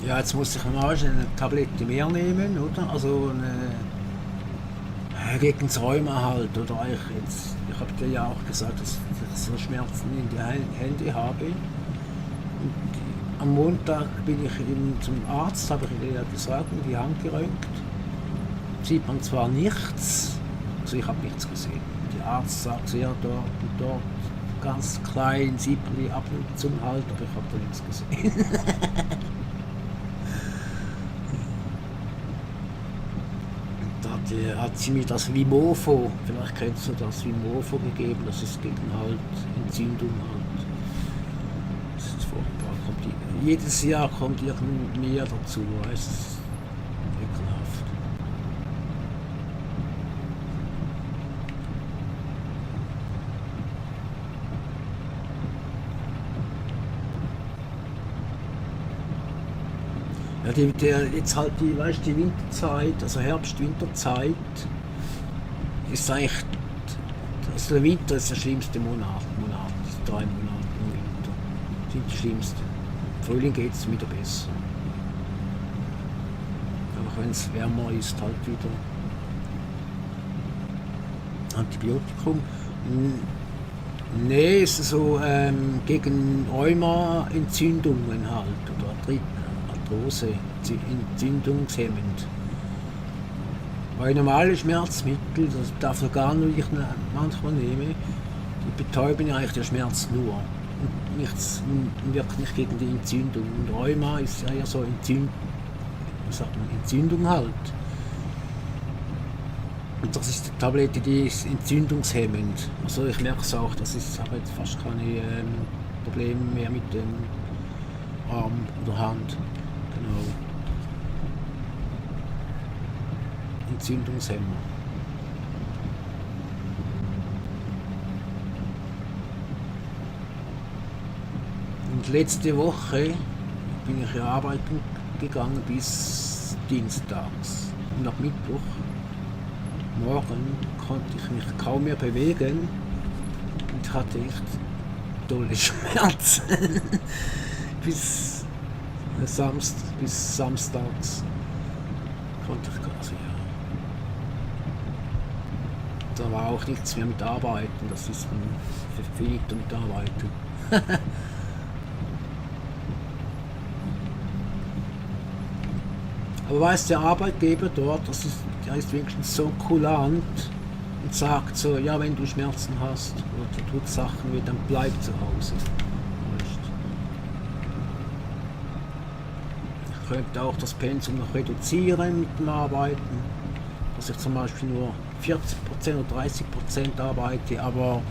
Ja, jetzt muss ich mal eine Tablette mehr nehmen, oder? Also eine, gegen das Rheuma halt, oder ich habe dir ja auch gesagt, dass ich so Schmerzen in die Hände habe. Und am Montag bin ich zum Arzt, habe ich dir ja gesagt, in die Hand geröntgt. Sieht man zwar nichts, also ich habe nichts gesehen. Der Arzt sagt ja dort und dort, ganz klein, sieht man die ab und zu halt, aber ich habe da nichts gesehen. Hat sie mir das Vimovo, vielleicht kennst du das Vimovo gegeben, das ist gegen halt Entzündung halt. Das ist furchtbar. Jedes Jahr kommt irgend mehr dazu, es ist ekelhaft. Ja, jetzt halt weißt, die Winterzeit, also Herbst-Winterzeit, ist eigentlich, also der Winter ist der schlimmste Monat, die 3 Monate im Winter sind die schlimmsten. Im Frühling geht es wieder besser. Auch wenn es wärmer ist, halt wieder Antibiotikum. Nee, ist so gegen Rheuma-Entzündungen halt, oder Arthrose, entzündungshemmend. Weil normale Schmerzmittel, das darf ich gar nicht manchmal nehmen, die betäuben ja eigentlich den Schmerz nur. Und wirkt nicht gegen die Entzündung. Und Rheuma ist ja eher so Entzündung halt. Und das ist die Tablette, die ist entzündungshemmend. Also ich merke es auch, ich habe jetzt fast keine Probleme mehr mit dem Arm oder Hand. Genau. Entzündungshemmer. Und letzte Woche bin ich arbeiten gegangen bis dienstags. Und ab Mittwoch morgen konnte ich mich kaum mehr bewegen und hatte echt tolle Schmerzen. bis samstags konnte ich quasi, ja. Da war auch nichts mehr mit Arbeiten, das ist finito mit Arbeiten. Aber weißt der Arbeitgeber dort, der ist wenigstens so kulant und sagt so, ja, wenn du Schmerzen hast oder du tut Sachen weh, dann bleib zu Hause. Ich könnte auch das Pensum noch reduzieren mit dem Arbeiten, dass ich zum Beispiel nur 40% oder 30% arbeite, aber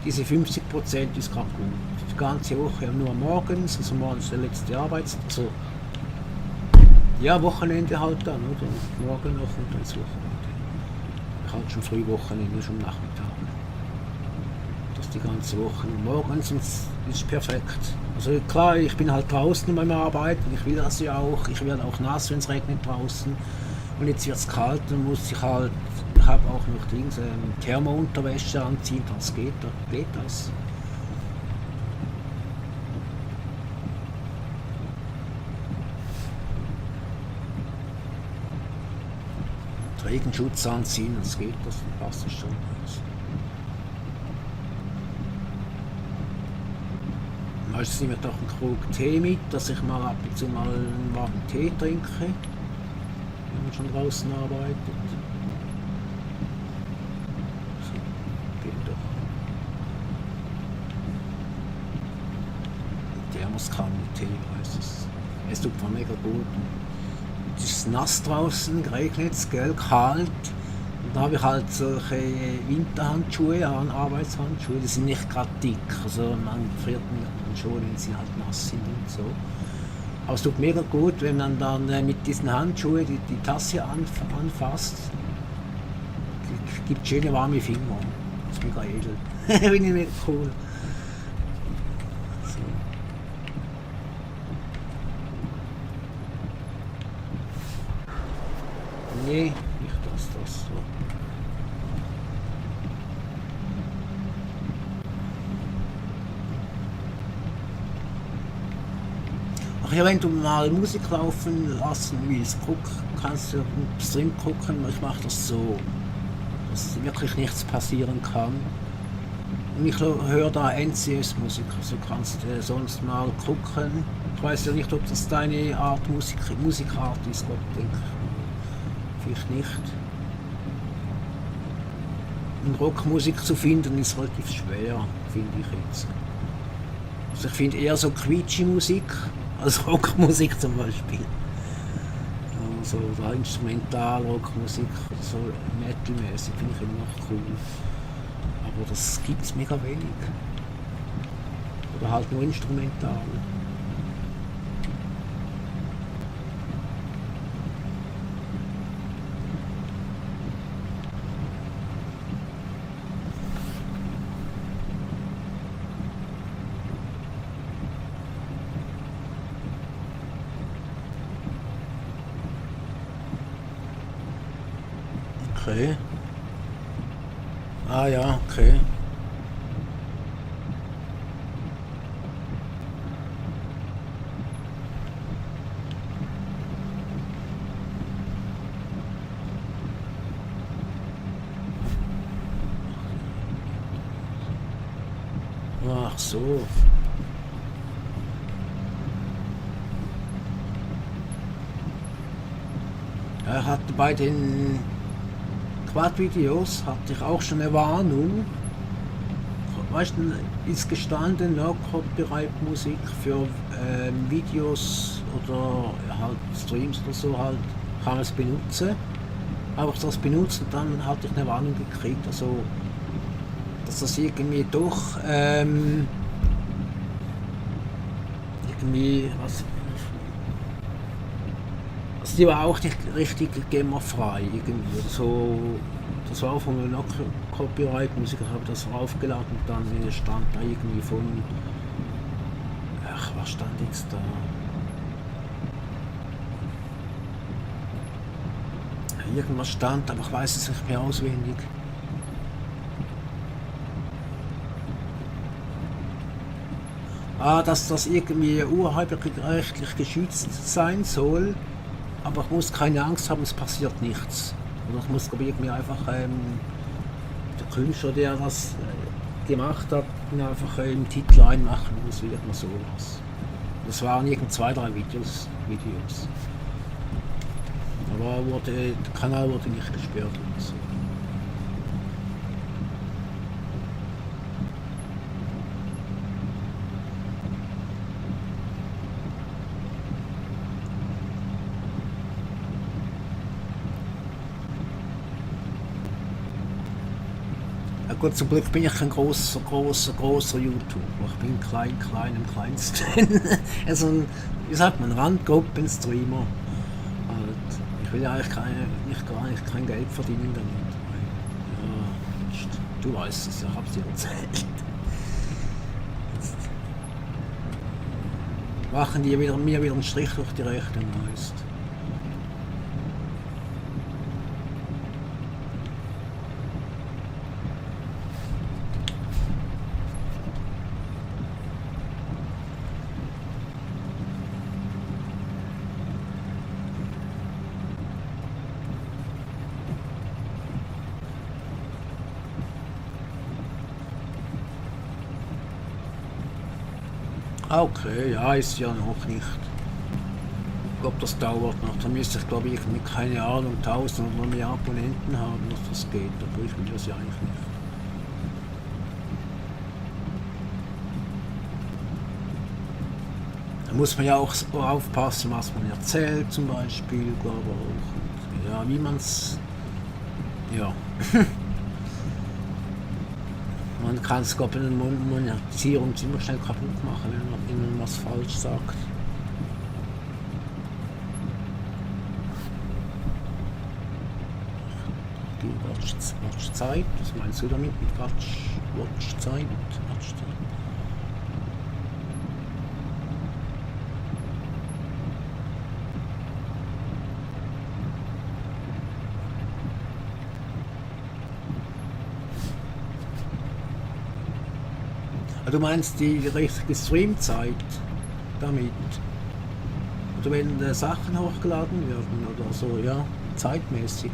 diese 50% ist gerade gut. Die ganze Woche nur morgens, also morgens der letzte Arbeitstag, also ja, Wochenende halt dann, oder? Morgen noch und dann das Wochenende. Ich halt schon früh Wochenende, schon am Nachmittag. Das die ganze Woche. Morgens ist perfekt. Also klar, ich bin halt draußen beim Arbeiten, ich will das ja auch. Ich werde auch nass, wenn es regnet draußen. Und jetzt wird es kalt, dann muss ich halt, ich habe auch noch Thermounterwäsche anziehen, das geht das. Regenschutz anziehen, das geht, das passt schon. Meistens nehme ich doch einen Krug Tee mit, dass ich mal ab und zu mal einen warmen Tee trinke, wenn man schon draußen arbeitet. So, geht doch. Thermoskanne Tee, weißt du, es tut mir mega gut. Es ist nass draußen, geregnet, gell, kalt. Und da habe ich halt solche Winterhandschuhe an, Arbeitshandschuhe, die sind nicht gerade dick. Also man friert dann schon, wenn sie halt nass sind und so. Aber es tut mega gut, wenn man dann mit diesen Handschuhen die Tasse anfasst. Es gibt schöne warme Finger. Das ist mega edel. Finde ich mega cool. Nee, nicht das so. Ach ja, wenn du mal Musik laufen lassen willst, kannst du im Stream gucken, ich mache das so. dass wirklich nichts passieren kann. Und ich höre da NCS-Musik, also kannst du sonst mal gucken. Ich weiß ja nicht, ob das deine Art Musikart ist, Gott, denke ich. Vielleicht nicht. Und Rockmusik zu finden ist relativ schwer, finde ich jetzt. Also ich finde eher so Quietschi-Musik als Rockmusik zum Beispiel. So oder Instrumental-Rockmusik oder so Metal-mäßig finde ich immer noch cool. Aber das gibt es mega wenig. Oder halt nur instrumental. Okay. Ah ja, okay. Ach so. Er hatte bei den Quad-Videos hatte ich auch schon eine Warnung. Weißt du, ist gestanden, no Copyright-Musik für Videos oder halt Streams oder so halt, kann man es benutzen. Aber ich das benutzt und dann hatte ich eine Warnung gekriegt, also dass das irgendwie doch irgendwie was. Also die war auch nicht richtig GEMA-frei irgendwie. Oder so, das war auch von einer Copyright-Musik, ich habe das aufgeladen und dann stand da irgendwie von. Ach, was stand jetzt da? Irgendwas stand, aber ich weiß es nicht mehr auswendig. Dass das irgendwie urheberrechtlich geschützt sein soll, aber ich muss keine Angst haben, es passiert nichts. Und ich muss glaube ich irgendwie einfach der Künstler, der das gemacht hat, einfach im Titel einmachen muss, wie immer sowas. Das waren irgend 2, 3 Videos. Aber der Kanal wurde nicht gesperrt oder so. Ja gut, zum Glück bin ich ein großer YouTuber. Ich bin klein im Kleinsten. Also ein, wie sagt man, Randgruppen-Streamer. Halt. Ich will ja eigentlich kein Geld verdienen damit. Ja, du weißt es, ich hab's dir erzählt. Jetzt machen die mir wieder einen Strich durch die Rechnung, weißt. Okay, ja, ist ja noch nicht. Ich glaube, das dauert noch. Da müsste ich, glaube ich, mit, keine Ahnung, 1000 oder mehr Abonnenten haben, dass das geht. Aber ich will das ja eigentlich nicht. Da muss man ja auch aufpassen, was man erzählt, zum Beispiel, glaube ich. Und, ja, wie man es. Ja. Man kann es, glaube ich, in der Monetierung ziemlich schnell kaputt machen, wenn man was falsch sagt. Die Watchzeit, was meinst du damit mit Watchzeit? Du meinst die richtige Streamzeit damit? Oder wenn Sachen hochgeladen werden oder so, ja, zeitmäßig.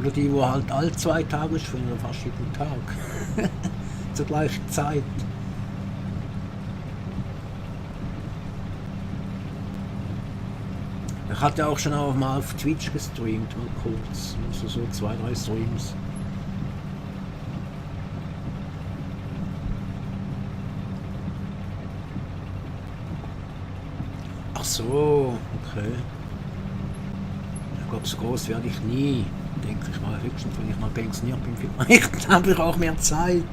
Oder die, wo halt alle 2 Tage schwimmen, oder fast jeden Tag. Zur gleichen Zeit. Ich hatte auch schon auch mal auf Twitch gestreamt, mal kurz. Also so 2, 3 Streams. Ach so, okay. Ich glaube, so groß werde ich nie. Denke ich mal, höchstens, wenn ich mal pensioniert bin, vielleicht habe ich auch mehr Zeit.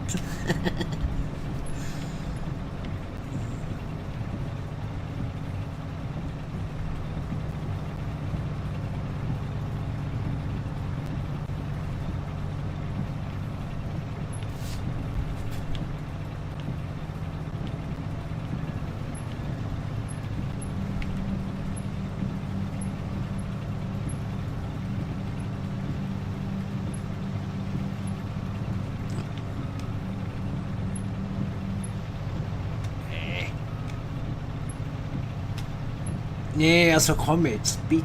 Nee, also komm jetzt, bitte.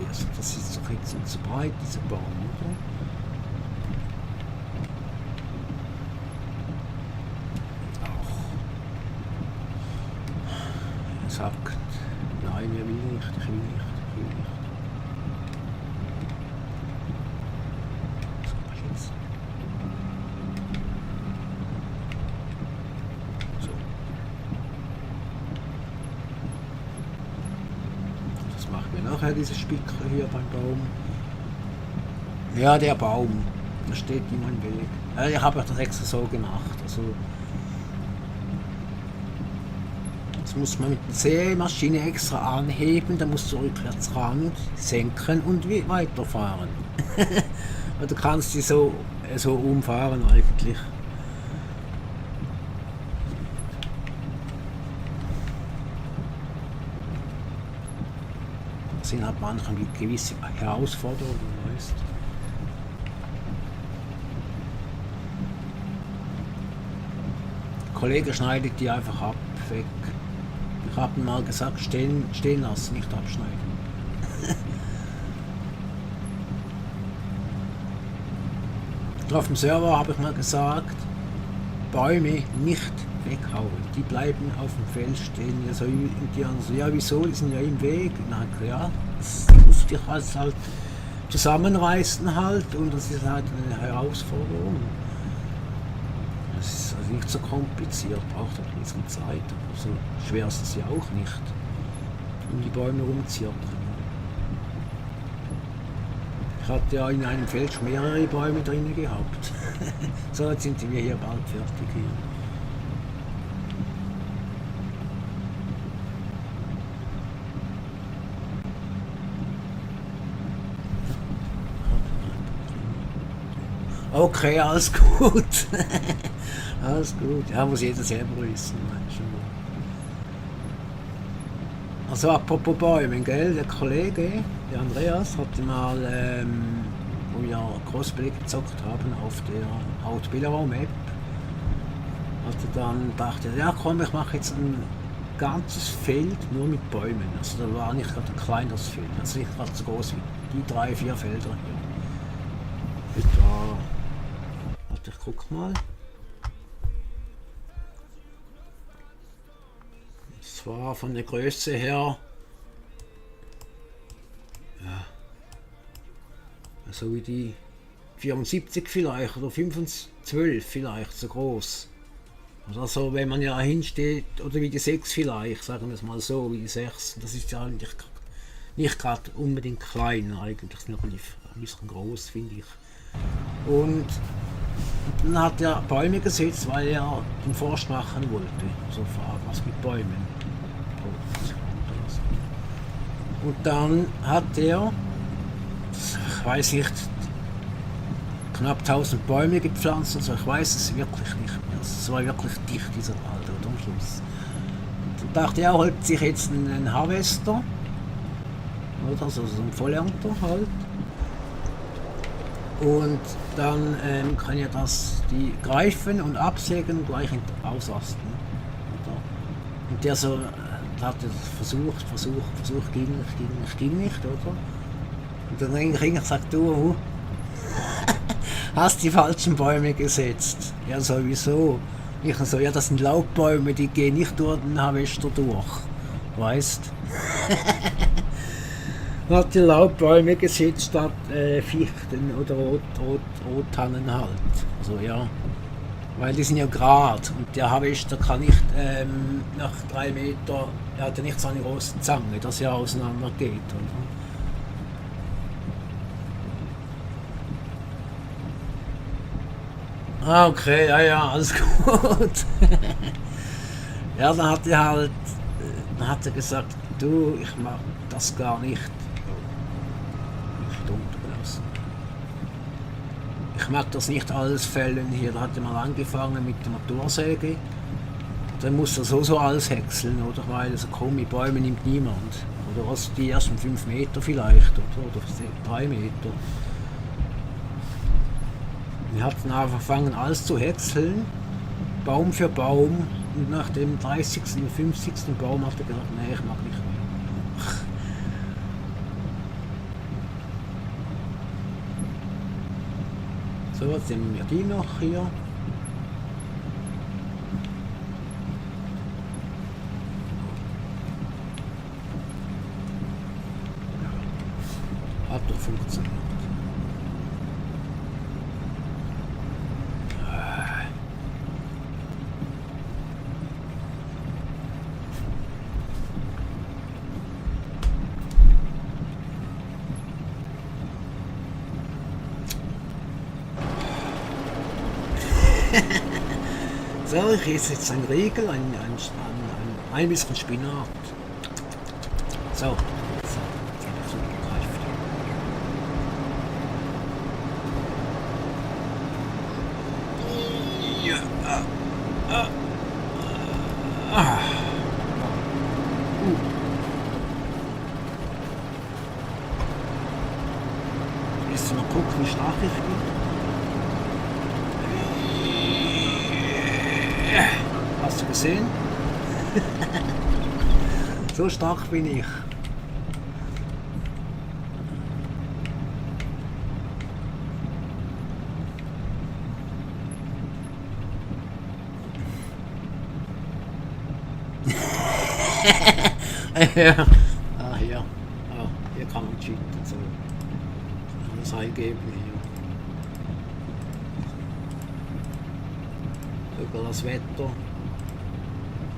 Also das ist doch jetzt zu breit, dieser Baum, oder? Er sagt, nein, er will nicht, ich will nicht, ich will nicht. So, was jetzt? So. Das machen wir nachher, dieses Spicker hier beim Baum. Ja, der Baum, der steht in meinem Weg. Ja, ich habe das extra so gemacht. Also, das muss man mit der Sämaschine extra anheben, dann musst du rückwärts ran, senken und weiterfahren. Oder kannst du so umfahren eigentlich. Das sind halt manchmal gewisse Herausforderungen, weißt du. Der Kollege schneidet die einfach ab, weg. Ich habe ihm mal gesagt, stehen lassen, nicht abschneiden. Auf dem Server habe ich mal gesagt, Bäume nicht weghauen, die bleiben auf dem Feld stehen. Also, die anderen so, ja wieso, die sind ja im Weg. Und ich, ja, das musst du dich halt zusammenreißen halt und das ist halt eine Herausforderung. Das ist also nicht so kompliziert, braucht ein bisschen Zeit, aber so schwer ist es ja auch nicht, um die Bäume rumzirkeln. Ich hatte ja in einem Feld schon mehrere Bäume drin gehabt. So, jetzt sind wir hier bald fertig hier. Okay, alles gut. Alles gut. Ja, muss jeder selber wissen. Also apropos Bäume, gell? Der Kollege, der Andreas, hatte mal, wo wir Crossplay gezockt haben auf der Haut-Bilderraum-App, hatte dann dachte, ja komm, ich mache jetzt ein ganzes Feld nur mit Bäumen. Also da war nicht gerade ein kleineres Feld, also nicht gerade so groß wie die 3, 4 Felder hier. Etwa, warte, ich guck mal. Das war von der Größe her, ja, so wie die 74 vielleicht oder 25 vielleicht so groß. Oder so, wenn man ja hinsteht, oder wie die 6 vielleicht, sagen wir es mal so, wie die 6. Das ist ja eigentlich nicht gerade unbedingt klein, eigentlich nur ein bisschen groß, finde ich. Und dann hat er Bäume gesetzt, weil er den Forst machen wollte. So was mit Bäumen. Und dann hat er, ich weiß nicht, knapp 1000 Bäume gepflanzt, also ich weiß es wirklich nicht mehr. Es war wirklich dicht, dieser Wald, oder am Schluss. Dann dachte er, holt sich jetzt einen Harvester, oder also so einen Vollernter halt. Und dann kann er die greifen und absägen und gleich ausasten. Oder? Und der so hat versucht, ging nicht, oder? Und dann habe ich gesagt, du, Hast die falschen Bäume gesetzt. Ja, sowieso. Ich so, ja, das sind Laubbäume, die gehen nicht durch den Harvester durch. Weißt? Hat die Laubbäume gesetzt statt Fichten oder Rottannen halt. Also ja. Weil die sind ja gerade und der Harvester kann nicht nach 3 Meter, er hat ja nicht so eine große Zange, dass er auseinander geht. Oder? Ah, okay, ja, ja, alles gut. Ja, dann hat er gesagt, du, ich mag das gar nicht. Nicht untergelassen. Ich mag das nicht alles fällen hier. Da hat er mal angefangen mit der Motorsäge. Dann muss er so alles häckseln, oder? Weil so krumme Bäume nimmt niemand. Oder was, die ersten 5 Meter vielleicht, oder 3 Meter. Wir hatten angefangen alles zu häckseln, Baum für Baum, und nach dem 30., 50. Baum hat er gesagt, nee, ich mag nicht mehr. So, jetzt nehmen wir die noch hier. Hat doch funktioniert. So, ich esse jetzt ein Riegel, ein bisschen Spinat. So. Ja. Jetzt mal gucken, wie stark ich bin. Hast du gesehen? So stark bin ich. Ja. Ah, hier. Ah, hier kann man cheaten. So. Alles eingeben hier. Sogar das Wetter.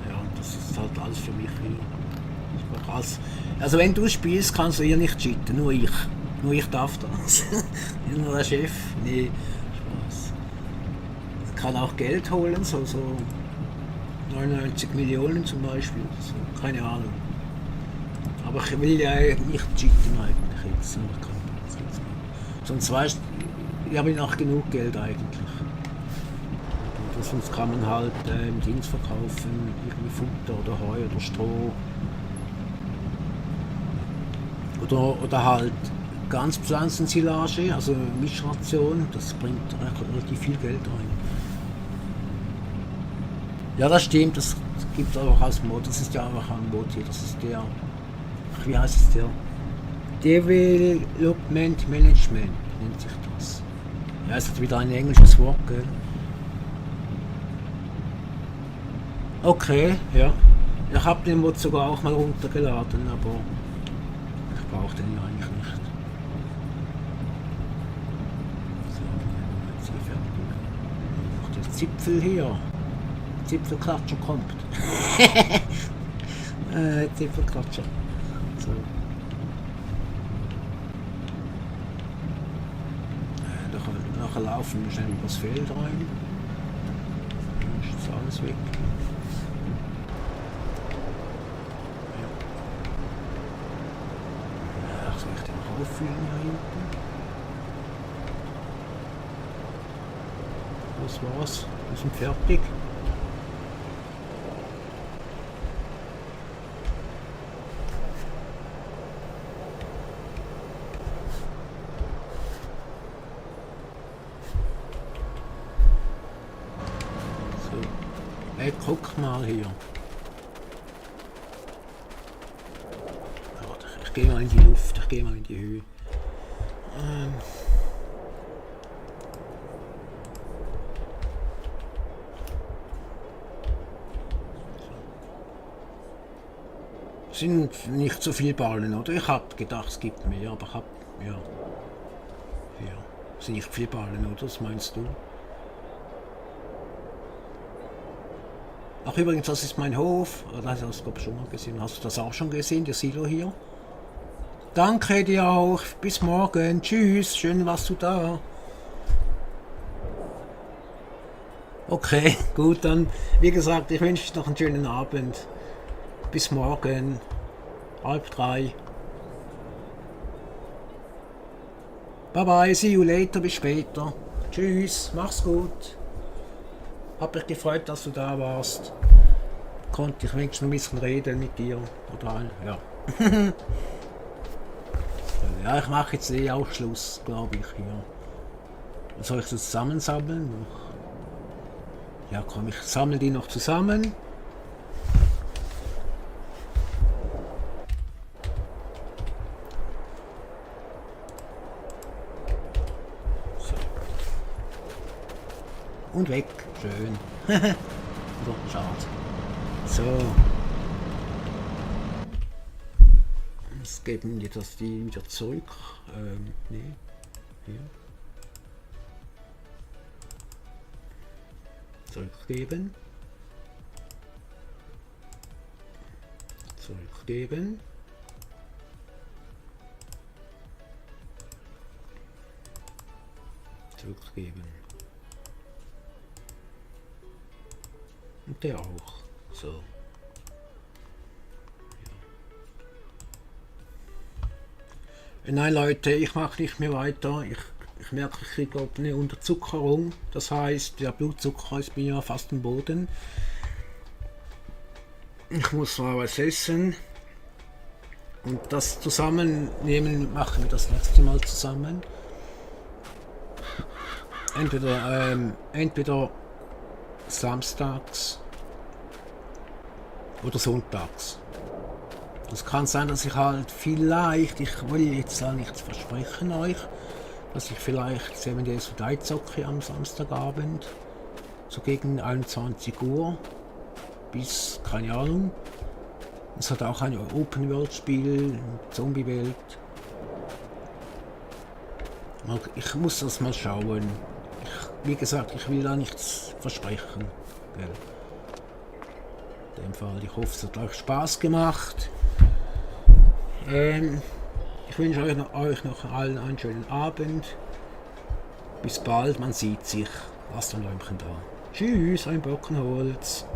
Ja, das ist halt alles für mich hier. Also wenn du spielst, kannst du hier nicht cheaten, nur ich. Nur ich darf das. Nur der Chef. Nee, Spaß. Ich kann auch Geld holen, so 99 Millionen zum Beispiel. So, keine Ahnung. Aber ich will ja nicht cheaten eigentlich jetzt. Sonst weißt du, ich habe noch genug Geld eigentlich. Sonst kann man halt Dings verkaufen, irgendwie Futter oder Heu oder Stroh. Oder halt Ganzpflanzensilage, also Mischration, das bringt relativ viel Geld rein. Ja, das stimmt, das gibt es auch als Mod, das ist ja einfach ein Mod hier, das ist der, wie heißt es der? Development Management nennt sich das. Ja, es hat wieder ein englisches Wort, gell? Okay, ja. Ich habe den Mod sogar auch mal runtergeladen, aber ich brauche den ja eigentlich nicht. So, jetzt hier fertig. Noch der Zipfel hier. Zipfelklatscher kommt. Zipfelklatscher. So. Nachher laufen wir schnell übers Feld rein. Dann ist jetzt alles weg. Soll ich den noch auffüllen hier hinten? Das war's. Wir sind fertig. So. Hey, guck mal hier. Ich gehe mal in die Luft, ich gehe mal in die Höhe. Sind nicht so viele Ballen, oder? Ich habe gedacht, es gibt mehr, aber ich habe, ja, vier. Sind nicht viele Ballen, oder? Was meinst du? Ach übrigens, das ist mein Hof. Das hast du glaub ich schon mal gesehen. Hast du das auch schon gesehen, der Silo hier? Danke dir auch. Bis morgen. Tschüss. Schön warst du da. Okay, gut, dann, wie gesagt, ich wünsche dir noch einen schönen Abend. Bis morgen. 2:30. Bye bye, see you later, bis später. Tschüss, mach's gut. Hab mich gefreut, dass du da warst. Konnte ich wenigstens noch ein bisschen reden mit dir. Oder ja. Ja, ich mache jetzt auch Schluss, glaube ich, hier. Soll ich das zusammensammeln? Ja, komm, ich sammle die noch zusammen. So. Und weg. Schön. So, schade. So. Jetzt geben wir das die wieder zurück. Nee. Hier. Zurückgeben. Zurückgeben. Zurückgeben. Und der auch. So. Ja. Nein Leute, ich mache nicht mehr weiter. Ich merke, ich kriege eine Unterzuckerung. Das heißt, der Blutzucker ist bei mir fast im Boden. Ich muss mal was essen. Und das Zusammennehmen machen wir das nächste Mal zusammen. Entweder samstags oder sonntags. Es kann sein, dass ich halt vielleicht, ich will jetzt auch nichts versprechen euch, dass ich vielleicht 7 Days to Die zocke am Samstagabend, so gegen 21 Uhr bis, keine Ahnung. Es hat auch ein Open-World-Spiel, Zombie-Welt. Ich muss das mal schauen. Wie gesagt, ich will da nichts versprechen. Gell. In dem Fall, ich hoffe, es hat euch Spaß gemacht. Ich wünsche euch noch allen einen schönen Abend. Bis bald, man sieht sich. Lasst ein Lämpchen da. Tschüss, ein Bockenholz.